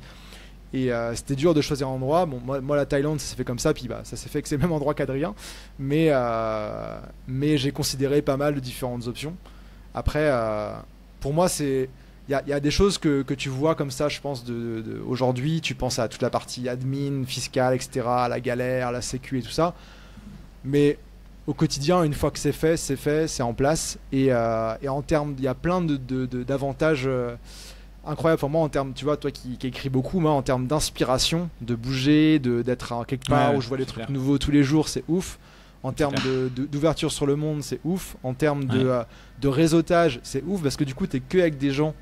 Et c'était dur de choisir un endroit. Bon, moi la Thaïlande, ça s'est fait comme ça, puis ça s'est fait que c'est le même endroit qu'Adrien. Mais j'ai considéré pas mal de différentes options. Après, pour moi, y a des choses que tu vois comme ça, je pense, aujourd'hui. Tu penses à toute la partie admin, fiscale, etc., à la galère, la sécu et tout ça. Mais au quotidien, une fois que c'est fait, c'est en place. Et en termes, il y a plein d'avantages incroyables pour moi en termes, tu vois, toi qui écris beaucoup, moi, en termes d'inspiration, de bouger, d'être quelque part où je vois des trucs nouveaux tous les jours, c'est ouf. En termes d'ouverture sur le monde, c'est ouf. En termes de réseautage, c'est ouf parce que du coup, t'es que avec des gens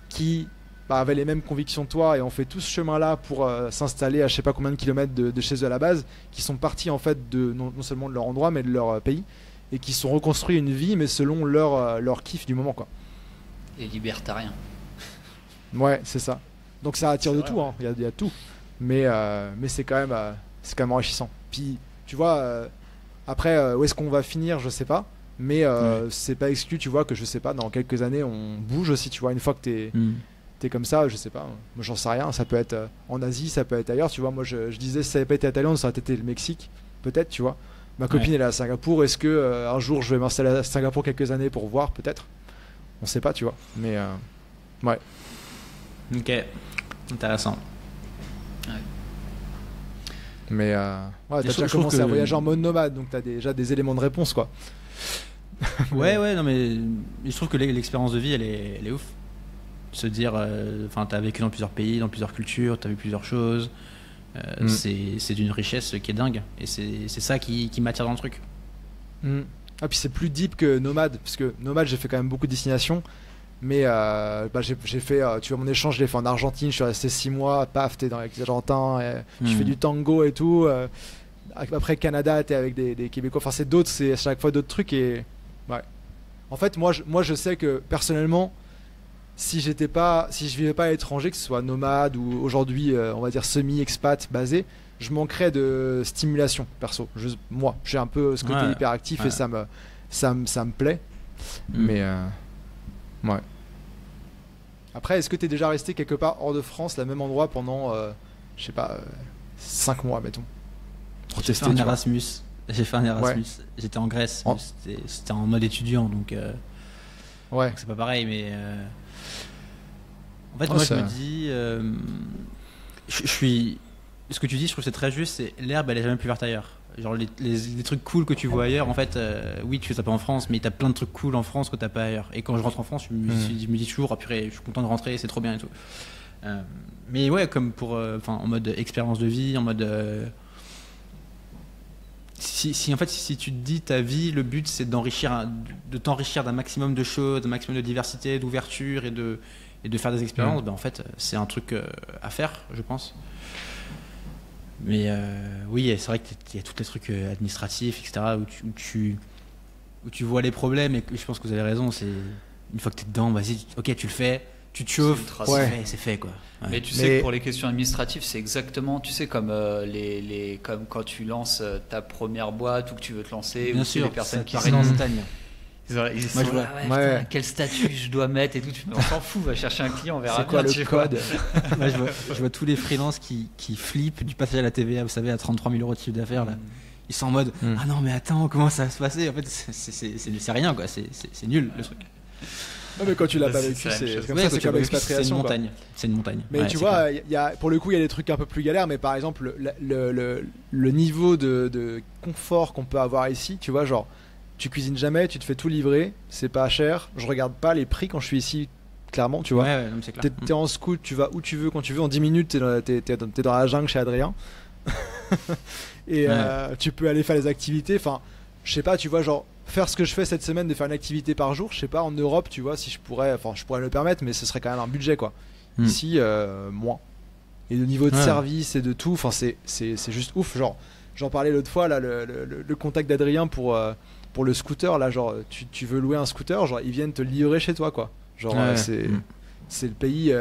qui avaient les mêmes convictions que toi et ont fait tout ce chemin-là pour s'installer à je sais pas combien de kilomètres de chez eux à la base, qui sont partis en fait non seulement de leur endroit mais de leur pays et qui sont reconstruits une vie mais selon leur kiff du moment, quoi. Et libertarien. Ouais, c'est ça. Donc ça attire de tout, hein. Il y a tout. Mais c'est quand même enrichissant. Puis tu vois, après où est-ce qu'on va finir, je sais pas. Mais c'est pas exclu, tu vois, que je sais pas, dans quelques années on bouge aussi, tu vois, une fois que t'es comme ça, je sais pas, moi j'en sais rien, ça peut être en Asie, ça peut être ailleurs, tu vois. Moi je disais, si ça avait pas été la Thaïlande, ça aurait été le Mexique, peut-être, tu vois. Ma copine elle est à Singapour, est-ce que un jour je vais m'installer à Singapour quelques années pour voir, peut-être, on sait pas, tu vois. Mais ouais. Ok, intéressant. Mais t'as déjà commencé à voyager en mode nomade, donc t'as déjà des éléments de réponse, quoi. Ouais, non, mais je trouve que l'expérience de vie, elle est ouf. Se dire, t'as vécu dans plusieurs pays, dans plusieurs cultures, t'as vu plusieurs choses. C'est d'une richesse qui est dingue. Et c'est ça qui m'attire dans le truc. Ah, puis c'est plus deep que nomade, parce que nomade, j'ai fait quand même beaucoup de destinations. Mais j'ai fait, tu vois, mon échange, je l'ai fait en Argentine, je suis resté 6 mois, paf, t'es dans les Argentins, je fais du tango et tout. Après Canada, t'es avec des Québécois, enfin c'est à chaque fois d'autres trucs. Et ouais. En fait, moi je sais que personnellement, si je vivais pas à l'étranger, que ce soit nomade ou aujourd'hui on va dire semi-expat basé, je manquerais de stimulation perso. Moi j'ai un peu ce côté hyperactif et ça me plaît. Mais ouais. Après, est-ce que t'es déjà resté quelque part hors de France, le même endroit pendant je sais pas 5 mois, mettons, pour tester un Erasmus. J'ai fait un Erasmus. Ouais. J'étais en Grèce. C'était en mode étudiant, donc ouais, c'est pas pareil, mais en fait, moi je me dis, je suis. Ce que tu dis, je trouve que c'est très juste. C'est l'herbe, elle est jamais plus verte ailleurs. Genre les trucs cool que tu vois ailleurs, en fait, oui, tu fais ça pas en France, mais t'as plein de trucs cool en France que t'as pas ailleurs. Et quand je rentre en France, je me dis toujours, ah purée, je suis content de rentrer, c'est trop bien et tout. Mais ouais, comme en mode expérience de vie, en mode. Si tu te dis ta vie, le but c'est de t'enrichir d'un maximum de choses, d'un maximum de diversité, d'ouverture et de faire des expériences, en fait, c'est un truc à faire, je pense. Mais oui, c'est vrai qu'il y a tous les trucs administratifs, etc., où tu vois les problèmes, et je pense que vous avez raison, c'est une fois que tu es dedans, vas-y, ok, tu le fais, tu te chauffes, c'est fait, quoi. Ouais. Mais tu sais que pour les questions administratives, c'est exactement, tu sais, comme comme quand tu lances ta première boîte ou que tu veux te lancer, bien ou sûr, les personnes qui sont en montagne. Ils sont là, putain, quel statut je dois mettre et tout. On s'en fout, va chercher un client, on verra c'est quoi bien, le code. Moi, je vois tous les freelances qui flippent du passage à la TVA, vous savez, à 33 000 € de chiffre d'affaires, là. Ils sont en mode ah non mais attends, comment ça va se passer, en fait c'est rien, quoi, c'est nul le truc. Non, mais quand tu l'as pas vécu, c'est comme ça, c'est comme l'expatriation. C'est une montagne. Mais tu vois, pour le coup, il y a des trucs un peu plus galères, mais par exemple, le niveau de confort qu'on peut avoir ici, tu vois, genre, tu cuisines jamais, tu te fais tout livrer, c'est pas cher, je regarde pas les prix quand je suis ici, clairement, tu vois. Ouais, non, c'est clair. T'es en scout, tu vas où tu veux, quand tu veux, en 10 minutes, t'es dans la jungle chez Adrien. Et tu peux aller faire les activités, enfin, je sais pas, tu vois, genre, faire ce que je fais cette semaine, de faire une activité par jour, je sais pas, en Europe, tu vois, si je pourrais me le permettre, mais ce serait quand même un budget, quoi. Ici, moins. Et le niveau de service et de tout, enfin, c'est juste ouf. Genre, j'en parlais l'autre fois, là, le contact d'Adrien pour le scooter, là, genre, tu veux louer un scooter, genre, ils viennent te le livrer chez toi, quoi. Genre, c'est le pays,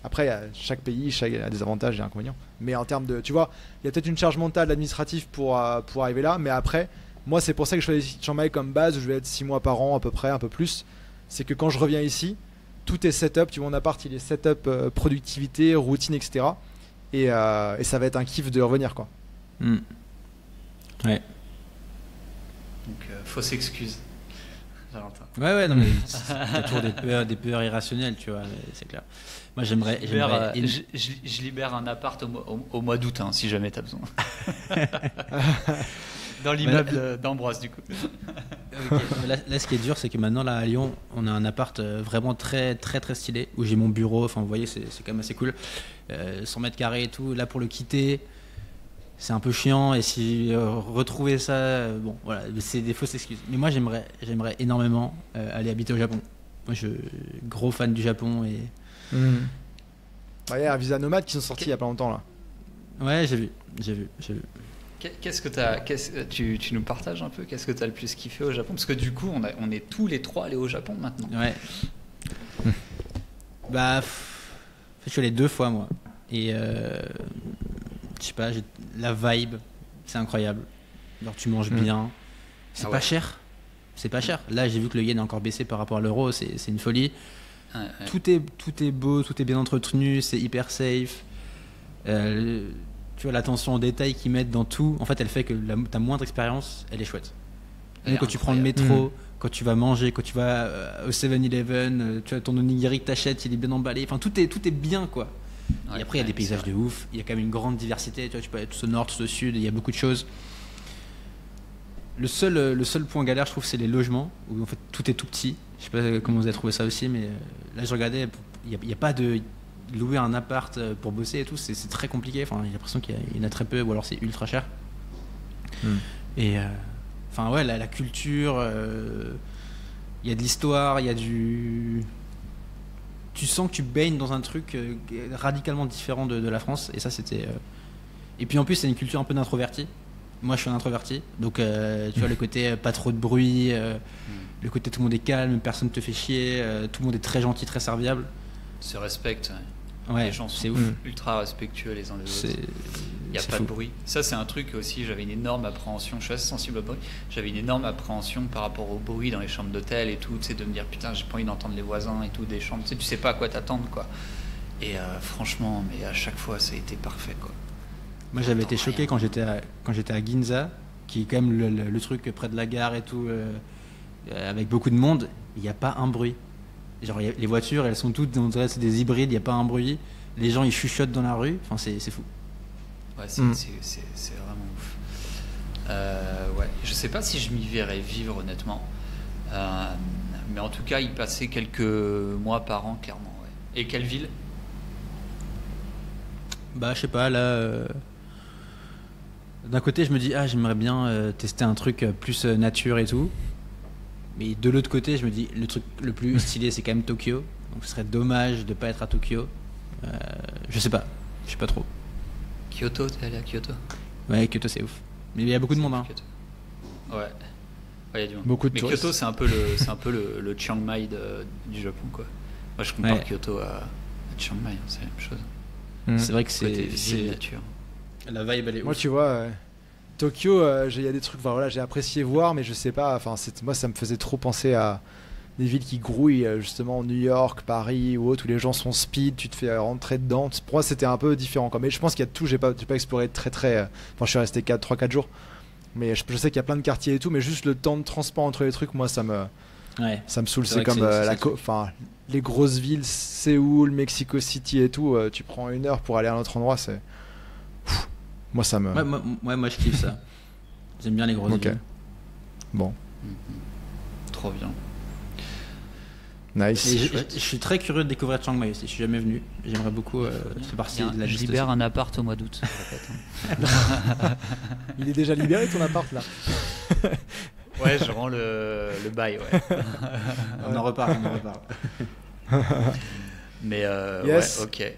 Après, chaque pays a des avantages et des inconvénients. Mais en termes de, tu vois, il y a peut-être une charge mentale administrative pour arriver là, mais après, moi, c'est pour ça que je choisis Chiang Mai comme base, où je vais être 6 mois par an à peu près, un peu plus. C'est que quand je reviens ici, tout est setup. Tu vois, mon appart, il est setup, productivité, routine, etc. Et ça va être un kiff de revenir, quoi. Ouais. Donc, fausse excuse. Valentin. Ouais, non, mais c'est toujours des peurs irrationnelles, tu vois, c'est clair. Moi, j'aimerais je libère un appart au mois d'août, hein, si jamais t'as besoin. Dans l'immeuble d'Ambroise, du coup. Okay. Là, ce qui est dur, c'est que maintenant, là, à Lyon, on a un appart vraiment très, très, très stylé, où j'ai mon bureau, enfin, vous voyez, c'est quand même assez cool. 100 mètres carrés et tout. Là, pour le quitter, c'est un peu chiant, et si retrouver ça, bon, voilà, c'est des fausses excuses. Mais moi, j'aimerais énormément aller habiter au Japon. Moi, je suis gros fan du Japon, et... Il y a Visa Nomade qui sont sortis il y a pas longtemps, là. Ouais, j'ai vu. Qu'est-ce que tu nous partages un peu? Qu'est-ce que tu as le plus kiffé au Japon? Parce que du coup, on est tous les trois allés au Japon maintenant. Ouais. Bah, je suis allé 2 fois, moi. Et je sais pas, la vibe, c'est incroyable. Alors, tu manges bien. C'est pas cher. C'est pas cher. Là, j'ai vu que le yen a encore baissé par rapport à l'euro. C'est une folie. Ouais. Tout est beau, tout est bien entretenu, c'est hyper safe. Tu vois, l'attention aux détails qu'ils mettent dans tout, en fait, elle fait que ta moindre expérience, elle est chouette. Donc, quand tu prends le métro, quand tu vas manger, quand tu vas au 7-Eleven, tu as ton onigiri que t'achètes, il est bien emballé. Enfin, tout est bien, quoi. Et après, il y a des paysages de ouf. Il y a quand même une grande diversité. Tu vois, tu peux aller tout au nord, tout au sud. Il y a beaucoup de choses. Le seul point galère, je trouve, c'est les logements, où en fait tout est tout petit. Je sais pas comment vous avez trouvé ça aussi, mais là, je regardais, il n'y a pas de louer un appart pour bosser et tout, c'est très compliqué. Enfin, j'ai l'impression qu'il y en a très peu, ou alors c'est ultra cher. Et enfin, ouais, la culture, il y a de l'histoire, il y a du. Tu sens que tu baignes dans un truc radicalement différent de la France, et ça, c'était. Et puis en plus, c'est une culture un peu d'introverti. Moi, je suis un introverti, donc tu vois, le côté pas trop de bruit, le côté tout le monde est calme, personne ne te fait chier, tout le monde est très gentil, très serviable. Se respecte. Ouais, les gens sont ultra respectueux les uns des autres. Il n'y a pas de bruit. Ça, c'est un truc aussi, j'avais une énorme appréhension, je suis assez sensible au bruit, j'avais une énorme appréhension par rapport au bruit dans les chambres d'hôtel et tout, tu sais, de me dire putain, j'ai pas envie d'entendre les voisins et tout, des chambres, tu sais pas à quoi t'attendre, quoi. Et franchement, mais à chaque fois, ça a été parfait, quoi. Moi, j'avais été choqué quand j'étais à Ginza, qui est quand même le truc près de la gare et tout, avec beaucoup de monde, il n'y a pas un bruit. Genre, les voitures, elles sont toutes, on dirait c'est des hybrides, il n'y a pas un bruit. Les gens, ils chuchotent dans la rue. Enfin, c'est fou. Ouais, c'est vraiment ouf. Ouais. Je sais pas si je m'y verrais vivre, honnêtement. Mais en tout cas, y passer quelques mois par an, clairement. Ouais. Et quelle ville? Bah, je sais pas, là... D'un côté, je me dis, j'aimerais bien tester un truc plus nature et tout. Mais de l'autre côté, je me dis, le truc le plus stylé, c'est quand même Tokyo. Donc ce serait dommage de pas être à Tokyo. Je sais pas trop. Kyoto, t'es allé à Kyoto? Ouais, Kyoto, c'est ouf. Mais il y a beaucoup de monde, hein. Ouais, il y a du monde. Beaucoup de mais touristes. Kyoto, c'est un peu le Chiang Mai du Japon, quoi. Moi, je compare Kyoto à Chiang Mai, c'est la même chose. C'est vrai que c'est nature. La vibe, elle est ouf. Moi, tu vois, Tokyo, il y a des trucs, voilà, j'ai apprécié voir, mais je sais pas, enfin, moi, ça me faisait trop penser à des villes qui grouillent, justement, New York, Paris ou autre, où les gens sont speed, tu te fais rentrer dedans. Pour moi, c'était un peu différent, quoi. Mais je pense qu'il y a tout, j'ai pas exploré très. Enfin, je suis resté 3-4 jours, mais je sais qu'il y a plein de quartiers et tout, mais juste le temps de transport entre les trucs, moi, ça me saoule. C'est comme les grosses villes, Séoul, Mexico City et tout, tu prends 1 heure pour aller à un autre endroit, c'est. Moi, ça me. Moi, je kiffe ça. J'aime bien les grosses villes. Bon. Trop bien. Nice. Je suis très curieux de découvrir Chiang Mai aussi. Je suis jamais venu. J'aimerais beaucoup. C'est parti de la je liste libère aussi. un appart au mois d'août. Il est déjà libéré ton appart là. Ouais, je rends le bail. Ouais. On en reparle. Mais yes. ouais, ok.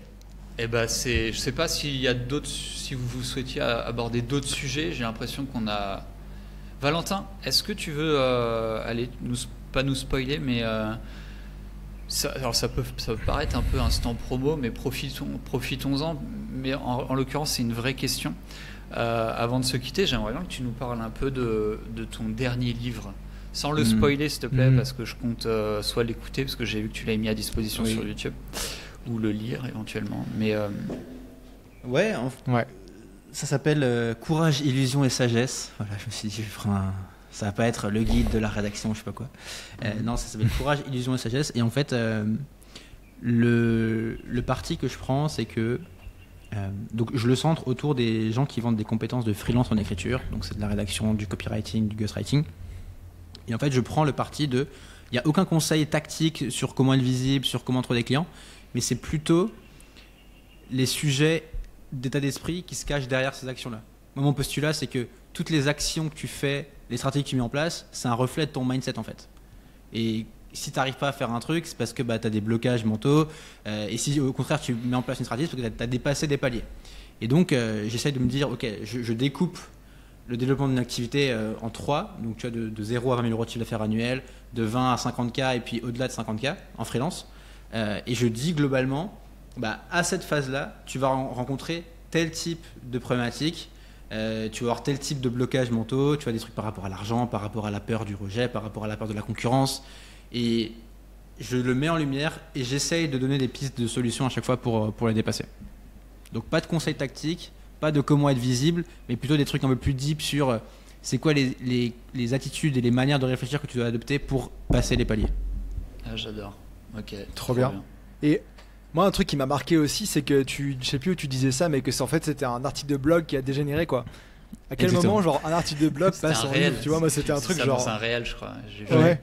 Et ben je sais pas s'il y a d'autres, si vous souhaitiez aborder d'autres sujets. J'ai l'impression qu'on a. Valentin, est-ce que tu veux aller pas nous spoiler, mais alors ça peut paraître un peu instant promo, mais profitons-en. Mais en l'occurrence, c'est une vraie question. Avant de se quitter, j'aimerais bien que tu nous parles un peu de ton dernier livre, sans le spoiler, s'il te plaît, parce que je compte soit l'écouter, parce que j'ai vu que tu l'as mis à disposition sur YouTube, ou le lire éventuellement. Mais ouais. Ça s'appelle Courage, illusion et sagesse. Voilà, je me suis dit, je vais faire ça va pas être le guide de la rédaction, je sais pas quoi. Non, ça s'appelle Courage, illusion et sagesse. Et en fait, le parti que je prends, c'est que donc je le centre autour des gens qui vendent des compétences de freelance en écriture. Donc c'est de la rédaction, du copywriting, du ghostwriting. Et en fait, je prends le parti de, il n'y a aucun conseil tactique sur comment être visible, sur comment trouver des clients, mais c'est plutôt les sujets d'état d'esprit qui se cachent derrière ces actions-là. Moi, mon postulat, c'est que toutes les actions que tu fais, les stratégies que tu mets en place, c'est un reflet de ton mindset en fait. Et si tu n'arrives pas à faire un truc, c'est parce que tu as des blocages mentaux. Et si au contraire tu mets en place une stratégie, c'est parce que tu as dépassé des paliers. Et donc, j'essaie de me dire, ok, je découpe le développement d'une activité en 3, donc tu vois, de 0 à 20 000 euros de chiffre d'affaires annuel, de 20 à 50K et puis au-delà de 50K en freelance. Et je dis globalement, à cette phase-là, tu vas rencontrer tel type de problématique, tu vas avoir tel type de blocage mentaux, tu vas des trucs par rapport à l'argent, par rapport à la peur du rejet, par rapport à la peur de la concurrence. Et je le mets en lumière et j'essaye de donner des pistes de solutions à chaque fois pour les dépasser. Donc pas de conseils tactiques, pas de comment être visible, mais plutôt des trucs un peu plus deep sur c'est quoi les attitudes et les manières de réfléchir que tu dois adopter pour passer les paliers. Ah, j'adore. Ok. Trop bien. Et moi, un truc qui m'a marqué aussi, c'est que je sais plus où tu disais ça, mais que en fait c'était un article de blog qui a dégénéré quoi. À quel Exactement. moment, genre, un article de blog passe en livre, tu vois, moi c'était un truc genre. C'est un réel, je crois. Ouais.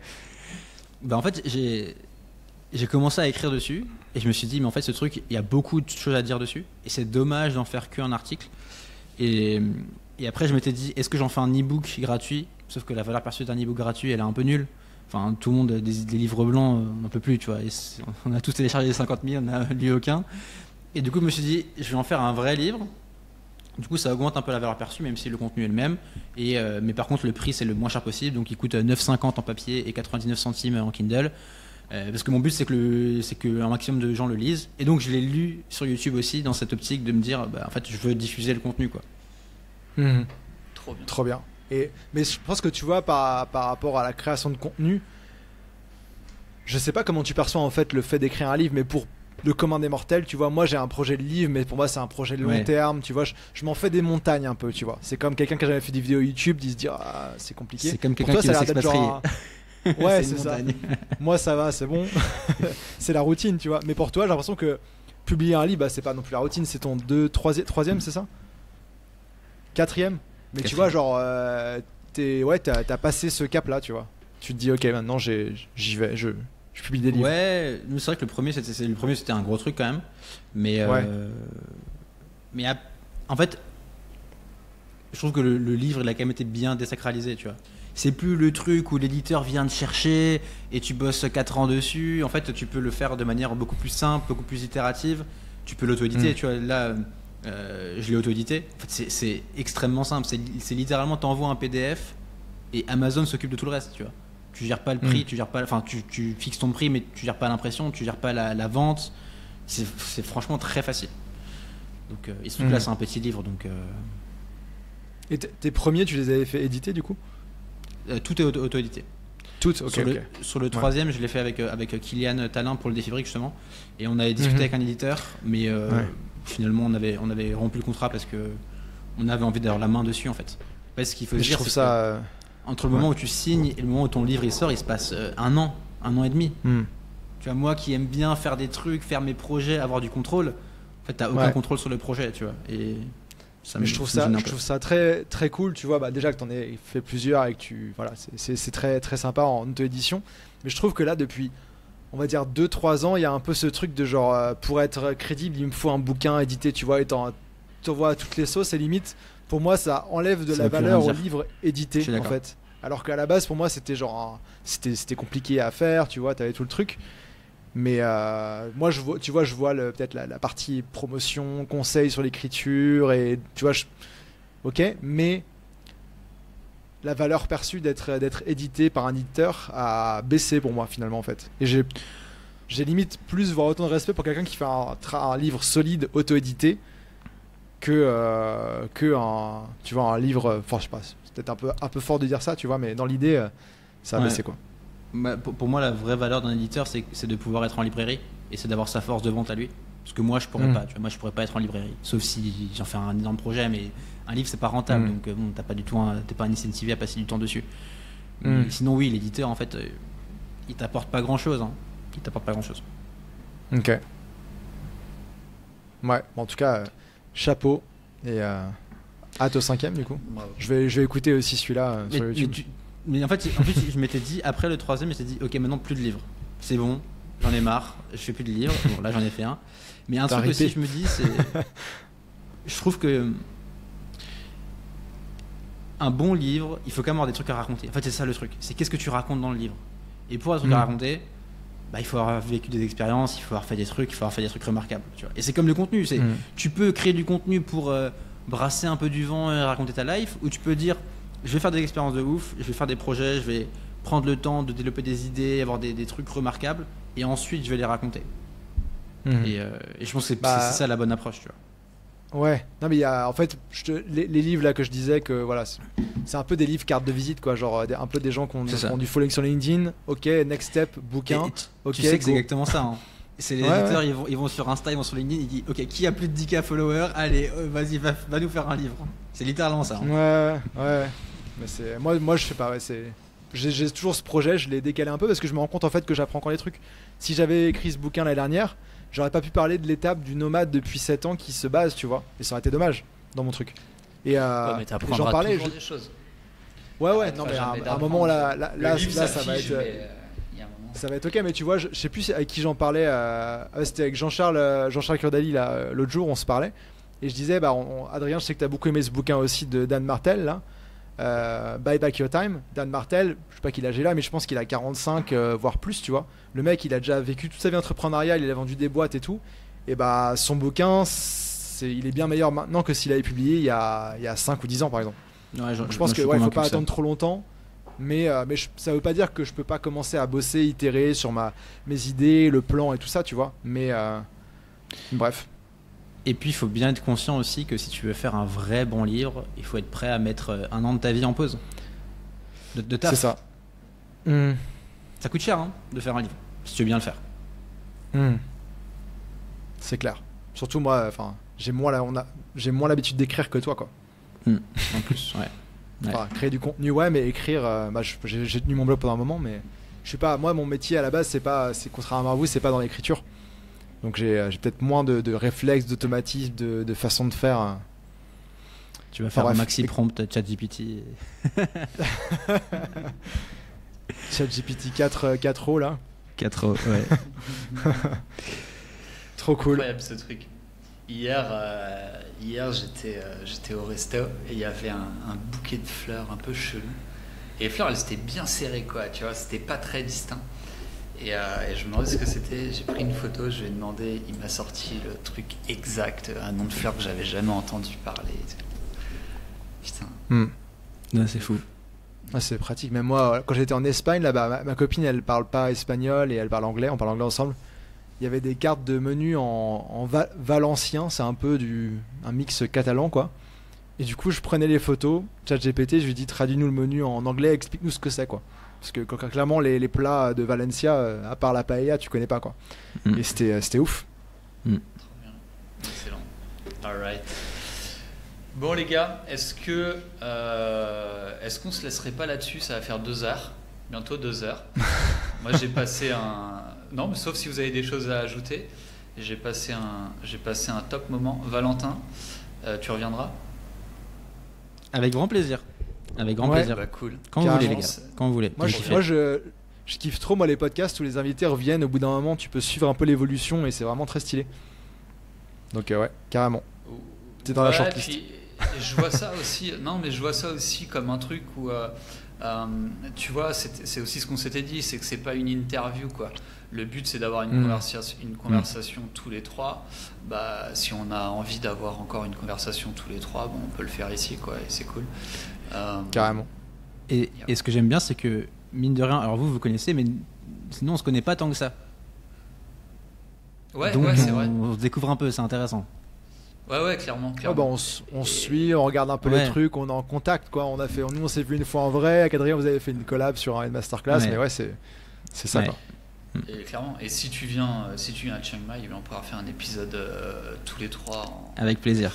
En fait, j'ai commencé à écrire dessus et je me suis dit, mais en fait, ce truc, il y a beaucoup de choses à dire dessus et c'est dommage d'en faire qu'un article. Et après, je m'étais dit, est-ce que j'en fais un e-book gratuit? Sauf que la valeur perçue d'un e-book gratuit, elle est un peu nulle. Enfin, tout le monde, des livres blancs, on n'en peut plus, tu vois. Et on a tous téléchargé les 50 000, on n'a lu aucun. Et du coup, je me suis dit, je vais en faire un vrai livre. Du coup, ça augmente un peu la valeur perçue, même si le contenu est le même. Mais par contre, le prix, c'est le moins cher possible. Donc, il coûte 9,50 € en papier et 99 centimes en Kindle. Parce que mon but, c'est que un maximum de gens le lisent. Et donc, je l'ai lu sur YouTube aussi, dans cette optique de me dire, en fait, je veux diffuser le contenu, quoi. Mmh. Trop bien. Trop bien. Mais je pense que tu vois, par rapport à la création de contenu, je sais pas comment tu perçois en fait le fait d'écrire un livre, mais pour le commun des mortels, tu vois, moi j'ai un projet de livre, mais pour moi c'est un projet de long terme, tu vois, je m'en fais des montagnes un peu, tu vois. C'est comme quelqu'un qui a jamais fait des vidéos YouTube, dit se dire, ah, c'est compliqué. C'est comme pour quelqu'un toi, qui ça a veut l'air d'être genre ouais, c'est ça. Moi ça va, c'est bon. C'est la routine, tu vois. Mais pour toi, j'ai l'impression que publier un livre, c'est pas non plus la routine, c'est ton 3e, c'est ça 4e. Mais tu vois, genre, t'as passé ce cap-là, tu vois. Tu te dis, ok, maintenant j'y vais, je publie des livres. Ouais, c'est vrai que le premier c'était un gros truc quand même. Mais en fait, je trouve que le livre, il a quand même été bien désacralisé, tu vois. C'est plus le truc où l'éditeur vient te chercher et tu bosses 4 ans dessus. En fait, tu peux le faire de manière beaucoup plus simple, beaucoup plus itérative. Tu peux l'auto-éditer, tu vois. Là, je l'ai auto-édité. En fait, c'est extrêmement simple. C'est littéralement, t'envoies un PDF et Amazon s'occupe de tout le reste, tu vois. Tu gères pas le prix, tu gères pas, enfin, tu fixes ton prix, mais tu gères pas l'impression, tu gères pas la vente. C'est franchement très facile. Donc, et ce truc-là, c'est un petit livre, donc. Et tes premiers, tu les avais fait éditer du coup? Tout est auto-édité. Tout, ok. Sur le 3e, je l'ai fait avec Kylian Talin pour le défi brique justement, et on avait discuté avec un éditeur, mais finalement on avait rompu le contrat parce que on avait envie d'avoir la main dessus en fait. Parce qu'il faut se dire, c'est entre le moment où tu signes et le moment où ton livre il sort, il se passe un an et demi. Tu vois, moi qui aime bien faire des trucs, faire mes projets, avoir du contrôle, en fait t'as aucun contrôle sur le projet, tu vois. Et mais je trouve ça très très cool, tu vois, déjà que t'en aies fait plusieurs et que c'est très très sympa en auto-édition. Mais je trouve que là, depuis on va dire 2-3 ans, il y a un peu ce truc de genre pour être crédible, il me faut un bouquin édité, tu vois, et t'envoies à toutes les sauces, et limite pour moi ça enlève de la valeur au livre édité en fait. Alors qu'à la base pour moi c'était genre c'était compliqué à faire, tu vois, t'avais tout le truc. Mais moi je vois peut-être la partie promotion, conseil sur l'écriture, et tu vois ok, mais la valeur perçue d'être édité par un éditeur a baissé pour moi finalement en fait. Et j'ai limite plus voire autant de respect pour quelqu'un qui fait un livre solide auto-édité que tu vois, un livre, enfin je sais pas, c'est peut-être un peu fort de dire ça, tu vois, mais dans l'idée ça a baissé quoi. Pour moi, la vraie valeur d'un éditeur, c'est de pouvoir être en librairie et c'est d'avoir sa force de vente à lui. Ce que moi je pourrais pas, tu vois, moi je pourrais pas être en librairie, sauf si j'en fais un énorme projet, mais un livre c'est pas rentable, donc bon, t'es pas incentivé à passer du temps dessus. Mais sinon oui, l'éditeur en fait, il t'apporte pas grand chose, il t'apporte pas grand chose. Ok. Ouais, bon, en tout cas, chapeau et hâte au 5e du coup. Bravo. Je vais écouter aussi celui-là sur YouTube. Mais en fait, je m'étais dit, après le 3e, je m'étais dit, ok, maintenant plus de livres. C'est bon, j'en ai marre, je fais plus de livres. Bon, là j'en ai fait un. Mais un truc aussi, je me dis, c'est. Je trouve que. Un bon livre, il faut quand même avoir des trucs à raconter. En fait, c'est ça le truc. C'est qu'est-ce que tu racontes dans le livre. Et pour avoir des trucs à raconter, il faut avoir vécu des expériences, il faut avoir fait des trucs, il faut avoir fait des trucs remarquables. Tu vois. Et c'est comme le contenu. Tu peux créer du contenu pour brasser un peu du vent et raconter ta life, ou tu peux dire. Je vais faire des expériences de ouf, je vais faire des projets, je vais prendre le temps de développer des idées, avoir des trucs remarquables, et ensuite je vais les raconter. Et je pense que c'est ça la bonne approche, tu vois. Ouais, non mais il y a en fait les livres là que je disais que voilà, c'est un peu des livres cartes de visite quoi, genre un peu des gens qui ont du following sur LinkedIn. Ok, next step, bouquin. Ok, tu sais que c'est exactement ça. C'est les éditeurs, ils vont sur Insta, ils vont sur LinkedIn, ils disent ok, qui a plus de 10K followers, allez, vas-y, va nous faire un livre. C'est littéralement ça. Ouais. Mais c'est moi je fais pas. Ouais, j'ai toujours ce projet, je l'ai décalé un peu parce que je me rends compte en fait que j'apprends encore des trucs. Si j'avais écrit ce bouquin l'année dernière, j'aurais pas pu parler de l'étape du nomade depuis 7 ans qui se base, tu vois. Et ça aurait été dommage dans mon truc. Et mais j'en parlais. Toujours des choses. Ouais, non mais à un moment là ça va être. Ça va être ok, mais tu vois, je sais plus avec qui j'en parlais. C'était avec Jean-Charles Curdali là, l'autre jour, on se parlait. Et je disais, Adrien, je sais que tu as beaucoup aimé ce bouquin aussi de Dan Martel là. Buy Back Your Time. Dan Martel, je sais pas quel âge il a, mais je pense qu'il a 45 voire plus, tu vois. Le mec, il a déjà vécu toute sa vie entrepreneuriale, il a vendu des boîtes et tout. Et son bouquin, il est bien meilleur maintenant que s'il avait publié il y a 5 ou 10 ans par exemple. Ouais, je pense qu'il faut pas attendre trop longtemps. Mais ça veut pas dire que je peux pas commencer à bosser, itérer sur mes idées, le plan et tout ça, tu vois. Mais bref. Et puis il faut bien être conscient aussi que si tu veux faire un vrai bon livre, il faut être prêt à mettre 1 an de ta vie en pause. De taf. C'est ça. Ça coûte cher de faire un livre, si tu veux bien le faire. C'est clair. Surtout moi, j'ai moins l'habitude d'écrire que toi, quoi. En plus, ouais. Enfin, créer du contenu, ouais, mais écrire, j'ai tenu mon blog pendant un moment, mais je sais pas, moi mon métier à la base, c'est contrairement à vous, c'est pas dans l'écriture. Donc j'ai peut-être moins de réflexes, d'automatisme, de façon de faire. Tu vas faire un maxi prompt ChatGPT. ChatGPT 4O là. 4O, ouais. Trop cool. Incroyable ce truc. Hier j'étais au resto et il y avait un bouquet de fleurs un peu chelou. Et les fleurs, elles étaient bien serrées, quoi, tu vois, c'était pas très distinct. Et je me demandais ce que c'était, j'ai pris une photo, je lui ai demandé, il m'a sorti le truc exact, un nom de fleur que j'avais jamais entendu parler. Putain. Non, c'est fou. Ah, c'est pratique. Même moi, quand j'étais en Espagne, là-bas, ma copine, elle parle pas espagnol et elle parle anglais, on parle anglais ensemble. Il y avait des cartes de menu en valencien, c'est un peu un mix catalan, quoi. Et du coup, je prenais les photos, ChatGPT, je lui dis traduis-nous le menu en anglais, explique-nous ce que c'est, quoi. Parce que clairement, les plats de Valencia, à part la paella, tu connais pas, quoi. Et c'était ouf. Trop bien. Excellent. Alright. Bon, les gars, est-ce qu'on se laisserait pas là-dessus? Ça va faire 2 heures. Bientôt 2 heures. Moi, j'ai passé un. Non, mais sauf si vous avez des choses à ajouter. J'ai passé un top moment. Valentin, tu reviendras? Avec grand plaisir. Avec grand plaisir. Bah, cool. Quand vous voulez, les gars. Quand vous voulez. Moi, je kiffe trop les podcasts où les invités reviennent. Au bout d'un moment, tu peux suivre un peu l'évolution et c'est vraiment très stylé. Donc ouais, carrément. T'es dans la shortlist. Puis, je vois ça aussi. Non, mais je vois ça aussi comme un truc où. Tu vois, c'est aussi ce qu'on s'était dit, c'est que c'est pas une interview, quoi. Le but, c'est d'avoir une conversation tous les trois. Bah, si on a envie d'avoir encore une conversation tous les trois, bon, on peut le faire ici, quoi, et c'est cool. Carrément. Et ce que j'aime bien, c'est que mine de rien, alors vous connaissez, mais sinon on se connaît pas tant que ça. Ouais, donc c'est vrai. On se découvre un peu, c'est intéressant. Ouais, clairement. Ouais, bah on suit, on regarde un peu les trucs, on est en contact, quoi. Nous, on s'est vu une fois en vrai. Avec Adrien, vous avez fait une collab sur une masterclass, mais ouais, c'est ça, quoi. Et clairement. Et si tu viens à Chiang Mai, on pourra faire un épisode tous les 3. Avec plaisir.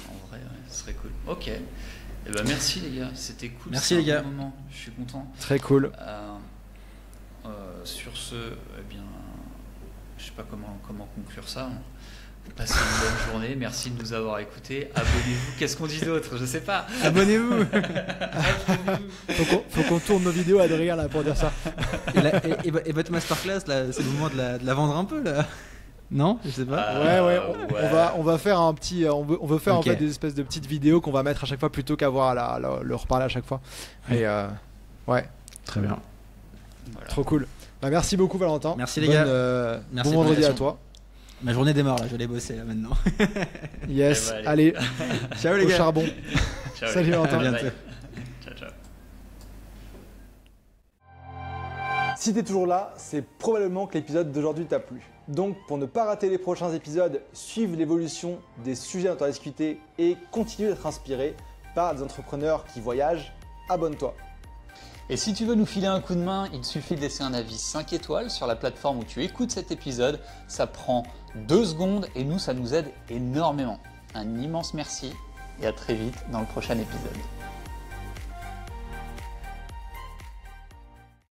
En vrai, ce serait cool. Ok. Eh ben, merci les gars, c'était cool. Merci les gars. Moment. Je suis content. Très cool. Sur ce, eh bien, je sais pas comment conclure ça. Passez une bonne journée. Merci de nous avoir écoutés. Abonnez-vous. Qu'est-ce qu'on dit d'autre? Je sais pas. Abonnez-vous. Faut qu'on tourne nos vidéos Adrien là pour dire ça. Et votre masterclass là, c'est le moment de la vendre un peu là. Non, je sais pas. Ouais. On va faire un petit. On veut faire en fait des espèces de petites vidéos qu'on va mettre à chaque fois plutôt qu'avoir le reparler à chaque fois. Et ouais. Très bien. Voilà. Trop cool. Bah, merci beaucoup Valentin. Merci les gars. Merci bon vendredi à toi. Ma journée démarre là, je vais aller bosser là maintenant. Yes. Allez. Ciao les gars. Au charbon. Ciao. Salut Valentin. À bientôt. Ciao. Si t'es toujours là, c'est probablement que l'épisode d'aujourd'hui t'a plu. Donc pour ne pas rater les prochains épisodes, suivre l'évolution des sujets dont on a discuté et continuer d'être inspiré par des entrepreneurs qui voyagent, abonne-toi. Et si tu veux nous filer un coup de main, il suffit de laisser un avis 5 étoiles sur la plateforme où tu écoutes cet épisode. Ça prend 2 secondes et nous, ça nous aide énormément. Un immense merci et à très vite dans le prochain épisode.